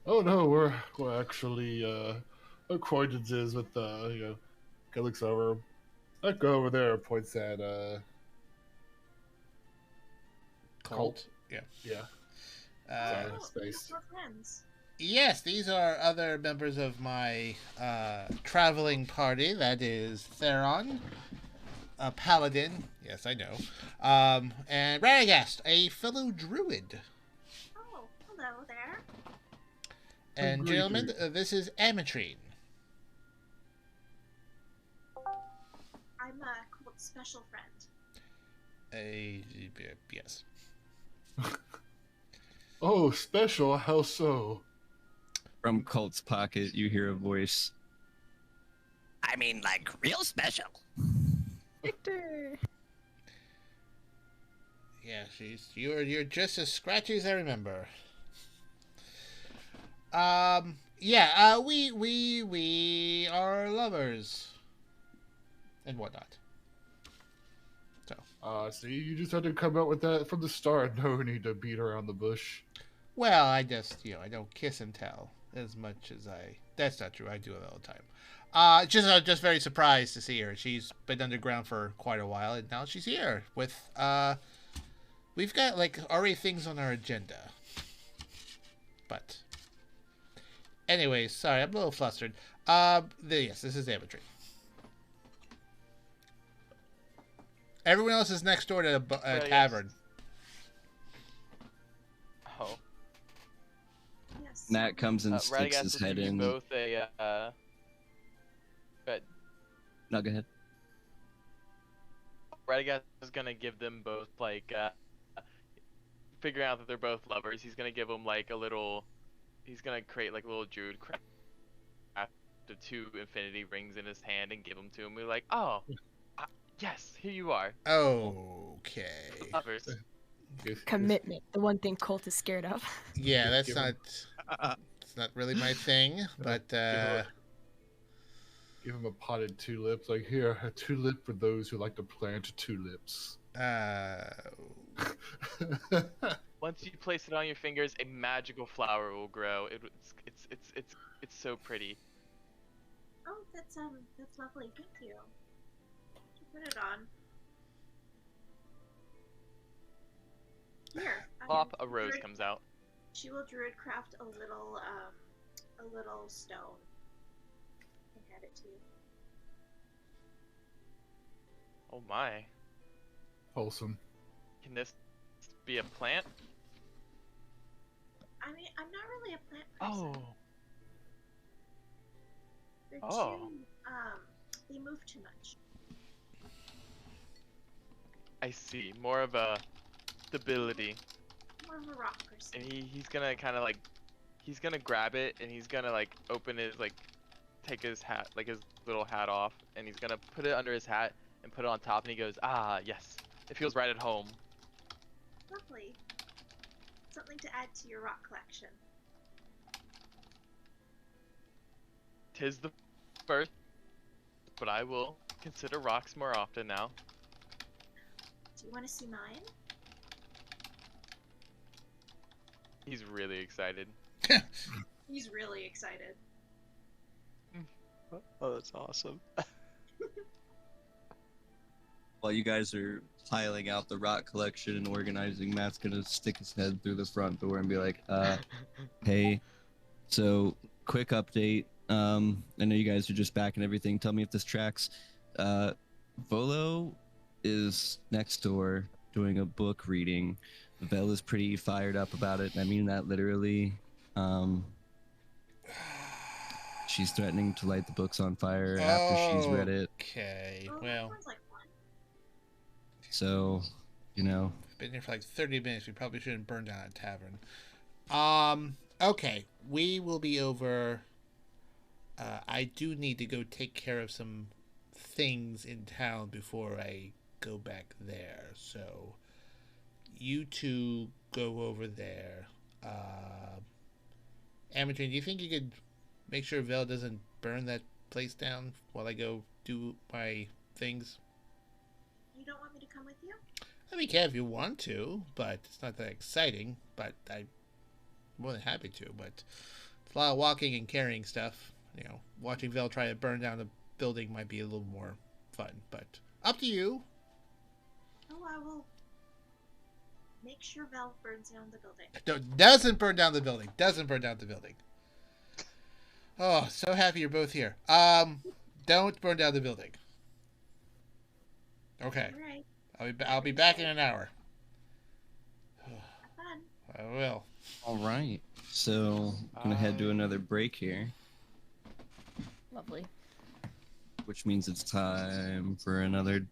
Oh no, we're actually acquaintances with guy looks over. That guy over there points at
Colt.
Yeah.
Uh,
Space.
More friends.
yes, these are other members of my traveling party. That is Theron, a paladin. Yes, I know. And Radegast, a fellow druid.
Oh, hello there.
And
greeting.
gentlemen, this is Ametrine.
I'm a Colt special friend.
Yes.
Oh, special? How so?
From Colt's pocket, you hear a voice.
I mean, like, real special.
Victor.
Yeah, you're just as scratchy as I remember. We are lovers and whatnot. So,
See, you just had to come out with that from the start. No need to beat around the bush.
well, I just I don't kiss and tell as much as I. That's not true. I do it all the time. Just very surprised to see her. She's been underground for quite a while, and now she's here with We've got like already things on our agenda, but. Anyways, sorry, I'm a little flustered. Yes, this is Ametrine. Everyone else is next door to a tavern.
Oh.
Yes.
Nat comes and sticks
Radegast
his
will
head
give you
in.
both a. But
No, go ahead.
Radegast is gonna give them both like figuring out that they're both lovers. He's gonna give them like a little. He's gonna create like a little druid craft of 2 infinity rings in his hand and give them to him. We're like, oh, yes, here you are,
Okay.
lovers.
Commitment. The one thing Colt is scared of.
Yeah, that's
Give
not.
him-
It's not really my thing, but
Give him a potted tulip. Like, here, a tulip for those who like to plant tulips.
Once you place it on your fingers, a magical flower will grow. It's so pretty.
Oh, that's lovely. Thank you. Put it on. Here.
Plop, a rose comes out.
She will druid craft a little stone and hand it to you.
Oh my.
Wholesome.
Can this be a plant?
I mean, I'm not really a plant person.
Oh.
They're
Oh.
too, they move too much.
I see. More of a stability.
More of a rock person.
And he's gonna kind of like, he's gonna grab it and he's gonna like open his like, take his hat, like his little hat off, and he's gonna put it under his hat and put it on top, and he goes, ah, yes, it feels right at home.
Lovely. Something to add to your rock collection.
'Tis the first, but I will consider rocks more often now.
Do you want to see mine?
He's really excited.
He's really excited.
Oh, that's awesome.
While you guys are piling out the rock collection and organizing, Matt's gonna stick his head through the front door and be like, hey, so quick update. I know you guys are just back and everything. Tell me if this tracks. Volo is next door doing a book reading. Vel is pretty fired up about it, and I mean that literally. She's threatening to light the books on fire after she's read it.
Okay,
Oh, that
well,
sounds like fun.
So, you know,
been here for like 30 minutes. We probably shouldn't burn down a tavern. Okay, we will be over. I do need to go take care of some things in town before I go back there. So, you two go over there. Ametrine, do you think you could make sure Vel doesn't burn that place down while I go do my things?
You don't want me to come with you?
I mean, can if you want to, but it's not that exciting. But I'm more than happy to. But it's a lot of walking and carrying stuff. You know, watching Vel try to burn down a building might be a little more fun. But up to you.
Oh, I will. Make sure Vel burns down the building.
Doesn't burn down the building. Doesn't burn down the building. Oh, so happy you're both here. Don't burn down the building. Okay.
All right.
I'll be back in an hour.
Have fun.
I will.
All right. So, I'm gonna head to another break here,
Lovely.
which means it's time for another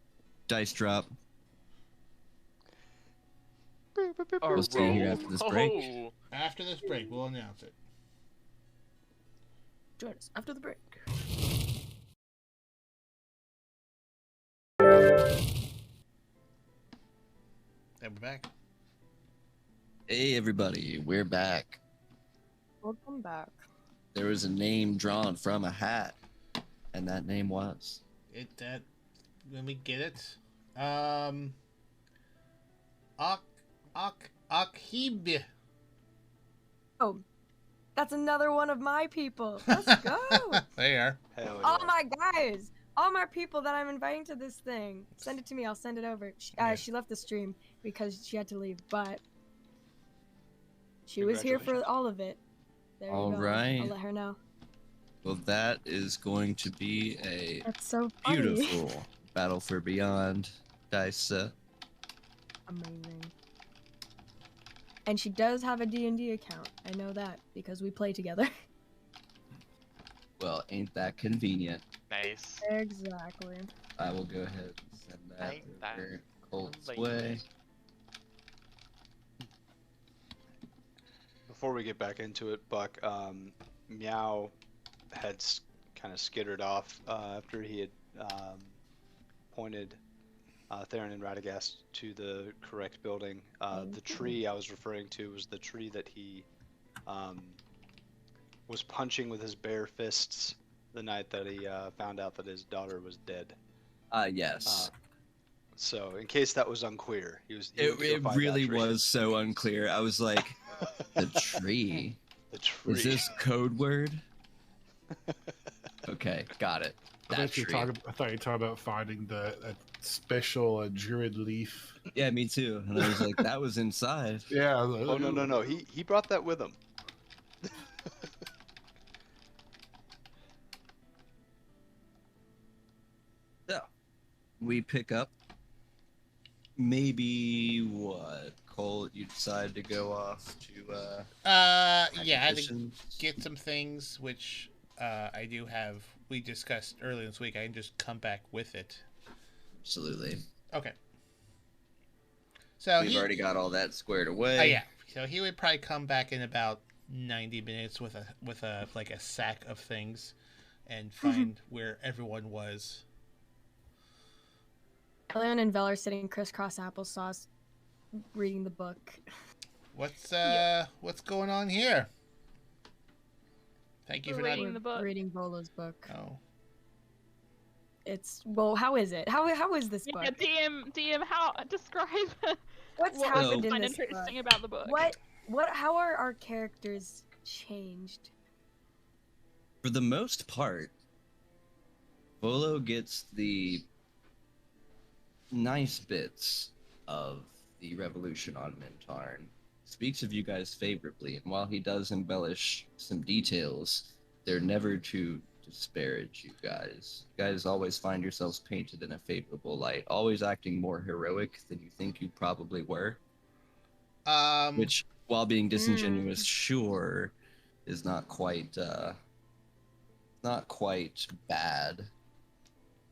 dice drop. We'll see you here after this break.
Oh.
After this break, we'll announce it.
Join us after the break.
And we're back.
Hey, everybody, we're back.
Welcome back.
There was a name drawn from a hat, and that name was.
Let me get it. Akhib.
Oh, that's another one of my people. Let's go.
They are.
Hell
All
yeah.
my guys. All my people that I'm inviting to this thing. Send it to me. I'll send it over. She left the stream because she had to leave, but she was here for
Congratulations.
all of it. There
All
you go.
right.
I'll let her know.
Well, that is going to be a
That's so funny.
beautiful Battle for Beyond dice set.
Amazing. And she does have a D&D account. I know that because we play together.
Well, ain't that convenient?
Nice.
Exactly.
I will go ahead and send that
Ain't that
over Colt's
convenient?
way.
Before we get back into it, Buck, Miow had kind of skittered off after he had pointed Theron and Radegast to the correct building. The tree I was referring to was the tree that he was punching with his bare fists the night that he found out that his daughter was dead.
Yes.
So, in case that was unclear, he went to go
It
find that
really
tree.
was so unclear. I was like, the tree?
The tree.
Is this code word? Okay, got it.
I
That
thought you were
tree.
talking. I thought you were talking about finding that special druid leaf.
Yeah, me too. And I was like, that was inside.
Yeah. I was like,
Oh no! He brought that with him.
So, we pick up. Maybe what? Colt, you decide to go off to
Yeah, I had to
acquisitions?
get some things which I do have. We discussed earlier this week. I can just come back with it.
Absolutely.
Okay. So
We've already got all that squared away.
Oh yeah. So he would probably come back in about 90 minutes with a like a sack of things, and find where everyone was.
Elion and Vel are sitting crisscross applesauce, reading the book.
What's going on here? Thank you
We're
for not.
reading the book.
Reading Volo's book.
Oh.
It's how is it? How is this book?
Yeah, DM, how describe
What's
what
happened
you
in
find
this
interesting
book?
about the book.
How are our characters changed?
For the most part, Volo gets the nice bits of the revolution on Mintarn. Speaks of you guys favorably, and while he does embellish some details, they're never to disparage you guys. You guys always find yourselves painted in a favorable light, always acting more heroic than you think you probably were. Which, while being disingenuous, sure, is not quite bad.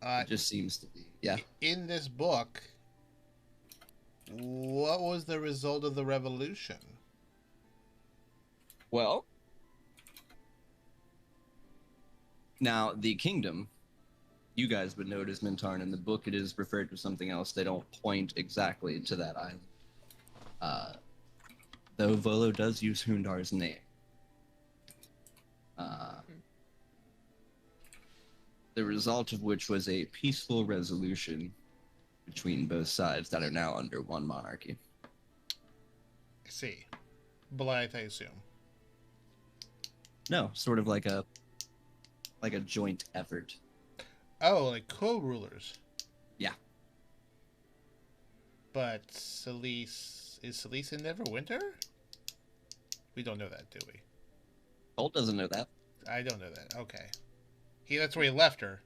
It just seems to be. Yeah.
In this book, what was the result of the revolution?
Well, now the kingdom, you guys would know it as Mintarn. In the book, it is referred to something else. They don't point exactly to that island. Though Volo does use Hundar's name. The result of which was a peaceful resolution between both sides that are now under one monarchy.
I see. Blythe, I assume.
No, sort of like a joint effort.
Oh, like co-rulers.
Yeah.
But Celise Is Celise in Neverwinter? We don't know that, do we?
Colt doesn't know that.
I don't know that. Okay. That's where he left her.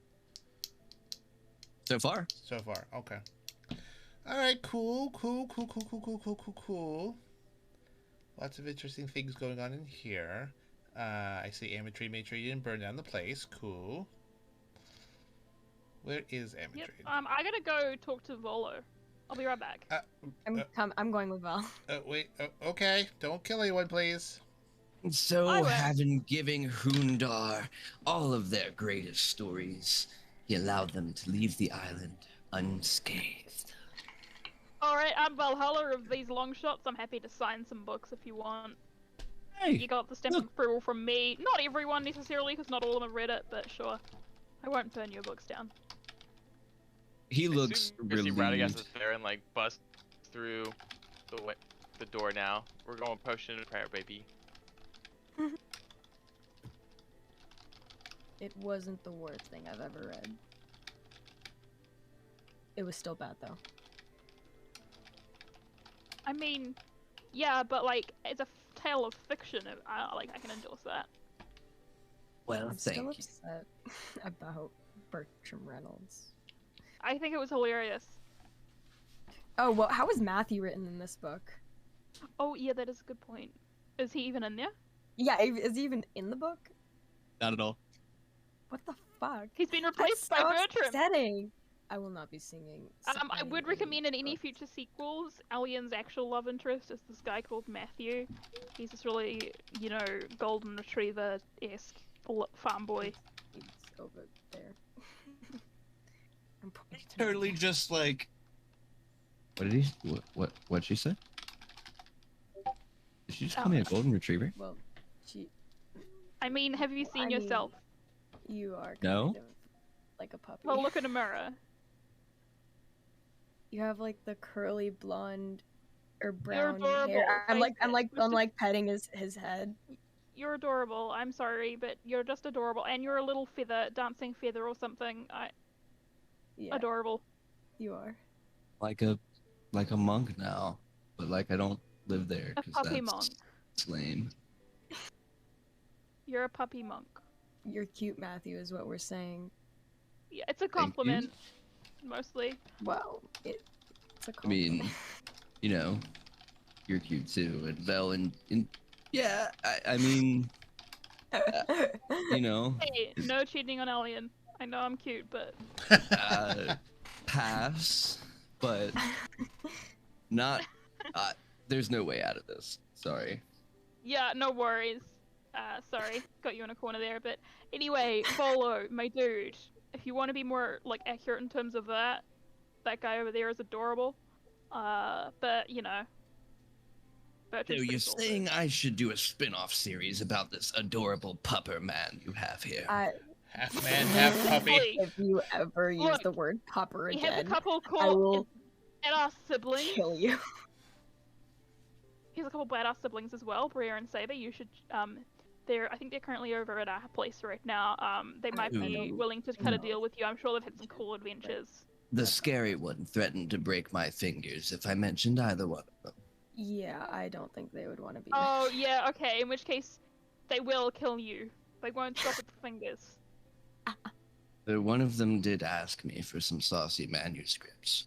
So far.
So far. Okay. All right. Cool. Lots of interesting things going on in here. I see Ametry made sure you didn't burn down the place. Cool. Where is Ametry?
Yep. I gotta go talk to Volo. I'll be right back.
I'm going with Val.
Wait. Okay. Don't kill anyone, please.
So,
I will.
having given Hundar all of their greatest stories, he allowed them to leave the island unscathed.
Alright, I'm Valhalla of these Longshots. I'm happy to sign some books if you want.
Hey,
You got the stamp of approval from me. Not everyone necessarily, because not all of them have read it, but sure. I won't burn your books down.
he looks
You see Radegast
relieved.
is there and like bust through the door now. We're going potion and prayer, baby.
It wasn't the worst thing I've ever read. It was still bad though.
I mean, yeah, but like, it's a tale of fiction. I can endorse that.
Well,
I'm
thank
still
you.
upset about Bertram Reynolds.
I think it was hilarious.
Oh well, how was Matthew written in this book?
Oh yeah, that is a good point. Is he even in there?
Yeah, is he even in the book?
Not at all.
What the fuck?
He's been
That's
replaced by
so
Bertram.
upsetting. I will not be singing.
I would recommend in any future sequels, Elion's actual love interest is this guy called Matthew. He's this really, golden retriever-esque farm boy.
He's over there. I'm pointing to
Totally
Matthew.
just like. What'd she say? Did she just call me a golden retriever?
Well, she.
I mean, have you seen
I mean,
yourself?
You are
No.
kind of like a puppy.
Well, look in a mirror.
You have like the curly blonde or brown
adorable.
hair. I'm
Face it.
like petting his head.
You're adorable. I'm sorry, but you're just adorable, and you're a little feather, dancing feather or something.
Yeah,
Adorable.
you are.
Like a monk now, but like I don't live there
A
because
puppy
that's
monk.
lame.
You're a puppy monk.
You're cute, Matthew, is what we're saying.
Yeah, it's a
you.
compliment, mostly.
Well, it's a
I mean,
compliment.
You're cute too, and Vel and yeah, I mean,
Hey, no cheating on Elion. I know I'm cute, but
pass, but not. There's no way out of this. Sorry.
yeah, no worries. Sorry, got you in a corner there. But anyway, Volo, my dude, if you want to be more accurate in terms of that guy over there is adorable. But
So
Bertram's
you're
pretty cool, too.
saying I should do a spin-off series about this adorable pupper man you have here?
Half man, half puppy.
If you ever use
Look,
the word popper
He has a
again,
couple
I will
cool badass siblings.
kill you.
He has a couple badass siblings as well, Bria and Saber. You should I think they're currently over at our place right now. They might be
know.
willing to cut a deal with you. I'm sure they've had some cool adventures.
The scary one threatened to break my fingers if I mentioned either one of them.
Yeah, I don't think they would want to be.
Oh yeah, okay. In which case, they will kill you. They won't stop at the fingers.
Though one of them did ask me for some saucy manuscripts.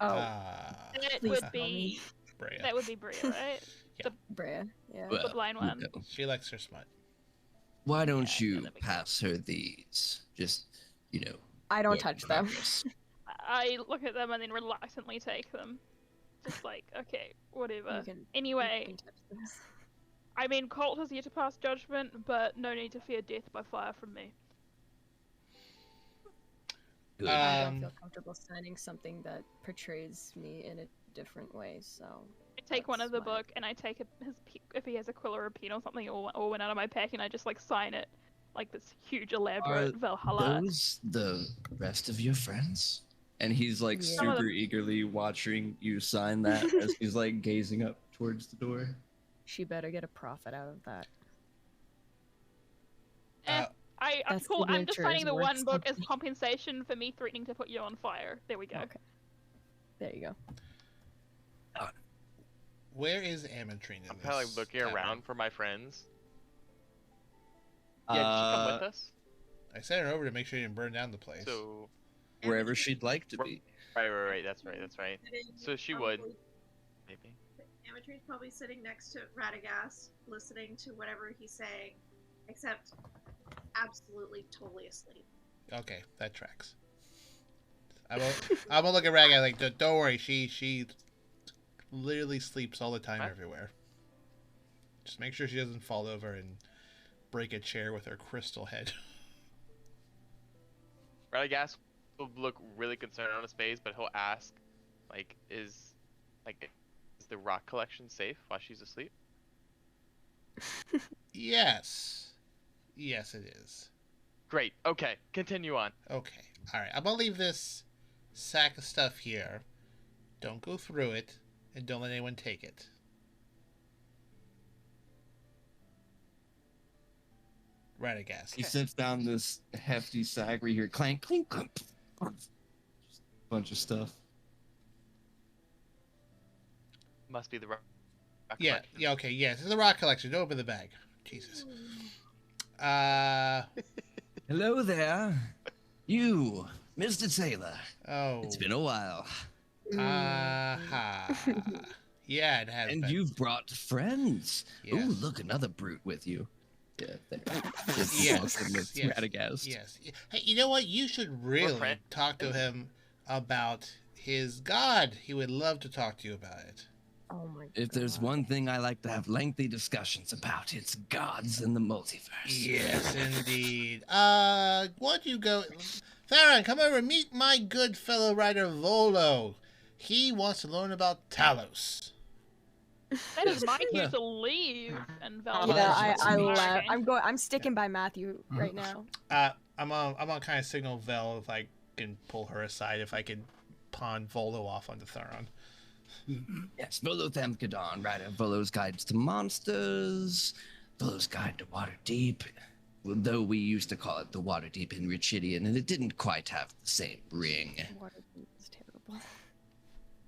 Oh,
That
please
would
tell
be
me.
Brea.
that would be Bria, right?
Brea. Yeah.
Well,
blind one.
no.
She likes her smut.
Why don't
Yeah,
you
that'd be
pass her these? Just,
I don't
work
touch
in
them.
progress.
I look at them and then reluctantly take them. Just like, okay, whatever.
You can-
Anyway,
you can touch them.
I mean, Colt has yet to pass judgment, but no need to fear death by fire from me.
Good.
I don't feel comfortable signing something that portrays me in a different way, so.
I take one
That's
of the
why.
book and I take if he has a quill or a pen or something, or went out of my pack, and I just sign it, like this huge elaborate Valhalla.
Those the rest of your friends? And he's
Yeah.
Some of
super
them.
egerly watching you sign that as he's gazing up towards the door.
She better get a profit out of that.
I'm
That
cool. I'm just
signature
signing
is
the
worth
one book as
something.
compensation for me threatening to put you on fire. There we go.
Okay. There you go.
Where is Ametrine in
I'm
this?
kind of like looking
tavern?
around for my friends. Yeah, did she come with us?
I sent her over to make sure you didn't burn down the place.
So
Wherever she'd like to be.
right. That's right. So she would. Maybe.
Amatrine's probably sitting next to Radegast, listening to whatever he's saying, except absolutely totally asleep.
Okay, that tracks. I'm gonna look at Raga like, don't worry, she literally sleeps all the time everywhere. Just make sure she doesn't fall over and break a chair with her crystal head.
Radegast will look really concerned on his face, but he'll ask, like, is the rock collection safe while she's asleep?
Yes, it is.
Great. Okay, continue on.
Okay, all right. I'm gonna leave this sack of stuff here. Don't go through it, and don't let anyone take it. Radegast.
He sets down this hefty sack where you hear clank, clink, clink. Just a bunch of stuff.
Must be the rock
Yeah,
collection.
yeah, okay, yes. It's a rock collection. Don't open the bag. Jesus.
Hello there. You, Mr. Taylor.
Oh.
It's been a while.
Aha. Yeah, it has
And
been.
you've brought friends.
Yes.
Ooh, look, another brute with you. Yeah, there.
Yes.
With
Yes.
Radegast.
Yes. Hey, you know what? You should really
friend.
talk to him about his god. He would love to talk to you about it.
Oh my god.
If there's one thing I like to have lengthy discussions about, it's gods and the multiverse.
Yes, indeed. Why don't you go... Theron, come over and meet my good fellow writer Volo. He wants to learn about Talos.
That is my cue to leave and Vel.
Yeah, I
Okay.
left. I'm sticking by Matthew right now.
I'm on kind of signal Vel if I can pull her aside, if I can pawn Volo off onto Theron.
Yes, Volo Thamkadon, writer of Volo's Guides to Monsters, Volo's Guide to Waterdeep, though we used to call it the Waterdeep in Richidian, and it didn't quite have the same ring.
Waterdeep is terrible.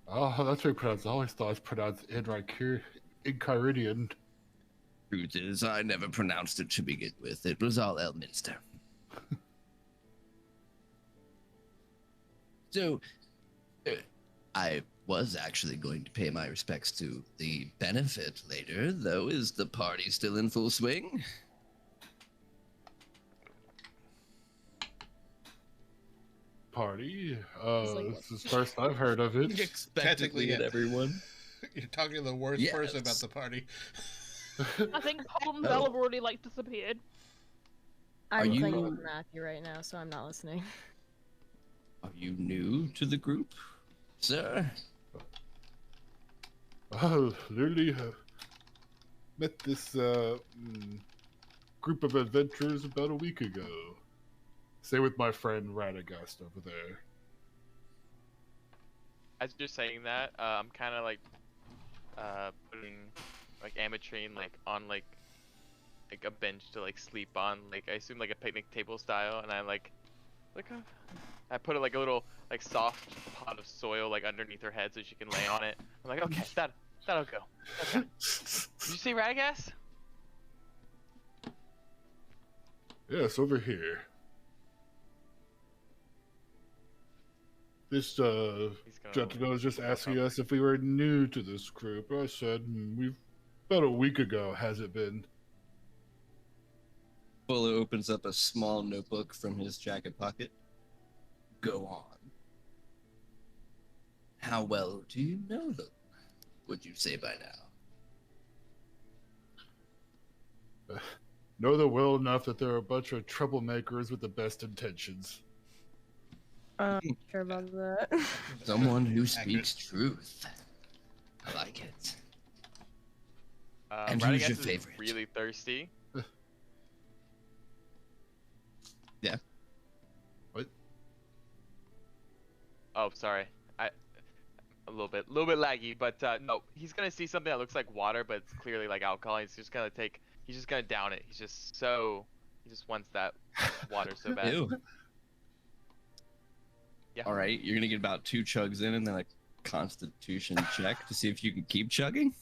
Oh, that's how you pronounce it. I always thought it's pronounced Inkyridian.
Truth is, I never pronounced it to begin with. It was all Elminster. So, I was actually going to pay my respects to the benefit later, though. Is the party still in full swing?
Party?
like,
This is the first I've heard of it.
Expectantly at
yeah.
everyone.
You're talking to the worst
Yes.
person about the party.
I think Colt and Vel have already like disappeared.
I'm
you-
playing with Matthew right now, so I'm not listening.
Are you new to the group, sir?
Oh, literally met this group of adventurers about a week ago. Stay with my friend Radegast over there.
As you're saying that, I'm kind of like putting like Ametrine like on like a bench to like sleep on, like I assume like a picnic table style, and I like I put like a little like soft pot of soil like underneath her head so she can lay on it. I'm like, okay, that'll go. Okay. Did you see Radegast?
Yes, over here. This
He's gonna
gentleman was just asking us if we were new to this group. I said, we've about a week ago, has it been?
Volo opens up a small notebook from his jacket pocket. Go on. How well do you know them, would you say by now?
Know them well enough that they're a bunch of troublemakers with the best intentions.
Sure about that.
Someone who speaks truth. I like it. And who's
Radegast
your
is
favorite?
really thirsty.
Yeah.
What?
Oh, sorry. A little bit laggy, but no, he's gonna see something that looks like water, but it's clearly like alcohol. He's just gonna down it. He just wants that water so bad.
Ew.
Yeah.
All right, you're gonna get about 2 chugs in, and then a Constitution check to see if you can keep chugging.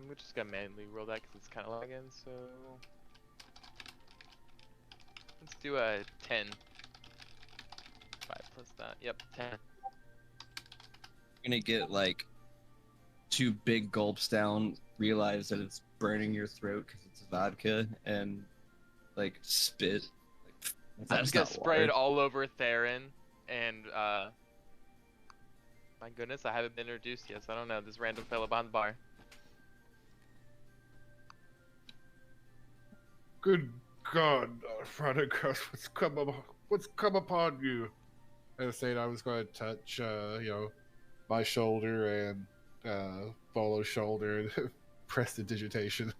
We're just gonna manually roll that because it's kind of lagging. So let's do a 10. 5 plus that. Yep, 10.
You're gonna get like 2 big gulps down, realize that it's burning your throat because it's vodka, and like spit. Like,
I'm
that's
just gonna
not
spray it
water.
all over Theron, and my goodness, I haven't been introduced yet, so I don't know. This random fella behind the bar.
Good God, Radegast, what's come upon you? I was saying I was going to touch, my shoulder and Volo's shoulder and press the digitation.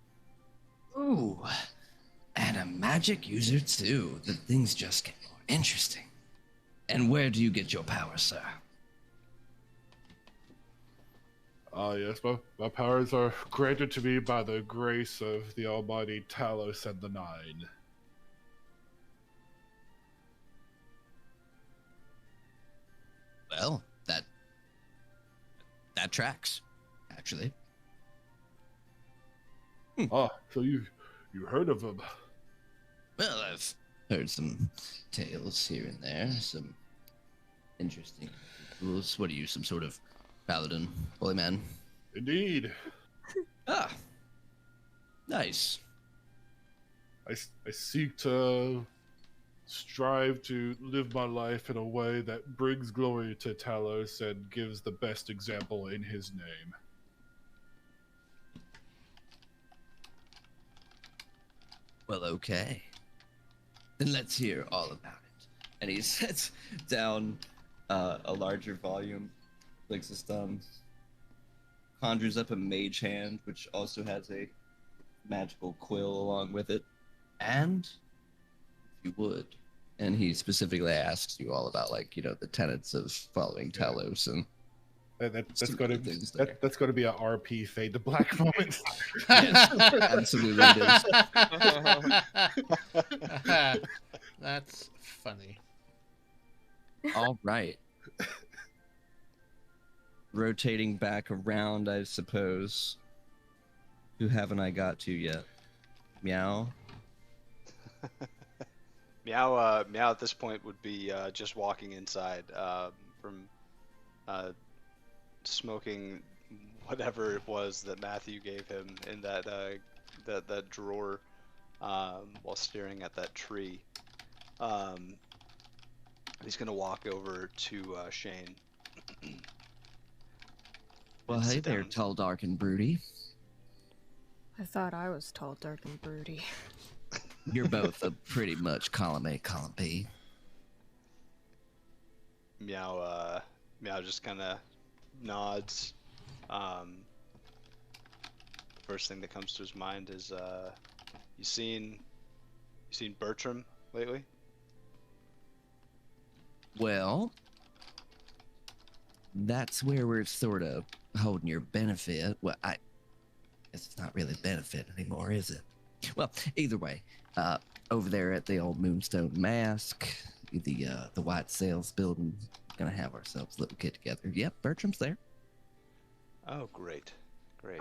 Ooh, and a magic user too. The things just get more interesting. And where do you get your power, sir?
Ah, yes, my powers are granted to me by the grace of the almighty Talos and the Nine.
Well, that tracks, actually.
Ah, so you heard of them?
Well, I've heard some tales here and there, some interesting rules. What are you, some sort of paladin, holy man?
Indeed.
Ah, nice.
I seek to strive to live my life in a way that brings glory to Talos and gives the best example in his name.
Well, okay. Then let's hear all about it.
And he sets down a larger volume, licks his thumb, conjures up a mage hand, which also has a magical quill along with it. And, if you would, and he specifically asks you all about, like, the tenets of following Talos and
That's
some
going
other
to
things there.
that's going to be a RP fade to black moment.
Yes, absolutely it is.
That's funny.
All right. Rotating back around, I suppose. Who haven't I got to yet? Miow?
Miow at this point would be just walking inside from smoking whatever it was that Matthew gave him in that drawer while staring at that tree. He's gonna walk over to Shane.
Well,
and
hey
sit
there,
down.
tall, dark, and broody.
I thought I was tall, dark, and broody.
You're both a pretty much column A, column B.
Miow just kind of nods. First thing that comes to his mind is, you seen Bertram lately?
Well, that's where we're sort of holding your benefit. Well, I guess it's not really benefit anymore, is it? Well, either way, over there at the old Moonstone Mask, the White Sails building, gonna have ourselves a little get together. Yep, Bertram's there.
Oh, great.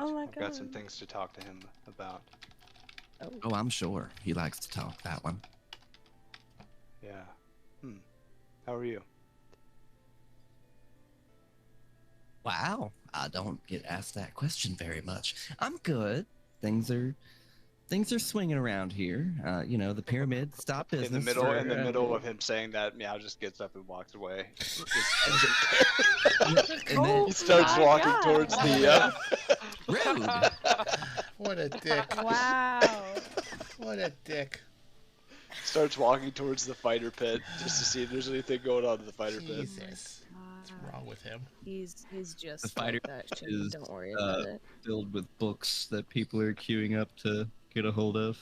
Oh my
I've got some
God.
things to talk to him about.
Oh, I'm sure he likes to talk that one.
Yeah. How are you?
Wow, I don't get asked that question very much. I'm good. Things are swinging around here. The pyramid stopped business.
In the middle of him saying that, Meow just gets up and walks away.
and then
He starts
my
walking
God.
towards the.
rude.
What a dick.
Wow.
What a dick.
Starts walking towards the fighter pit just to see if there's anything going on in the fighter pit.
Jesus. What's wrong with him?
He's just
The fighter
like that shit.
is,
Don't worry about it.
Filled with books that people are queuing up to get a hold of.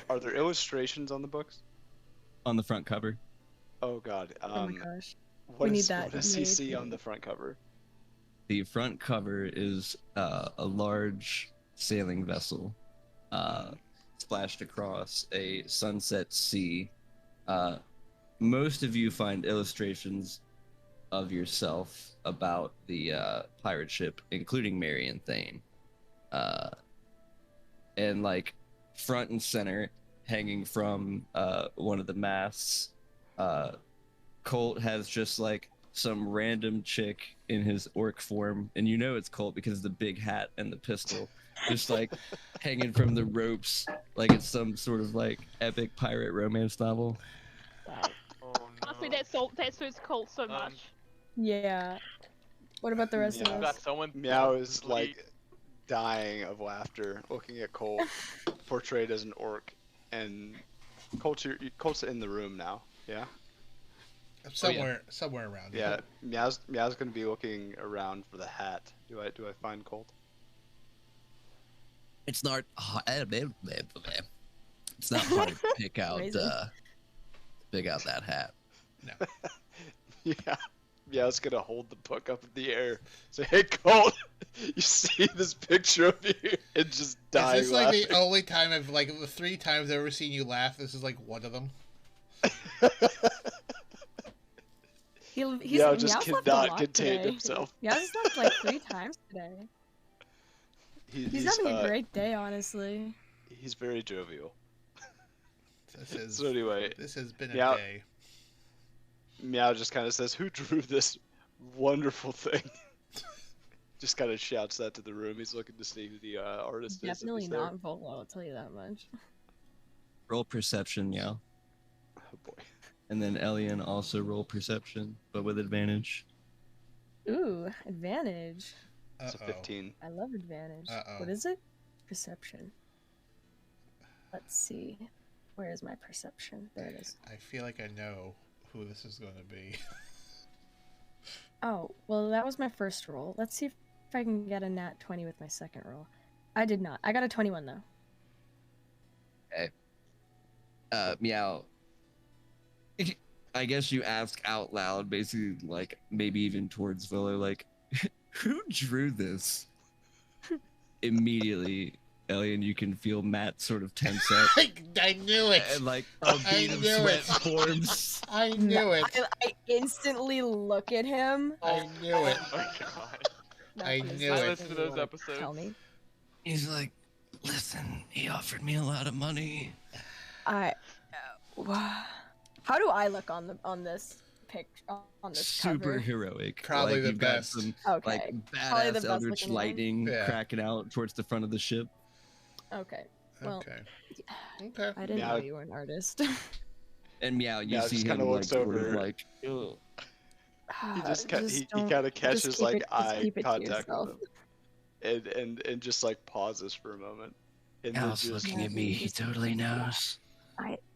Are there illustrations on the books?
On the front cover.
Oh God.
Oh my gosh.
What
We need
is-
that
What does he
made.
see on the front cover?
The front cover is a large sailing vessel splashed across a sunset sea. Most of you find illustrations of yourself about the pirate ship, including Marion Thane. And like front and center, hanging from one of the masts, Colt has just like some random chick in his orc form, and you know it's Colt because of the big hat and the pistol, just like hanging from the ropes, like it's some sort of like epic pirate romance novel.
Oh
Honestly,
no.
that suits Colt so much.
Yeah. What about the rest
Yeah.
of
We've
us?
got someone
Meow is
sleep.
like dying of laughter looking at Colt portrayed as an orc, and Colt's in the room now. Yeah.
Somewhere around.
Yeah. Meow's gonna be looking around for the hat. Do I find Colt?
It's not hard to pick out
Amazing.
that hat.
No.
Yeah. Meow's gonna hold the book up in the air. Say, hey Colt, you see this picture of you, and just die.
Is this like
laughing.
the only time I've like the 3 times I've ever seen you laugh? This is like one of them.
Meow just
Meow's laughed a
cannot
lot
contain
today.
himself.
Meow's laughed like 3 times today. He's having a
uh,
great day, honestly.
He's very jovial.
This
So anyway,
has been a
Meow-
day.
Meow just kind of says, "Who drew this wonderful thing?" Just kind of shouts that to the room. He's looking to see who the artist is. if
Definitely
he's there.
not Volo, I'll tell you that much.
Roll perception, yeah.
Oh boy.
And then Elion also roll perception, but with advantage.
Ooh, advantage.
It's a 15.
I love advantage.
Uh-oh.
What is it? Perception. Let's see. Where is my perception? There it is.
I feel like I know who this is going to be.
Oh, well, that was my first roll. Let's see if I can get a nat 20 with my second roll. I did not. I got a 21, though.
Meow. I guess you ask out loud, basically, like, maybe even towards Volo, like, who drew this? Immediately, Elion, you can feel Matt sort of tense up.
I knew it.
And, like, a bead of
knew
sweat
it.
forms.
I knew it.
I instantly look at him.
I knew it.
Oh my god.
I
Is
knew
there
it.
I listened to
something you
those
wanna
episodes.
Tell me.
He's like, listen, he offered me a lot of money.
How do I look on this picture on this
Super
cover?
heroic.
Probably
like,
the
you've got
best.
some
Okay.
like
Probably the
badass
best
eldritch
looking one.
lightning
Yeah.
cracking out towards the front of the ship.
Okay. Well,
Okay. Okay.
I didn't
Meow.
know you were an artist.
And Meow, you
Meow
see
just
him
kinda
like
looks
sort
over.
of like, ugh.
He just he
don't-
kind of
just
catches
keep
like
it- just
eye
keep it to
contact
yourself.
with him, and just like pauses for a moment, and then
Al's
just
looking at me. He totally knows.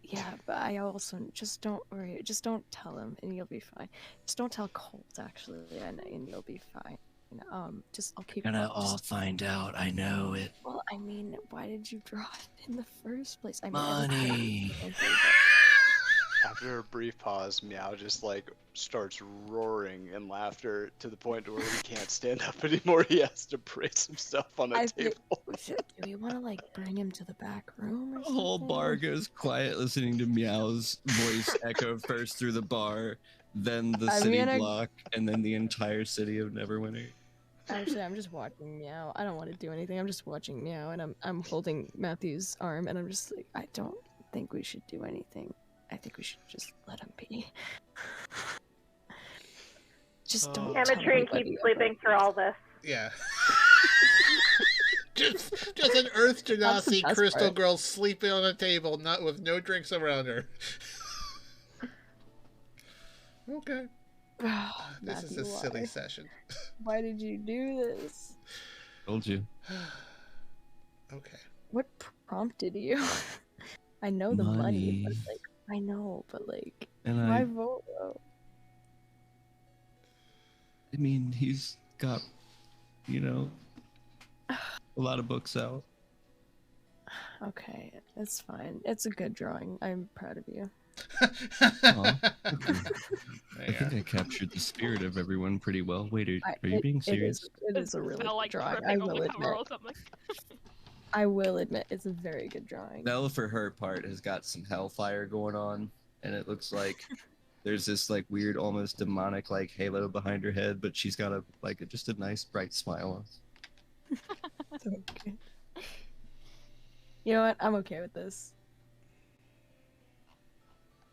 Yeah, but I also just don't worry. Just don't tell him, and you'll be fine. Just don't tell Colt, actually, and you'll be fine. Just I'll keep.
Gonna
I'll
all
just-
find out. I know it.
Well, I mean, why did you draw it in the first place? I mean,
Money.
after a brief pause, Meow just like starts roaring in laughter to the point where he can't stand up anymore. He has to brace himself on a
I feel-
table.
Do we want to like bring him to the back room or
The
something?
whole bar goes quiet, listening to Meow's voice echo first through the bar, then the
I'm
city
gonna-
block, and then the entire city of Neverwinter.
Actually, I'm just watching Meow. I don't want to do anything. I'm just watching Meow, and I'm holding Matthew's arm, and I'm just like, I don't think we should do anything. I think we should just let him be. Just don't. tell
Amateur
anybody
keeps
about
sleeping through all this.
Yeah. just an Earth
That's the
Genasi
best
crystal
part.
girl sleeping on a table, not with no drinks around her. Okay.
it.
This is
Matthew,
a silly
why?
session.
Why did you do this?
Told you.
Okay.
What prompted you? I know the money, but
Money.
like, I know, but like,
And
why
I
Volo?
mean, he's got, you know, a lot of books out.
Okay, it's fine. It's a good drawing. I'm proud of you.
Aw. I
There.
think I captured the spirit of everyone pretty well. Wait, are you
It-
being serious?
It is a really
Smell
good
like
drawing. I
tripping on
will
the cover
admit.
or something.
I will admit it's a very good drawing.
Belle, for her part, has got some hellfire going on, and it looks like there's this like weird, almost demonic like halo behind her head, but she's got just a nice bright smile on.
Okay. You know what? I'm okay with this.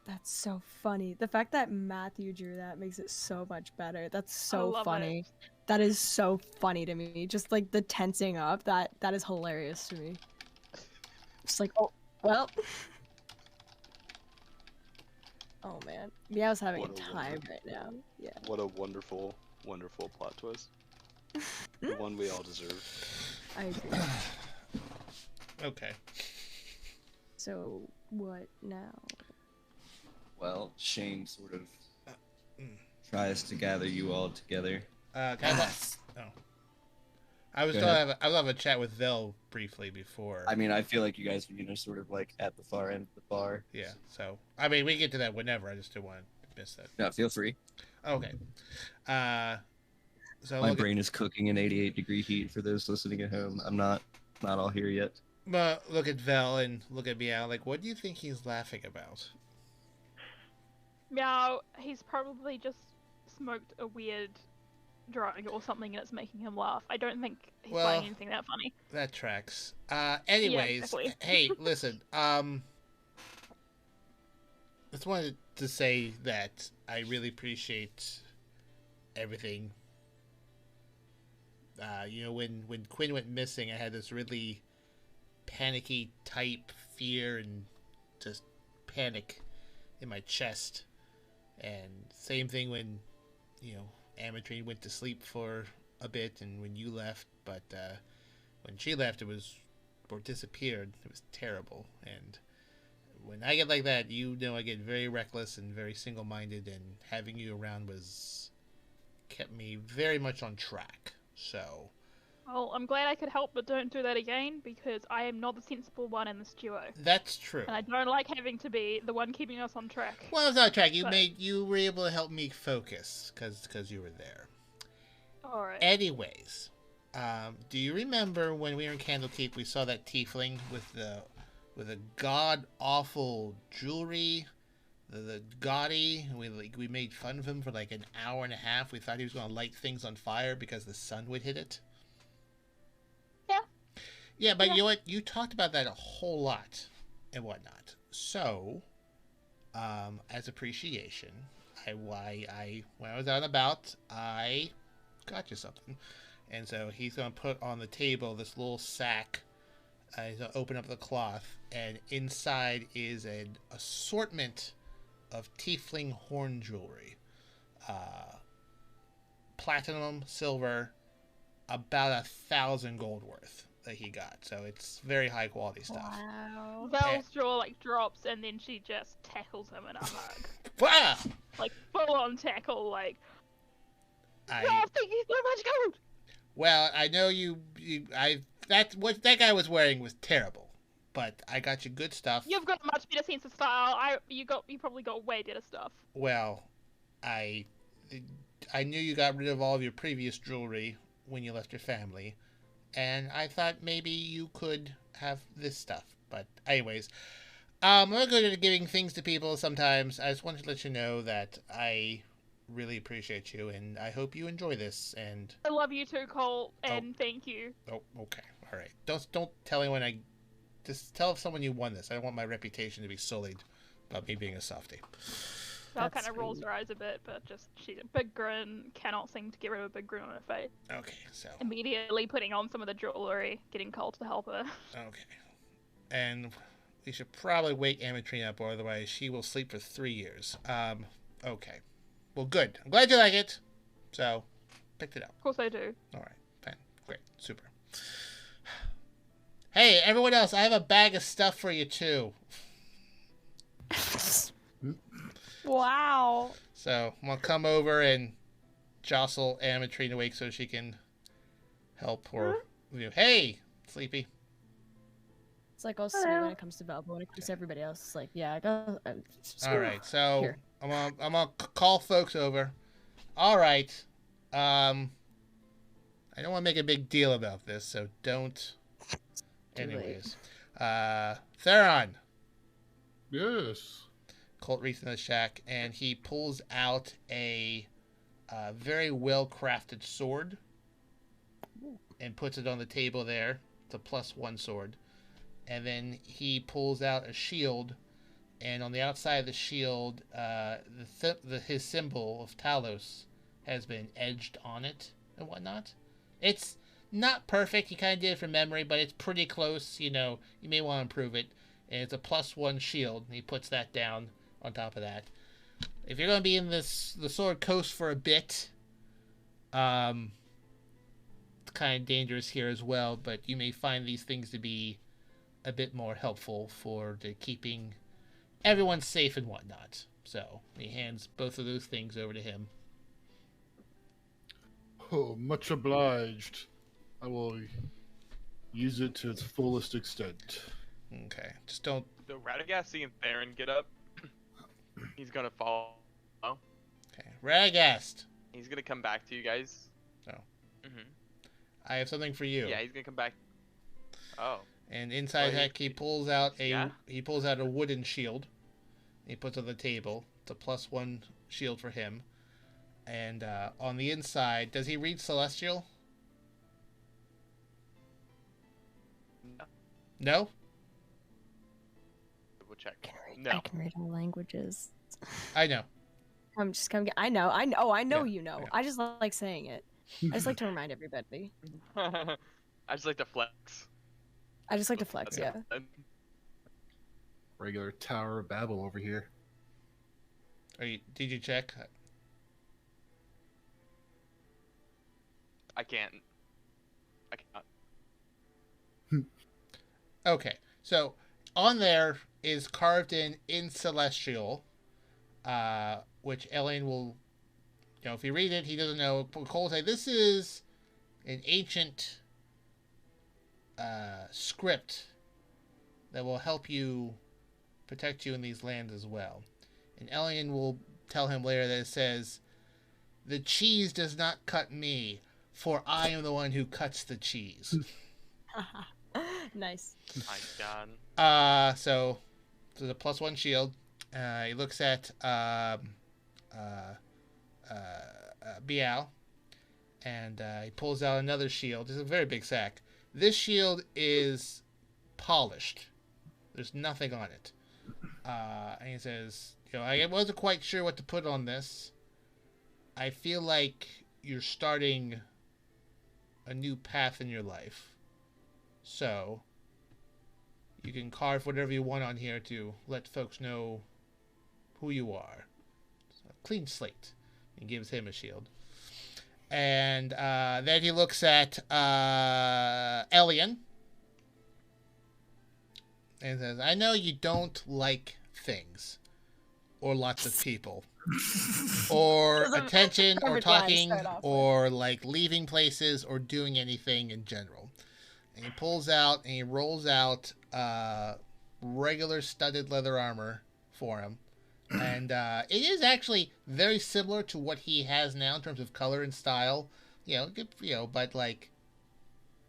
That's so funny. The fact that Matthew drew that makes it so much better. That's so
love
funny.
it.
That is so funny to me. Just like the tensing up, that is hilarious to me. Just like, oh, well. Oh man. Meow's having
What
a
a
time
wonder.
right now. Yeah.
What a wonderful, wonderful plot twist. The one we all deserve.
I agree.
Okay.
So, what now?
Well, Shane sort of
mm.
tries to gather you all together.
Can I was
Go
still
ahead.
have a chat with Vel briefly before.
I mean, I feel like you guys are, sort of like at the far end of the bar.
Yeah. So I mean, we can get to that whenever. I just didn't want to miss that.
No, feel free.
Okay. So
My brain is cooking in 88-degree heat for those listening at home. I'm not all here yet.
But look at Vel and look at Meow. Like, what do you think he's laughing about?
Meow, he's probably just smoked a weird drug or something and it's making him laugh. I don't think he's finding anything that funny.
That tracks. Anyways,
exactly.
hey, listen. Just wanted to say that I really appreciate everything. When Quinn went missing, I had this really panicky type fear and just panic in my chest. And same thing when, Amatrine went to sleep for a bit and when you left, but when she left or disappeared, it was terrible. And when I get like that, I get very reckless and very single-minded, and having you around kept me very much on track. So,
Well, I'm glad I could help, but don't do that again, because I am not the sensible one in this duo.
that's true.
And I don't like having to be the one keeping us on track.
Well, it's not track.
But-
You were able to help me focus because you were there.
Alright.
Anyways, do you remember when we were in Candlekeep, we saw that tiefling with the god awful jewelry, the gaudy? We made fun of him for like an hour and a half. We thought he was going to light things on fire because the sun would hit it.
Yeah.
Yeah, but you know what? You talked about that a whole lot and whatnot. So, as appreciation, when I was out and about, I got you something. And so he's going to put on the table this little sack. He's going to open up the cloth, and inside is an assortment of tiefling horn jewelry. Platinum, silver, about 1,000 gold worth that he got. So it's very high quality stuff.
Wow.
Vel's jaw drops and then she just tackles him in a hug.
Wow!
Full on tackle, Oh, thank you so much, gold!
Well, I know that's what that guy was wearing was terrible, but I got you good stuff.
You've got a much better sense of style. You probably got way better stuff.
Well, I knew you got rid of all of your previous jewelry when you left your family, and I thought maybe you could have this stuff. But anyways, I'm not good at giving things to people sometimes. I just wanted to let you know that I really appreciate you, and I hope you enjoy this. And
I love you too, Colt, and thank you.
oh, okay, all right. Don't tell anyone. Just tell someone you won this. I don't want my reputation to be sullied about me being a softie.
Val
That's
kind of rolls her eyes a bit, but she's a big grin, cannot seem to get rid of a big grin on her face.
Okay, so
Immediately putting on some of the jewelry, getting Colt to help her.
okay, and we should probably wake Amatrine up, or otherwise she will sleep for 3 years. Okay. Well, good. I'm glad you like it. So, picked it up.
Of course I do.
All right. Fine. Great. Super. Hey, everyone else, I have a bag of stuff for you, too.
Wow.
So, I'm going to come over and jostle Amatrine awake so she can help her. Hey, Sleepy.
It's like all sweet when it comes to Vel, but when it comes to everybody else, it's like, yeah, I got.
All right, so
Here.
I'm gonna call folks over. All right, I don't want to make a big deal about this, so don't.
Too late.
Anyways, Theron.
Yes.
Colt reaches in the shack and he pulls out a very well crafted sword. and puts it on the table there. It's a +1 sword. And then he pulls out a shield, and on the outside of the shield, his symbol of Talos has been edged on it and whatnot. It's not perfect. He kind of did it from memory, but it's pretty close. You know, you may want to improve it. And it's a +1 shield, and he puts that down on top of that. If you're going to be in the Sword Coast for a bit, it's kind of dangerous here as well, but you may find these things to be a bit more helpful for the keeping everyone safe and whatnot. So he hands both of those things over to him.
Oh, much obliged. I will use it to its fullest extent.
Okay, just don't.
So Radegast seeing Theron get up, he's gonna follow.
Okay, Radegast.
He's gonna come back to you guys.
Oh.
Mhm.
I have something for you.
Yeah, he's gonna come back. Oh.
And inside
Well,
that, he pulls out a
yeah?
wooden shield. He puts it on the table. It's a +1 shield for him. And on the inside, does he read Celestial?
No.
No?
We'll check.
I
No.
can read all languages.
I know.
I'm just coming. I know.
Yeah,
You know.
yeah.
I just like saying it. I just like to remind everybody.
I just like to flex.
I just like to flex. Yeah.
Regular Tower of Babel over here.
Did you check?
I can't. I cannot.
Okay, so on there is carved in Celestial, which Elion will, if you read it, he doesn't know. Cole will say, this is an ancient script that will help you protect you in these lands as well. And Elion will tell him later that it says, the cheese does not cut me, for I am the one who cuts the cheese.
Nice.
My God.
So there's a +1 shield. He looks at Miow, and he pulls out another shield. It's a very big sack. This shield is polished. There's nothing on it. And he says, I wasn't quite sure what to put on this. I feel like you're starting a new path in your life. So you can carve whatever you want on here to let folks know who you are. It's a clean slate. He gives him a shield. And then he looks at Elion and says, I know you don't like things or lots of people or attention or talking or like leaving places or doing anything in general. And he pulls out and he rolls out regular studded leather armor for him. And it is actually very similar to what he has now in terms of color and style. But like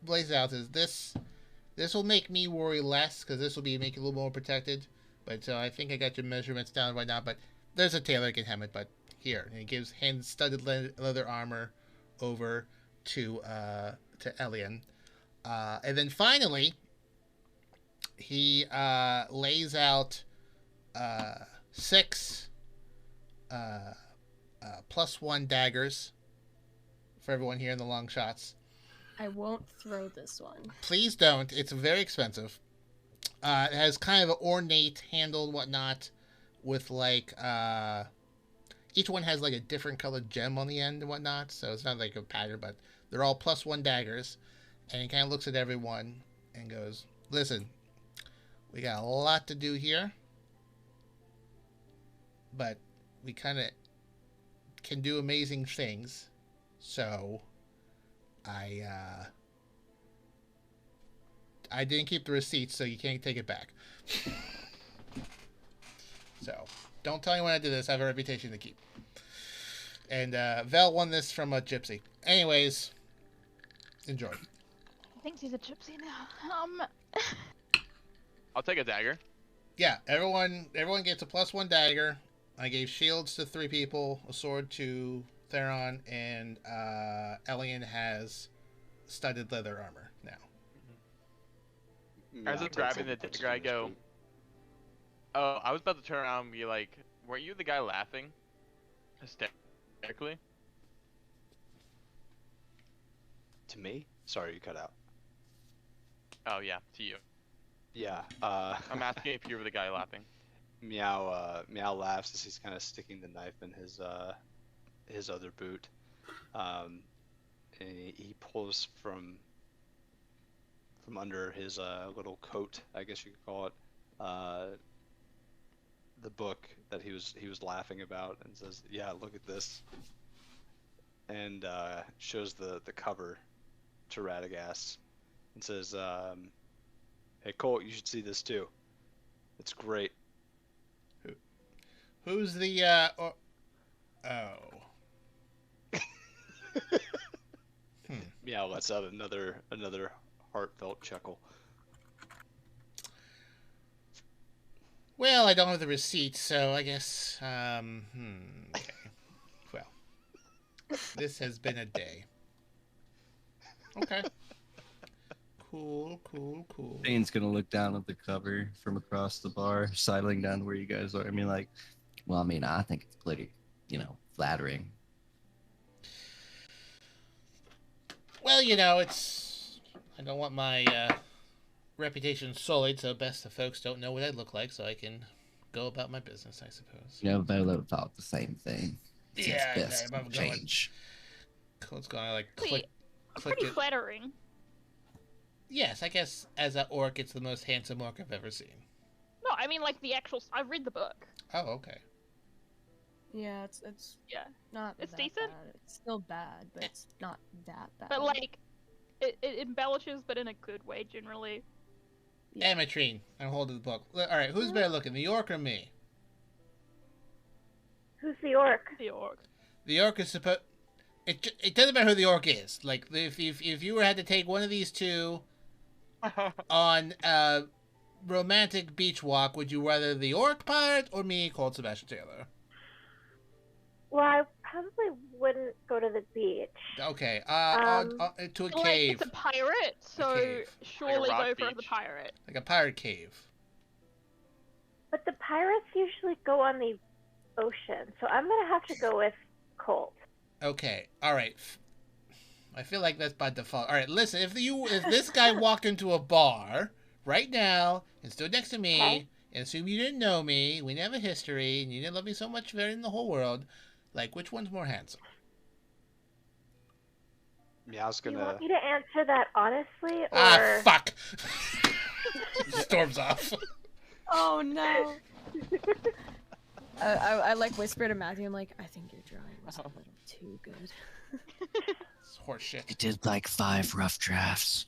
blazes out says, this will make me worry less because this will make you a little more protected. But so I think I got your measurements down right now. But there's a tailor that can hem it. But here, and he gives hand studded leather armor over to Elion. And then finally, he lays out 6 +1 daggers for everyone here in the Longshots.
I won't throw this one.
Please don't. It's very expensive. It has kind of an ornate handle and whatnot with like each one has like a different colored gem on the end and whatnot. So it's not like a pattern, but they're all +1 daggers. And he kind of looks at everyone and goes, listen, we got a lot to do here, but we kind of can do amazing things. So I didn't keep the receipt, so you can't take it back. So don't tell anyone I did this. I have a reputation to keep. And Vel won this from a gypsy. Anyways, enjoy.
He thinks he's a gypsy now.
I'll take a dagger.
Yeah, everyone gets a +1 dagger. I gave shields to 3 people, a sword to Theron, and Elion has studded leather armor now.
As
Meow
I'm grabbing the
takes
dagger, I
from his
go,
boot.
oh, I was about to turn around and be like, weren't you the guy laughing? Hysterically?
To me? Sorry, you cut out.
Oh, yeah, to you.
Yeah.
I'm asking if you were the guy laughing.
Meow laughs as he's kind of sticking the knife in his other boot. And he pulls from under his little coat, I guess you could call it, the book that he was laughing about, and says, "Yeah, look at this," and shows the cover to Radegast and says, "Hey Colt, you should see this too. It's great."
Who's the oh.
Meow lets out another heartfelt chuckle.
Well, I don't have the receipt, so I guess okay. Well, this has been a day. Okay. Cool.
Dane's gonna look down at the cover from across the bar, sidling down to where you guys are. I mean, like,
Well, I mean, I think it's pretty, flattering.
Well, I don't want my reputation sullied, so best the folks don't know what I look like, so I can go about my business, I suppose.
Volo thought the same thing. It's
Yeah,
best
I'm
to
going.
change.
It's gonna
Wait,
click
pretty
it.
flattering.
Yes, I guess as an orc, it's the most handsome orc I've ever seen.
No, I mean like the actual. I've read the book.
Oh, okay.
Yeah, it's
Yeah,
not.
It's
that
decent.
Bad. It's still bad, but it's not that bad.
but like, it embellishes, but in a good way generally.
Yeah.
Amatrine, I'm holding the book. All right, who's better looking, the orc or me?
Who's the orc?
The orc.
The orc is supposed. It doesn't matter who the orc is. Like if you had to take one of these two on a romantic beach walk, would you rather the orc pirate or me, Colt Sebastian Taylor?
Well, I probably wouldn't go to the beach.
Okay, to a
Like,
cave,
it's a pirate, so
cave.
surely
Like a rock
go for the
beach.
pirate.
like a pirate cave.
But the pirates usually go on the ocean, so I'm gonna have to go with Colt.
Okay, all right. I feel like that's by default. All right, listen. If this guy walked into a bar right now and stood next to me
Okay.
and assumed you didn't know me, we didn't have a history, and you didn't love me so much better in the whole world, like which one's more handsome?
Meow's
Do you
gonna.
want me to answer that honestly, or
Ah, fuck! Storms off.
Oh no. I like whisper to Matthew. I'm like, I think your drawing was a little too good.
It's horse shit.
I did like 5 rough drafts.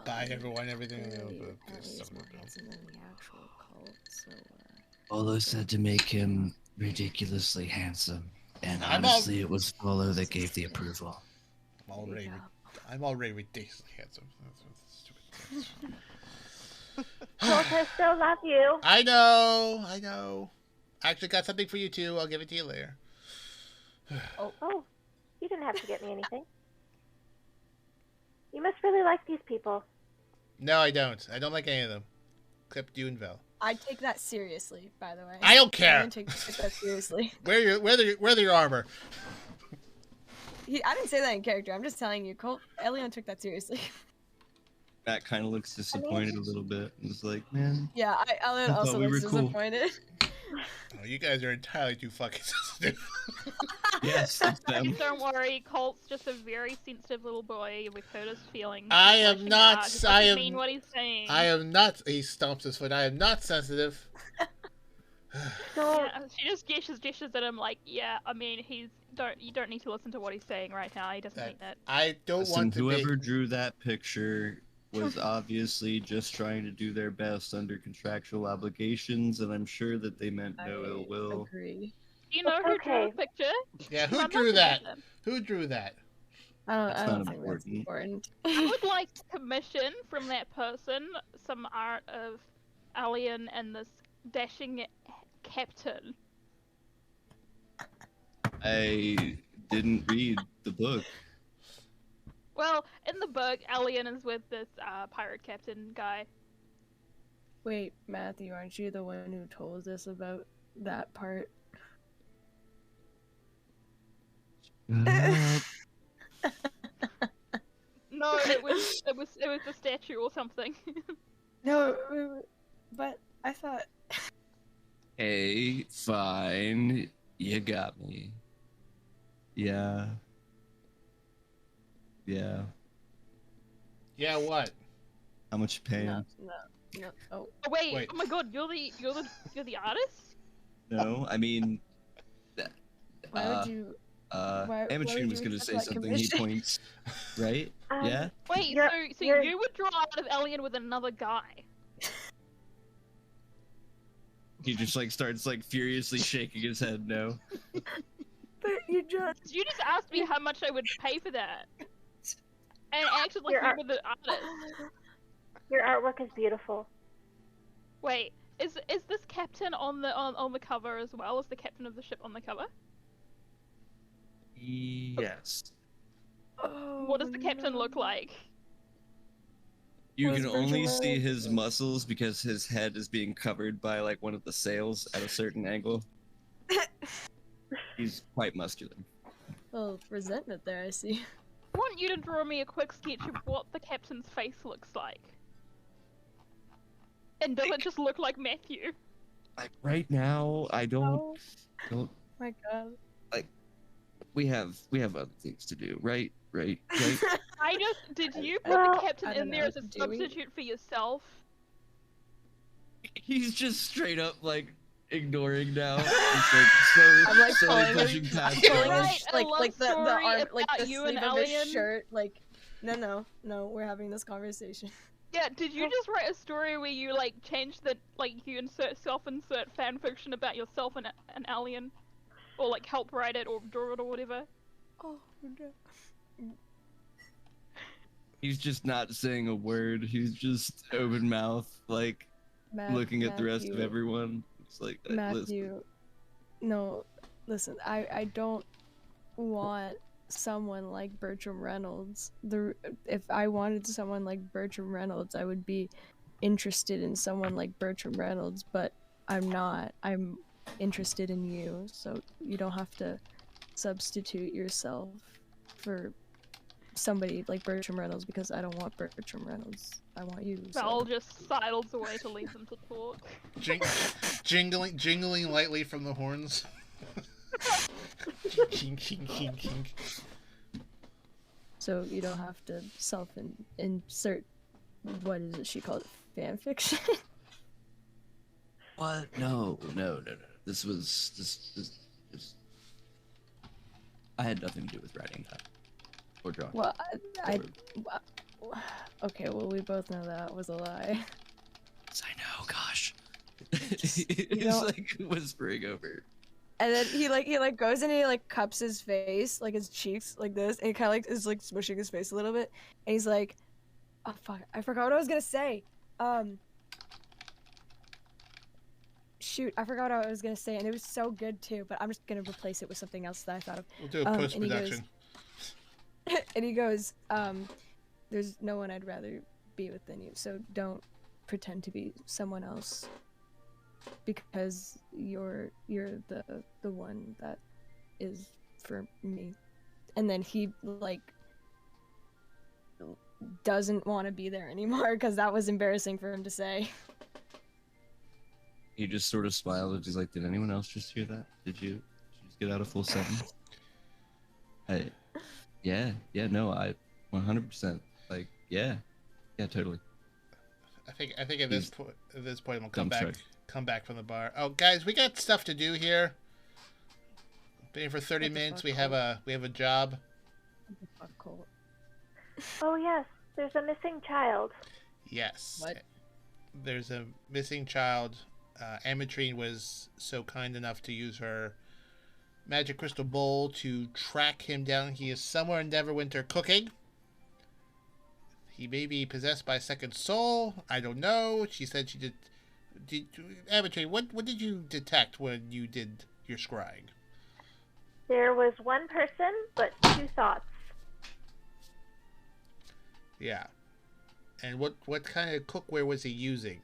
Bye, everyone. Everything.
Apparently is more handsome than the actual cult. So
Volo said to make him ridiculously handsome, and
I'm all-
honestly, it was Volo that gave the approval.
I'm already ridiculously handsome. That's stupid.
Colt, I still love you.
I know. I actually got something for you too. I'll give it to you later.
Oh, you didn't have to get me anything. You must really like these people.
No, I don't. I don't like any of them, except you and Vel.
I take that seriously, by the way.
I don't care.
I take that seriously.
Wear your armor.
I didn't say that in character. I'm just telling you, Colt. Elion took that seriously.
Matt kind of looks disappointed a little bit. And is like, man,
Yeah, Elion
I thought
also
we
looks
were cool.
disappointed.
Oh, you guys are entirely too fucking sensitive.
yes, it's them.
Don't worry, Colt's just a very sensitive little boy. We've hurt his feelings.
I
He's
am
lashing
not-
out. He
I
doesn't
am-
mean what he's saying.
I am not. He stomps his foot. I am not sensitive.
So,
Yeah, she just gestures at him like, yeah. I mean, you don't need to listen to what he's saying right now. He doesn't mean that.
I don't
Listen,
want to
whoever
be.
drew that picture was obviously just trying to do their best under contractual obligations, and I'm sure that they meant no ill will.
Agree.
Do you know who drew
Okay.
the picture?
Yeah, who
I'd love
drew
to
that?
meet them.
Who drew that?
I
That's
don't
not
think that's important.
I would like to commission from that person some art of Elion and this dashing captain.
I didn't read the book.
Well, in the book, Elion is with this pirate captain guy.
Wait, Matthew, aren't you the one who told us about that part?
No, it was the statue or something.
No, but I thought.
Hey, fine. You got me. Yeah. Yeah.
Yeah, what?
How much you paying?
No. Oh,
Oh, wait,
Wait.
oh my god, you're the artist?
No, I mean,
why would you? why
Amatrine
would
was
you
gonna
accept
say
that
something. He
commission?
points, right? Yeah.
Wait, so you would draw out of Elion with another guy?
He just like starts like furiously shaking his head. No.
But you just.
You just asked me how much I would pay for that. And acted like
Your
you
art-
were the artist.
Your artwork is beautiful.
Wait, is this captain on the cover as well? Is the captain of the ship on the cover?
Yes.
Oh,
What does the captain look like?
You
Was
can only
Virgil
see his muscles because his head is being covered by like one of the sails at a certain angle. He's quite muscular.
Oh, resentment there, I see.
I want you to draw me a quick sketch of what the captain's face looks like. And does it just look like Matthew?
Like right now, I don't.
Oh my god.
We have other things to do, right? Right.
Did you put
Well,
the captain
I
in
don't
there
know,
as a
do we?
substitute for yourself?
He's just straight up like ignoring now. It's like slowly,
I'm like
slowly
pulling
pushing
his,
past
Can I
him.
write a love
like the
story
arm, like
about
the
you
sleeve
and
of his
Elion?
shirt, like. No, we're having this conversation.
Yeah, did you just write a story where you like change the you self-insert fan fiction about yourself and Elion? Or like help write it or draw it or whatever?
Oh no.
He's just not saying a word. He's just open mouth, like looking at the rest of everyone. It's like listen.
Matthew, no, listen. I don't want someone like Bertram Reynolds. If I wanted someone like Bertram Reynolds, I would be interested in someone like Bertram Reynolds. But I'm not. I'm interested in you, so you don't have to substitute yourself for somebody like Bertram Reynolds because I don't want Bertram Reynolds. I want you.
Val
So.
just sidles away to leave them to talk.
Jingling lightly from the horns. Ching, ching, ching, ching.
So you don't have to self-insert. What is it? She called it fan fiction.
What? No. This was. I had nothing to do with writing that or drawing.
Well, okay. Well, we both know that was a lie.
Yes, I know. Gosh.
You
He's
know-
like whispering over.
And then he goes and he like cups his face, like his cheeks, like this, and he kind of like is like smushing his face a little bit, and he's like, "Oh fuck, I forgot what I was gonna say." Shoot, I forgot what I was gonna say, and it was so good too. But I'm just gonna replace it with something else that I thought of.
We'll do a
And he
post-production.
And he goes, "There's no one I'd rather be with than you, so don't pretend to be someone else, because you're the one that is for me." And then he like doesn't want to be there anymore because that was embarrassing for him to say.
He just sort of smiled and he's like, "Did anyone else just hear that? Did you just get out a full sentence?" Yeah, no, I 100%. Like, yeah, totally.
I think at this point we'll
Dump truck.
come back from the bar. Oh, guys, we got stuff to do here. Been here for 30
What the
minutes.
fuck,
We have a job.
Fuck Colt.
Oh yes, there's a missing child.
Yes.
What?
There's a missing child. Amatrine was so kind enough to use her magic crystal bowl to track him down. He is somewhere in Neverwinter cooking. He may be possessed by a second soul. I don't know. She said she did. Amatrine, what did you detect when you did your scrying?
There was one person, but two thoughts.
Yeah. And what kind of cookware was he using?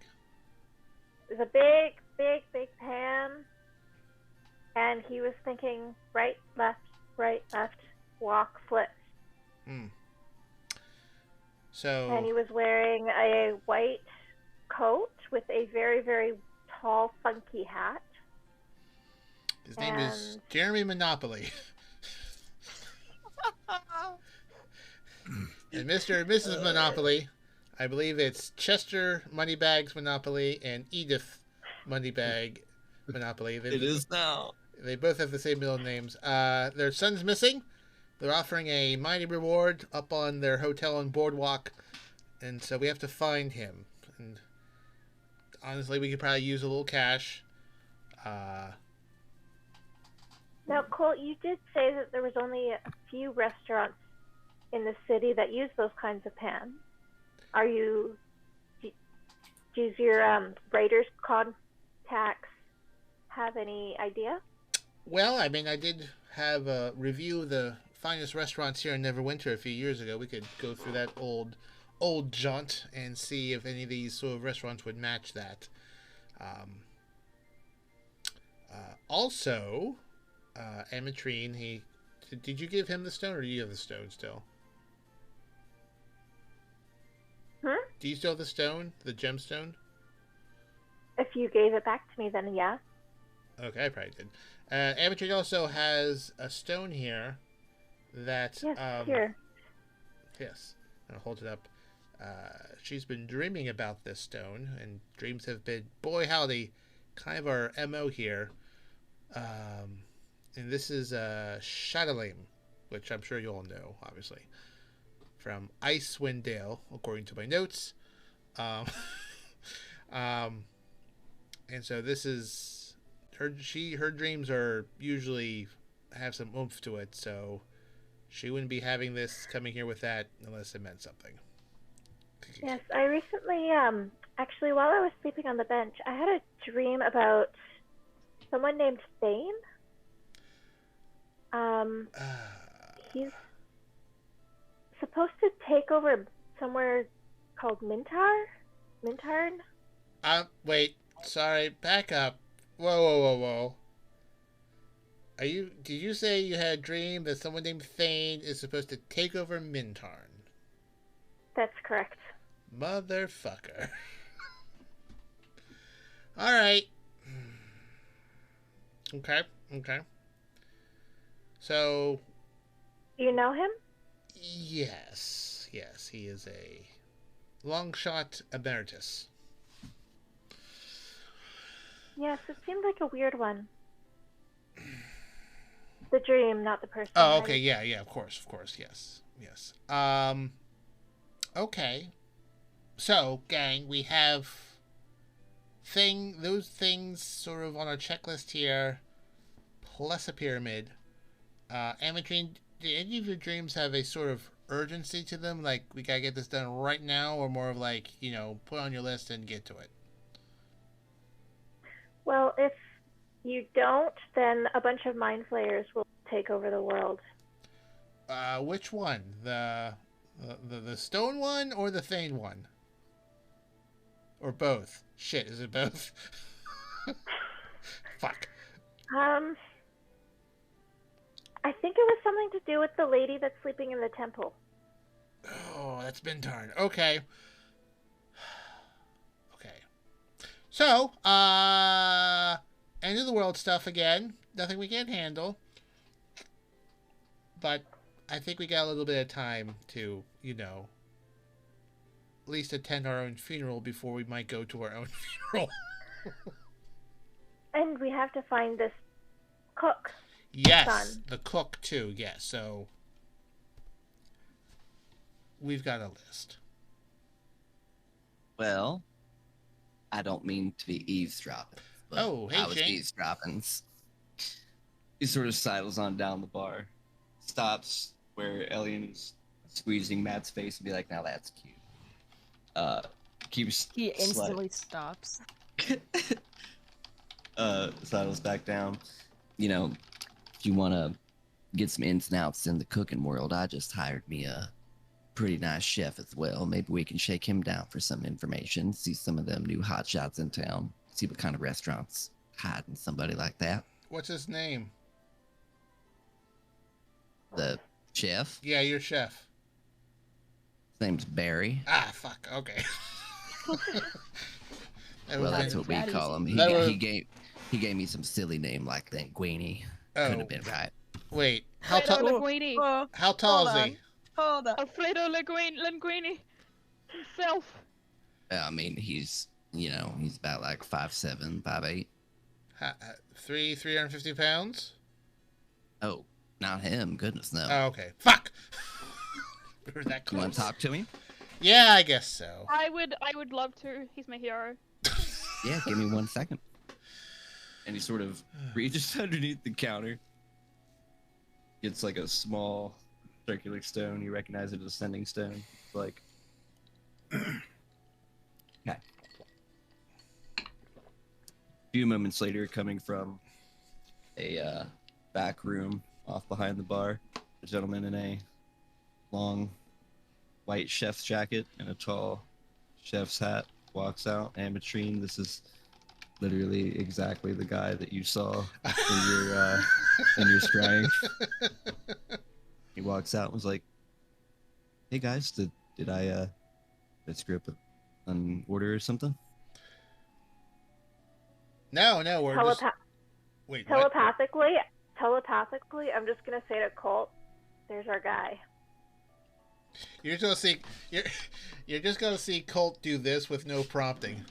It was a big, big, big pan, and he was thinking right, left, walk, flip.
Hmm.
And he
So
was wearing a white coat with a very, very tall, funky hat.
his name is Jeremy Monopoly. And Mr. and Mrs. Monopoly, I believe it's Chester Moneybags Monopoly and Edith Moneybag Monopoly.
It is now.
They both have the same middle names. Their son's missing. They're offering a mighty reward up on their hotel and boardwalk, and so we have to find him. And honestly, we could probably use a little cash.
Now, Colt, you did say that there was only a few restaurants in the city that use those kinds of pans. Does your Raiders contacts have any idea?
Well, I mean, I did have a review of the finest restaurants here in Neverwinter a few years ago. We could go through that old jaunt and see if any of these sort of restaurants would match that. Also, Amatrine, did you give him the stone, or do you have the stone still? Do you still have the stone, the gemstone?
If you gave it back to me, then yeah.
Okay, I probably did. Amatrine also has a stone here that...
Yes, here.
Yes, I'll hold it up. She's been dreaming about this stone, and dreams have been, boy howdy, kind of our MO here. And this is Shadowlame, which I'm sure you all know, obviously, from Icewind Dale, according to my notes. And so this is her dreams are usually have some oomph to it, so she wouldn't be having this coming here with that unless it meant something.
Yes, I recently, actually, while I was sleeping on the bench, I had a dream about someone named Thane. He's supposed to take over somewhere called Mintarn?
Wait, sorry, back up. Whoa. Did you say you had a dream that someone named Thane is supposed to take over Mintarn?
That's correct.
Motherfucker. Alright. Okay. So...
Do you know him?
Yes, he is a Longshot emeritus.
Yes, it seemed like a weird one. The dream, not the person.
Oh, okay, yeah, of course, yes. Okay. So, gang, we have those things sort of on our checklist here, plus a pyramid. Amatrine, do any of your dreams have a sort of urgency to them? Like, we gotta get this done right now, or more of like, put on your list and get to it?
Well, if you don't, then a bunch of mind flayers will take over the world.
Which one? The stone one or the Thane one? Or both? Shit, is it both? Fuck.
I think it was something to do with the lady that's sleeping in the temple.
Oh, that's Mintarn. Okay. So, end of the world stuff again. Nothing we can't handle. But I think we got a little bit of time to, at least attend our own funeral before we might go to our own funeral.
And we have to find this cook.
Yes,
son.
The cook too, yes. So, we've got a list.
Well, I don't mean to be eavesdropping, but
hey,
I was
Shane.
eavesdropping.
He sort of sidles on down the bar, stops where Elion is squeezing Matt's face and be like, now that's cute. Keeps
He instantly stops.
sidles back down.
If you want to get some ins and outs in the cooking world, I just hired me a pretty nice chef as well. Maybe we can shake him down for some information, see some of them new hotshots in town, see what kind of restaurants hiding somebody like that.
What's his name?
The chef?
Yeah, your chef.
His name's Barry.
Ah, fuck. Okay.
Well, that's what we call him. He gave me some silly name like Linguini. Couldn't have been right.
Wait,
Alfredo Linguini.
how tall is he?
Hold on.
Alfredo Linguini himself.
I mean, he's about like 5'7", 5'8".
350 pounds?
Oh, not him. Goodness, no.
Oh, okay. Fuck! We were that
You want
close.
to talk to me?
Yeah, I guess so.
I would love to. He's my hero.
Yeah, give me 1 second. And he sort of reaches underneath the counter. It's like a small circular stone. You recognize it as a sending stone. Like, okay. A few moments later, coming from a back room off behind the bar, a gentleman in a long white chef's jacket and a tall chef's hat walks out. Amatrine, this is literally exactly the guy that you saw in your scrying. He walks out and was like, "Hey guys, did I screw up an order or something?"
No, we're just... Wait, what?
Telepathically, I'm just gonna say to Colt, "There's our guy."
You're just gonna see Colt do this with no prompting.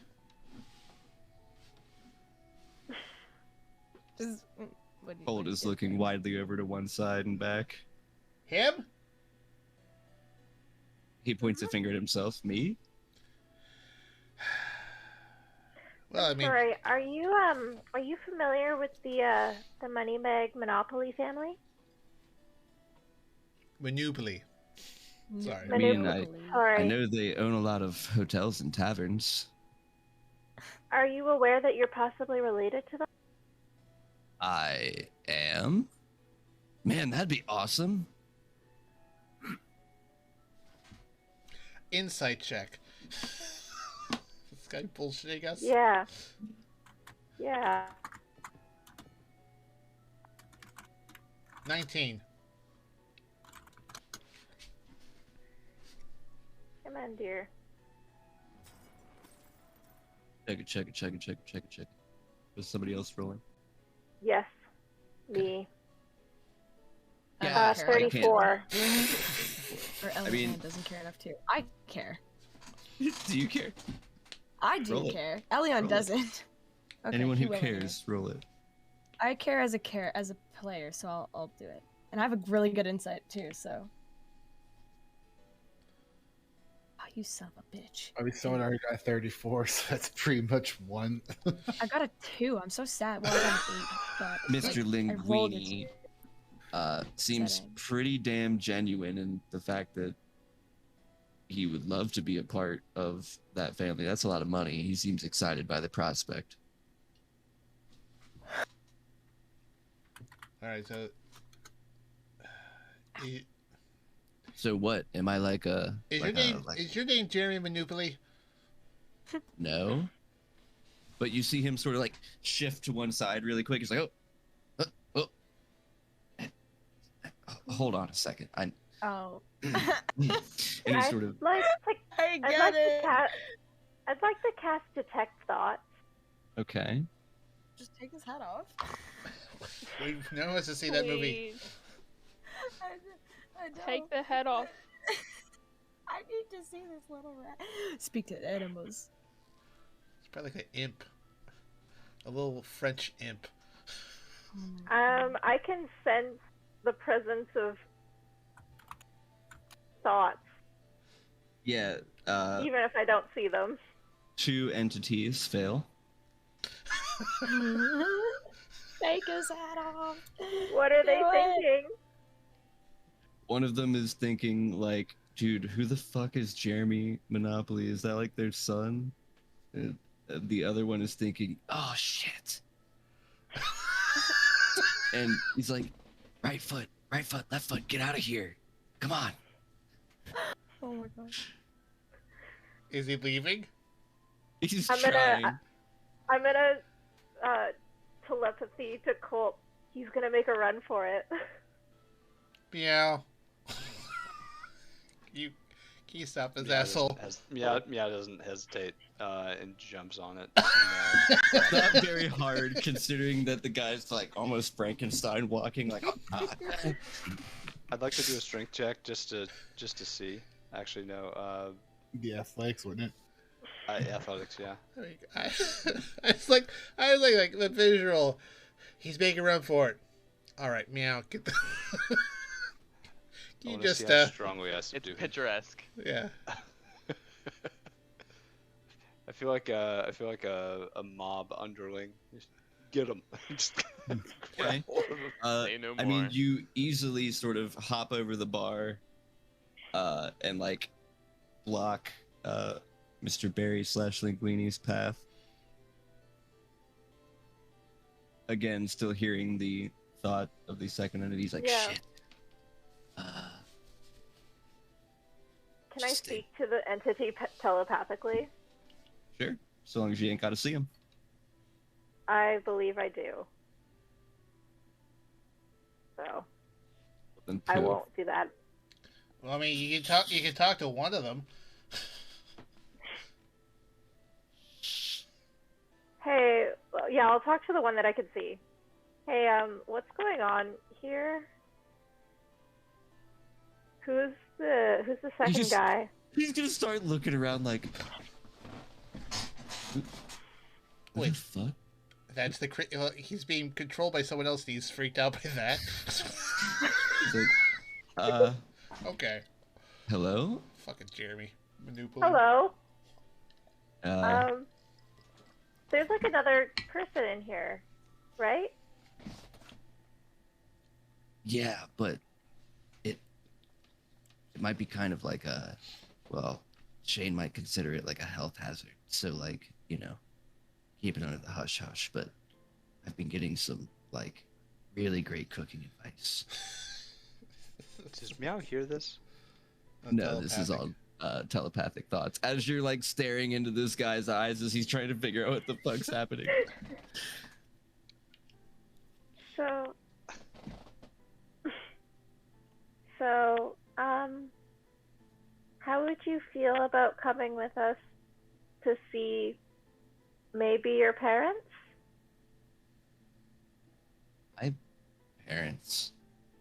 Colt is looking widely over to one side and back.
Him?
He points a finger at himself. Me?
Well, I mean...
Sorry, are you familiar with the Moneybag Monopoly family?
Monopoly. Sorry.
I mean,
Sorry.
I know they own a lot of hotels and taverns.
Are you aware that you're possibly related to them?
I am? Man, that'd be awesome.
Insight check. This guy bullshitting us?
Yeah. Yeah.
19.
Come on, dear.
Check it. Was somebody else rolling?
Yes. Me.
Yeah,
34.
Or Elion doesn't care enough to. I care.
Do you care?
I do care. Elion doesn't. Okay,
Anyone who
will
cares, roll it.
I care as a player, so I'll do it. And I have a really good insight too, so. Oh, you son of a bitch.
I mean, someone already got 34, so that's pretty much one.
I got a 2. I'm so sad. Well, I got an 8, but
Mr.
like, I rolled a
Linguini
2.
seems pretty damn genuine in the fact that he would love to be a part of that family. That's a lot of money. He seems excited by the prospect.
All right, so...
So what? Am I like a...
Is your name Jeremy Monopoly?
No. But you see him sort of like shift to one side really quick. He's like, oh. Hold on a second.
Oh.
And he's sort of...
I get it.
I'd like to cast Detect Thoughts.
Okay.
Just take his hat off.
No one wants to see that movie.
Please,
I don't.
take the head off.
I need to see this little rat. Speak to animals.
It's probably like an imp. A little French imp.
I can sense the presence of thoughts,
Yeah.
even if I don't see them.
2 entities fail.
Take his hat off.
What are they
Do it.
thinking?
One of them is thinking like, dude, who the fuck is Jeremy Monopoly? Is that like their son? The other one is thinking, oh shit. And he's like, right foot, left foot, get out of here. Come on.
Oh my god.
Is he leaving?
He's
I'm
trying.
gonna telepathy to Colt. He's gonna make a run for it.
Meow. Can you stop this asshole?
Meow doesn't hesitate and jumps on it.
It's not very hard considering that the guy's like almost Frankenstein walking like.
I'd like to do a strength check just to see. Actually, no.
The athletics, wouldn't it?
Athletics, yeah.
I was like the visual. He's making a run for it. All right, Meow. Get the.
I
You
wanna
just
see how strongly I
It's
subdue him.
picturesque.
yeah.
I feel like a mob underling. Just get him. Just
Okay.
Say no
I mean,
more.
you easily sort of hop over the bar, and like block Mr. Barry / Linguini's path. Again, still hearing the thought of the second entity. He's like,
Yeah.
shit.
Can I
Just
speak to the entity telepathically?
Sure, so long as you ain't got to see him.
I believe I do. So
Then
I
poof.
won't do that.
Well, I mean, you can talk. You can talk to one of them.
Hey, well, yeah, I'll talk to the one that I can see. Hey, what's going on here? Who's the second
just-
guy?
He's gonna start looking around like. What
Wait.
the fuck?
That's the. He's being controlled by someone else. And he's freaked out by that.
He's like,
Okay.
hello?
Fucking Jeremy. Manipulator.
Hello.
Uh,
There's like another person in here, right?
Yeah, but it might be kind of like a, well, Shane might consider it like a health hazard. So like, you know, keep it under the hush hush. But I've been getting some like really great cooking advice.
Does Meow hear this?
no, this is all telepathic thoughts. As you're like staring into this guy's eyes as he's trying to figure out what the fuck's happening.
So, how would you feel about coming with us to see maybe your parents?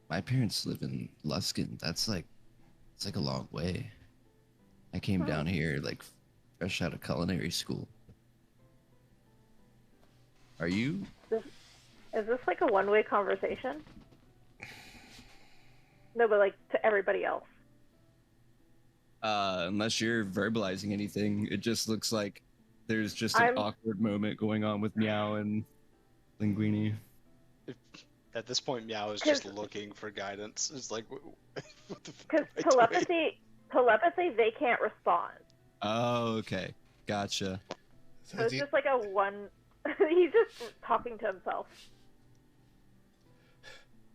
My parents live in Luskin. It's like a long way. I came down here like fresh out of culinary school. Are you?
Is this like a one-way conversation? No, but like to everybody else.
Unless you're verbalizing anything, it just looks like there's just an awkward moment going on with Meow and Linguini.
At this point, Meow is just looking for guidance. It's like, what the fuck?
Because telepathy, they can't respond.
Oh, okay. Gotcha.
So it's just like a one. He's just talking to himself.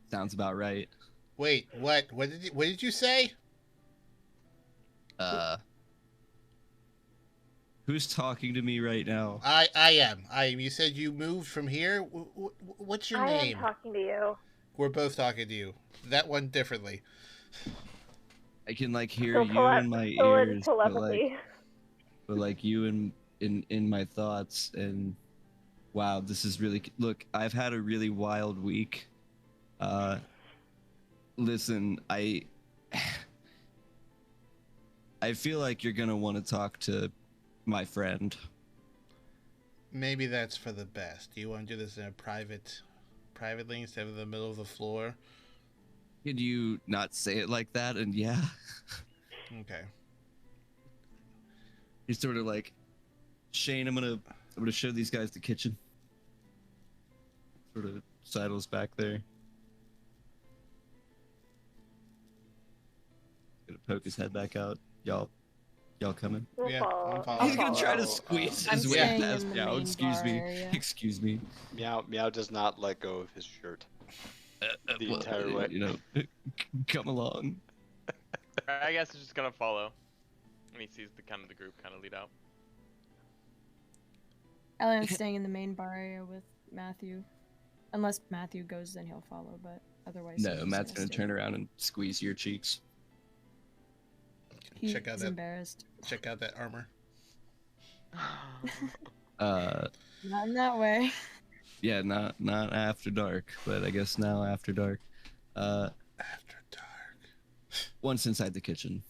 Sounds about right.
Wait, what? What did you say?
Who's talking to me right now?
I am. You said you moved from here. What's your name?
I am talking to you.
We're both talking to you. That one differently.
I can like hear
So
you in my ears, but
telepathy.
like you in my thoughts. And wow, this is really. Look, I've had a really wild week. Listen, I feel like you're gonna want to talk to my friend.
Maybe that's for the best. Do you want to do this in a privately instead of the middle of the floor?
Could you not say it like that? And yeah,
Okay.
he's sort of like, Shane, I'm gonna show these guys the kitchen. Sort of sidles back there. Gonna poke his head back out. Y'all coming?
We'll
Yeah,
follow.
I'm following.
He's gonna try to
Oh,
squeeze
I'm
his way
staying
past
in the
Meow.
main
Excuse
bar
me.
area.
Excuse me.
Meow does not let go of his shirt. The entire way.
You know, come along.
I guess it's just gonna follow. And he sees the group kind of lead out.
Elion's staying in the main bar area with Matthew. Unless Matthew goes, then he'll follow, but otherwise...
No,
he's
Matt's gonna
stay.
turn around and squeeze your cheeks.
He's
Check out that-
embarrassed.
Check out that armor.
Not in that way.
Yeah, not after dark, but I guess now after dark.
After dark.
Once inside the kitchen,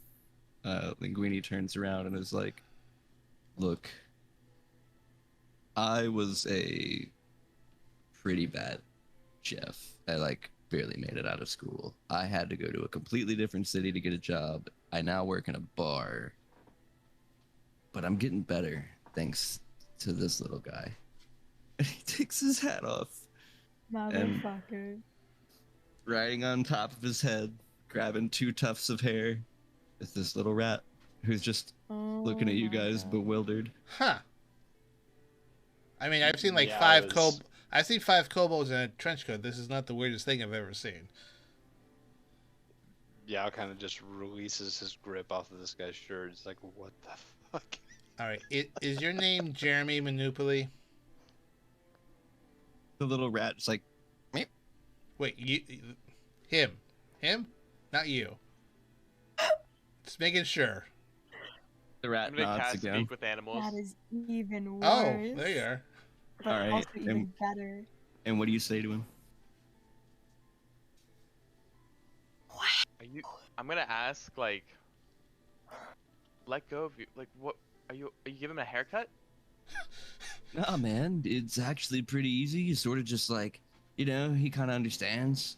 Linguini turns around and is like, "Look, I was a pretty bad chef. I barely made it out of school. I had to go to a completely different city to get a job. I now work in a bar, but I'm getting better thanks to this little guy." And he takes his hat off,
Motherfucker.
riding on top of his head, grabbing 2 tufts of hair, is this little rat who's just looking at you guys bewildered.
Huh. I mean, I've seen like
Yeah,
5
it was-
I've seen 5 kobolds in a trench coat. This is not the weirdest thing I've ever seen.
Yao kind of just releases his grip off of this guy's shirt. It's like, what the fuck?
All right, is your name Jeremy Manupoli?
The little rat is like, meep.
Wait, him, not you. Just making sure.
The rat
I'm gonna
nods
cast
again.
speak with animals.
That is even worse.
Oh, there you are.
But
All right,
also even
and-
better.
And what do you say to him?
I'm gonna ask, like, let go of you. Like, what? Are you giving him a haircut?
Nah, man, it's actually pretty easy. It's sort of just like, he kind of understands.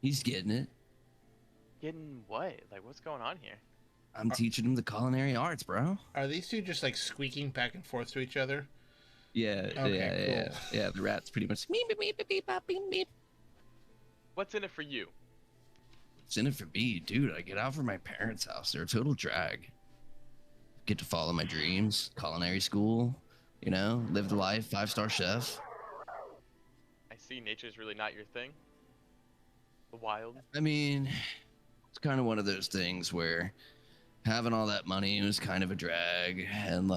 He's getting it.
Getting what? Like, what's going on here?
I'm teaching him the culinary arts, bro.
Are these two just like squeaking back and forth to each other?
Yeah,
Okay,
yeah. The rat's pretty much meep, meep, meep, beep, bop, beep, beep.
What's in it for you?
It's in it for me, dude. I get out from my parents' house. They're a total drag. Get to follow my dreams, culinary school, live the life, 5-star chef.
I see nature's really not your thing. The wild.
I mean, it's kind of one of those things where having all that money was kind of a drag, and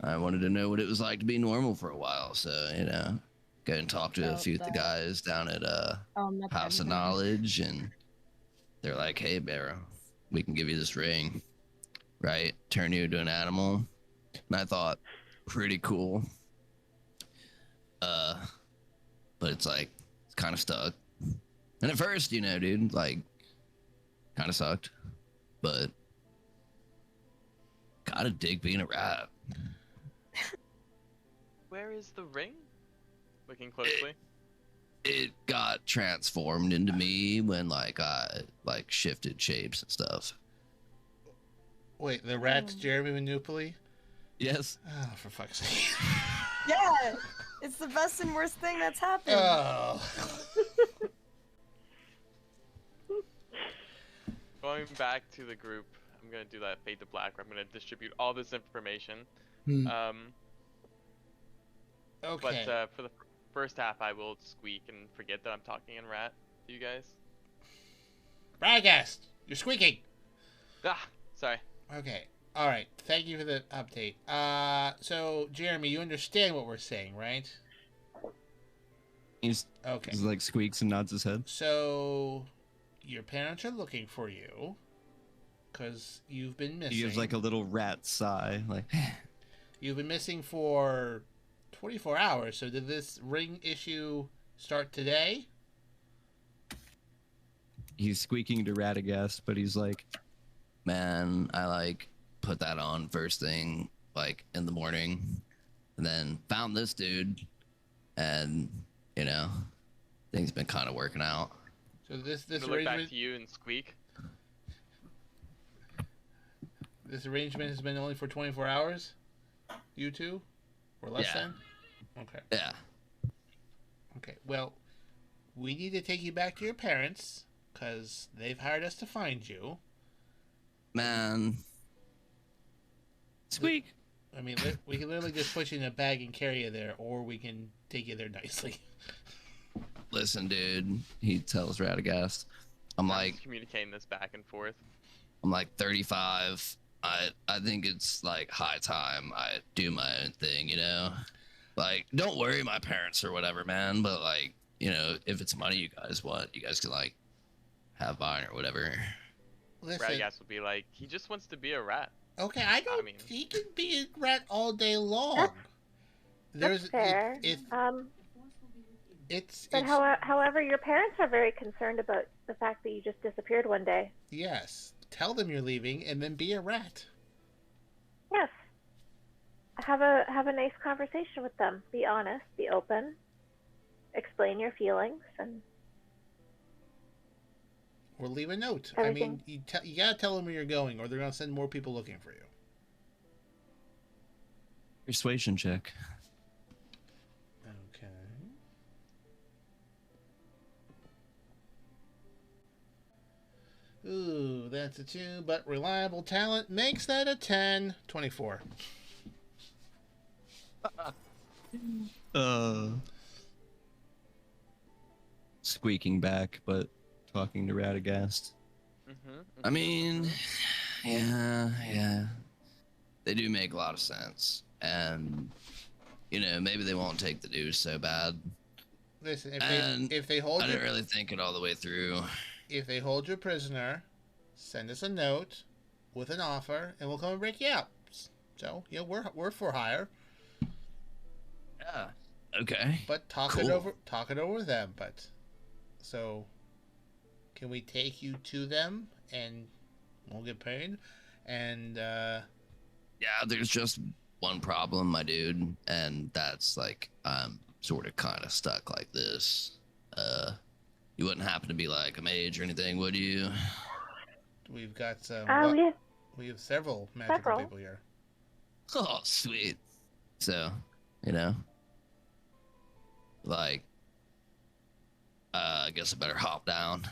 I wanted to know what it was like to be normal for a while, so go and talk to a few of the guys down at House of Knowledge, and they're like, "Hey, Barrow, we can give you this ring, right? Turn you into an animal." And I thought, pretty cool. But it's kind of stuck. And at first, dude, kind of sucked. But gotta dig being a rat.
Where is the ring? Looking closely.
It got transformed into me when I shifted shapes and stuff.
Wait, the rat's Jeremy Manupoli?
Yes.
Oh, for fuck's sake.
Yeah! It's the best and worst thing that's happened.
Oh.
Going back to the group, I'm gonna do that fade to black, where I'm gonna distribute all this information.
Okay.
But for the first half, I will squeak and forget that I'm talking in rat to you guys.
Radegast, you're squeaking.
Ah, sorry.
Okay. All right. Thank you for the update. So Jeremy, you understand what we're saying, right?
He's
Okay.
squeaks and nods his head.
So your parents are looking for you because you've been missing.
He gives a little rat sigh,
You've been missing for 24 hours. So did this ring issue start today?
He's squeaking to Radegast, but he's like, "Man, I put that on first thing in the morning, and then found this dude, and things been kind of working out."
So this
I'm gonna look back
arrangement
to you and squeak.
this arrangement has been only for 24 hours. You two, or less
Yeah.
than? Okay.
Yeah.
Okay. Well, we need to take you back to your parents because they've hired us to find you.
Man. Squeak.
I mean, we can literally just put you in a bag and carry you there, or we can take you there nicely.
listen, dude. He tells Radegast. I'm like
communicating this back and forth.
I'm like 35. I think it's like high time I do my own thing, you know? Like, don't worry my parents or whatever, man, but like, you know, if it's money you guys want, you guys can like have mine or whatever.
Listen,
Radegast will be like, he just wants to be a rat.
okay, I don't.
mean-
He can be a rat all day long.
That's fair. But however, your parents are very concerned about the fact that you just disappeared one day.
Yes. Tell them you're leaving, and then be a rat.
Yes. Have a nice conversation with them. Be honest. Be open. Explain your feelings, and
Or leave a note.
Everything.
I mean, you gotta tell them where you're going, or they're gonna send more people looking for you.
Persuasion check.
Okay. Ooh, that's a 2, but reliable talent makes that a 10. 24.
Squeaking back, but talking to Radegast.
I mean, yeah. They do make a lot of sense. And, you know, maybe they won't take the news so bad.
Listen,
And
if they hold
I
you,
didn't really think it all the way through.
if they hold you prisoner, send us a note with an offer, and we'll come and break you out. So, you know, we're for hire.
Yeah. Okay.
But talk
Cool.
it over with them. But so, can we take you to them and we'll get paid? And
Yeah, there's just one problem, my dude, and that's like I'm sort of kind of stuck like this. You wouldn't happen to be like a mage or anything, would you?
we've got some.
we
We have several magical
Several.
people here.
Oh, sweet. So, you know, like, I guess I better hop down.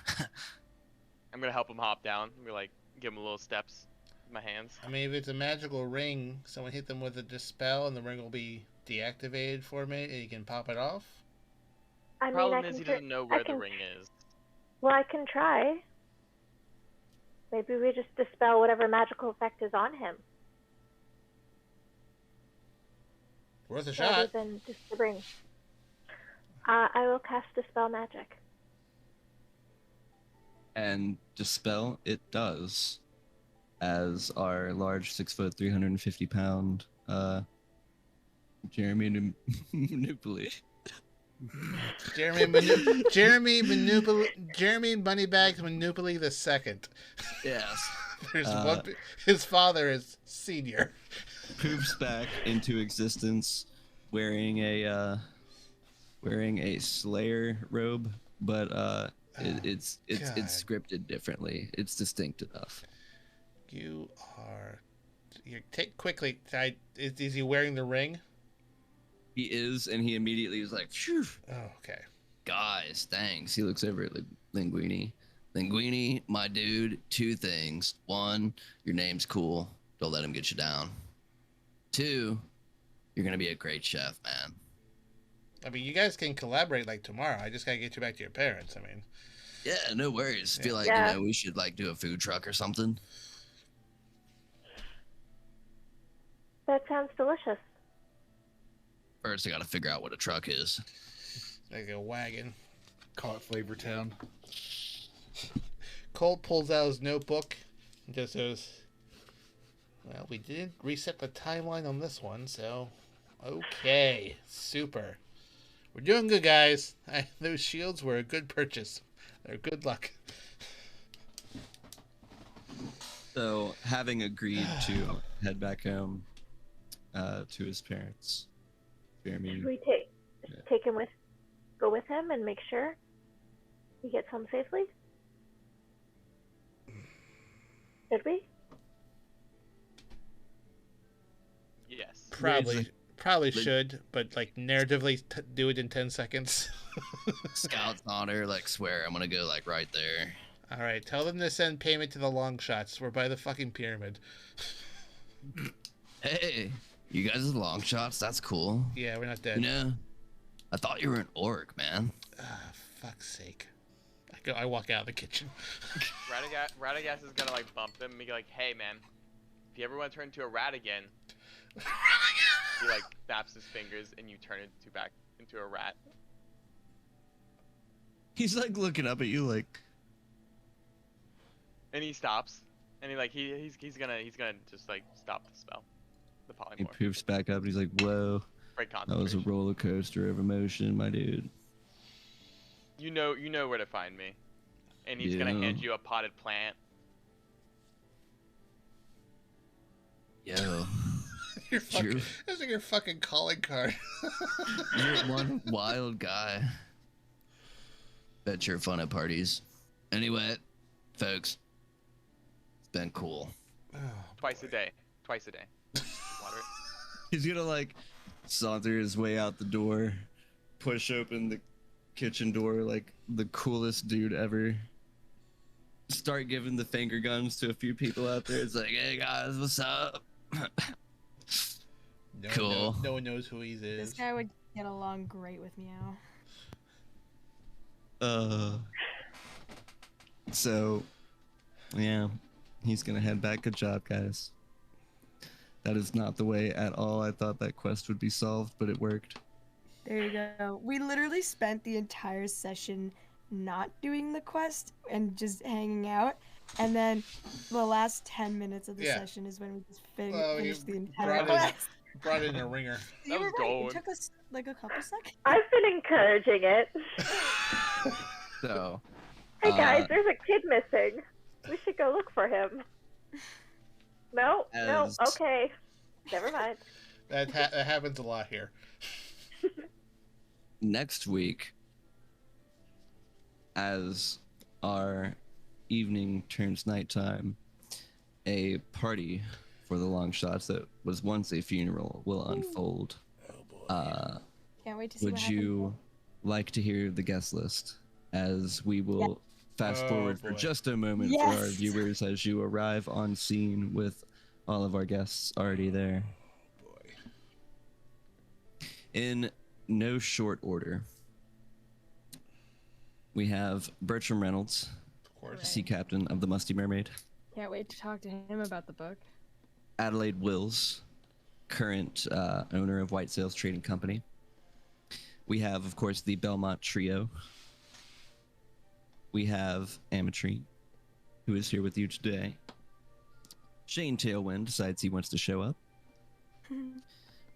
I'm gonna help him hop down. I'm gonna like give him a little steps with my hands.
I mean, if it's a magical ring, someone hit them with a dispel, and the ring will be deactivated for me, and you can pop it off.
I mean,
Problem
I
is
can
he
tr-
doesn't know
I
where the
can-
ring is.
Well, I can try. Maybe we just dispel whatever magical effect is on him,
Worth a
rather
shot.
than just the ring. I will cast Dispel Magic.
And dispel it does, as our large 6 foot 350 pound Jeremy Manipuli.
Jeremy Moneybags Manupoli the second.
Yes.
There's his father is senior.
Poops back into existence wearing a Slayer robe, but it's
God.
scripted differently. It's distinct enough.
You take quickly. Is he wearing the ring?
He is, and he immediately is like, phew.
Oh, okay.
Guys, thanks. He looks over at Linguini. Linguini, my dude, 2 things. 1, your name's cool. Don't let him get you down. 2, you're gonna be a great chef, man.
I mean, you guys can collaborate like tomorrow. I just gotta get you back to your parents. I mean,
Yeah, no worries. Feel like,
Yeah.
you know, we should like do a food truck or something.
That sounds delicious.
First, I gotta figure out what a truck is.
like a wagon.
Call it Flavor Town.
Colt pulls out his notebook and just goes, well, we didn't reset the timeline on this one, so okay, super. We're doing good, guys. Those shields were a good purchase. They're good luck.
So, having agreed to head back home to his parents, Jeremy.
Should we take him go with him and make sure he gets home safely? Should we?
Yes.
Probably should, but like narratively do it in 10 seconds.
Scout's honor, like, swear I'm gonna go like right there.
All right, tell them to send payment to the Longshots. We're by the fucking pyramid.
Hey, you guys are the Longshots. That's cool.
Yeah, we're not dead.
You know, I thought you were an orc, man.
fuck's sake. I walk out of the kitchen.
Radegast is gonna like bump him and be like, "Hey man, if you ever want to turn into a rat again," he like snaps his fingers and you turn into back into a rat.
He's like looking up at you like,
And he stops, and he's gonna just like stop the spell, the
he
polymorph.
poofs back up and he's like, whoa,
Break
that was a
concentration.
roller coaster of emotion, my dude.
You know where to find me, and he's gonna hand you a potted plant.
Yo,
You're fucking, that's like your fucking calling card.
you're one wild guy. Bet you're fun at parties. Anyway, folks, it's been cool.
Twice a day. Water it.
He's gonna like saunter his way out the door, push open the kitchen door like the coolest dude ever. Start giving the finger guns to a few people out there. It's like, hey guys, what's up? Cool.
No one knows who he
This
is.
guy would get along great with Miow.
So, yeah, he's gonna head back. Good job, guys. That is not the way at all I thought that quest would be solved, but it worked.
There you go. We literally spent the entire session not doing the quest and just hanging out. And then the last 10 minutes of the session is when we just finished the entire quest.
Brought in a ringer.
You were right. It took us like a couple seconds.
I've been encouraging it.
So,
Hey guys, there's a kid missing. We should go look for him. No, okay. Never mind.
That happens a lot here.
next week, as our evening turns nighttime, a party for the Longshots that was once a funeral will unfold.
Oh boy.
Can't wait to see
Would
what
you
happens.
like to hear the guest list, as we will fast forward for
boy.
just a moment for our viewers as you arrive on scene with all of our guests already there.
Oh boy.
In no short order, we have Bertram Reynolds,
Of course.
sea captain of the Musty Mermaid.
Can't wait to talk to him about the book.
Adelaide Wills, current owner of White Sails Trading Company. We have, of course, the Belmont Trio. We have Ametrine, who is here with you today. Shane Tailwind decides he wants to show up.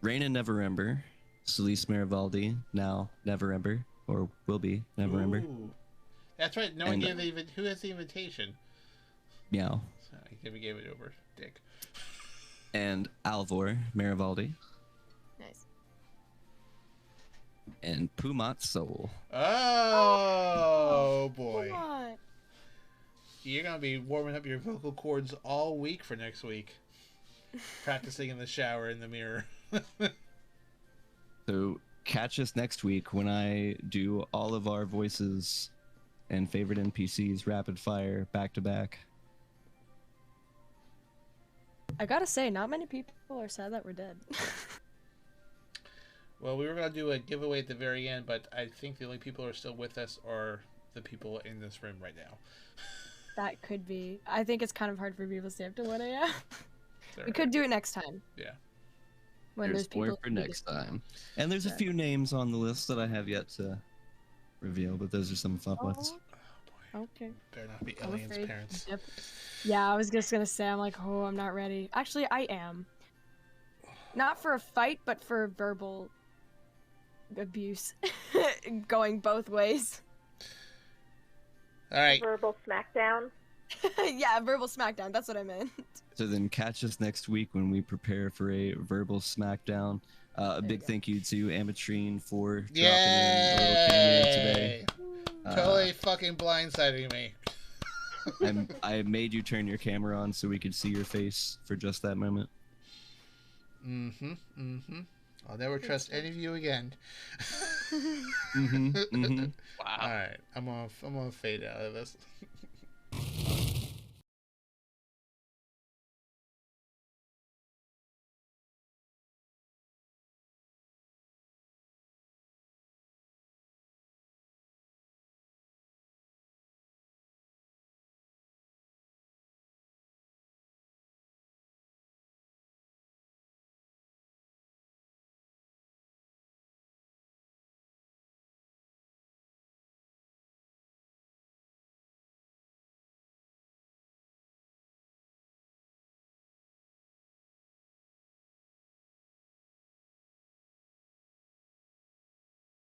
Raina Neverember, Celise Marivaldi, now Neverember, or will be Neverember.
Ooh. That's right. No one gave who has the invitation?
Meow.
Sorry, we gave it over. Dick.
And Alvor Marivaldi.
Nice.
And Pumat Soul.
Oh boy.
What?
You're gonna be warming up your vocal cords all week for next week. Practicing in the shower in the mirror.
So catch us next week when I do all of our voices and favorite NPCs rapid fire back to back.
I gotta say, not many people are sad that we're dead.
Well, we were gonna do a giveaway at the very end, but I think the only people who are still with us are the people in this room right now.
That could be. I think it's kind of hard for people to stay up to 1 a.m.
So,
We could do it next time.
Yeah.
When
There's
there's
more
people
for next time. And there's a few names on the list that I have yet to reveal, but those are some fun ones.
Okay.
Better not be
I'm
Elian's
afraid.
parents.
Yep. Yeah, I was just gonna say, I'm like, oh, I'm not ready. Actually, I am. Not for a fight, but for verbal abuse. Going both ways.
All right.
Verbal smackdown.
Yeah, verbal smackdown. That's what I meant.
So then catch us next week when we prepare for a verbal smackdown. A big thank you to Ametrine for dropping in a little cameo today.
Totally fucking blindsiding me.
I made you turn your camera on so we could see your face for just that moment.
Mm-hmm. Mm-hmm. I'll never trust any of you again.
Mm-hmm. Mm-hmm.
Wow.
All right. I'm gonna fade out of this.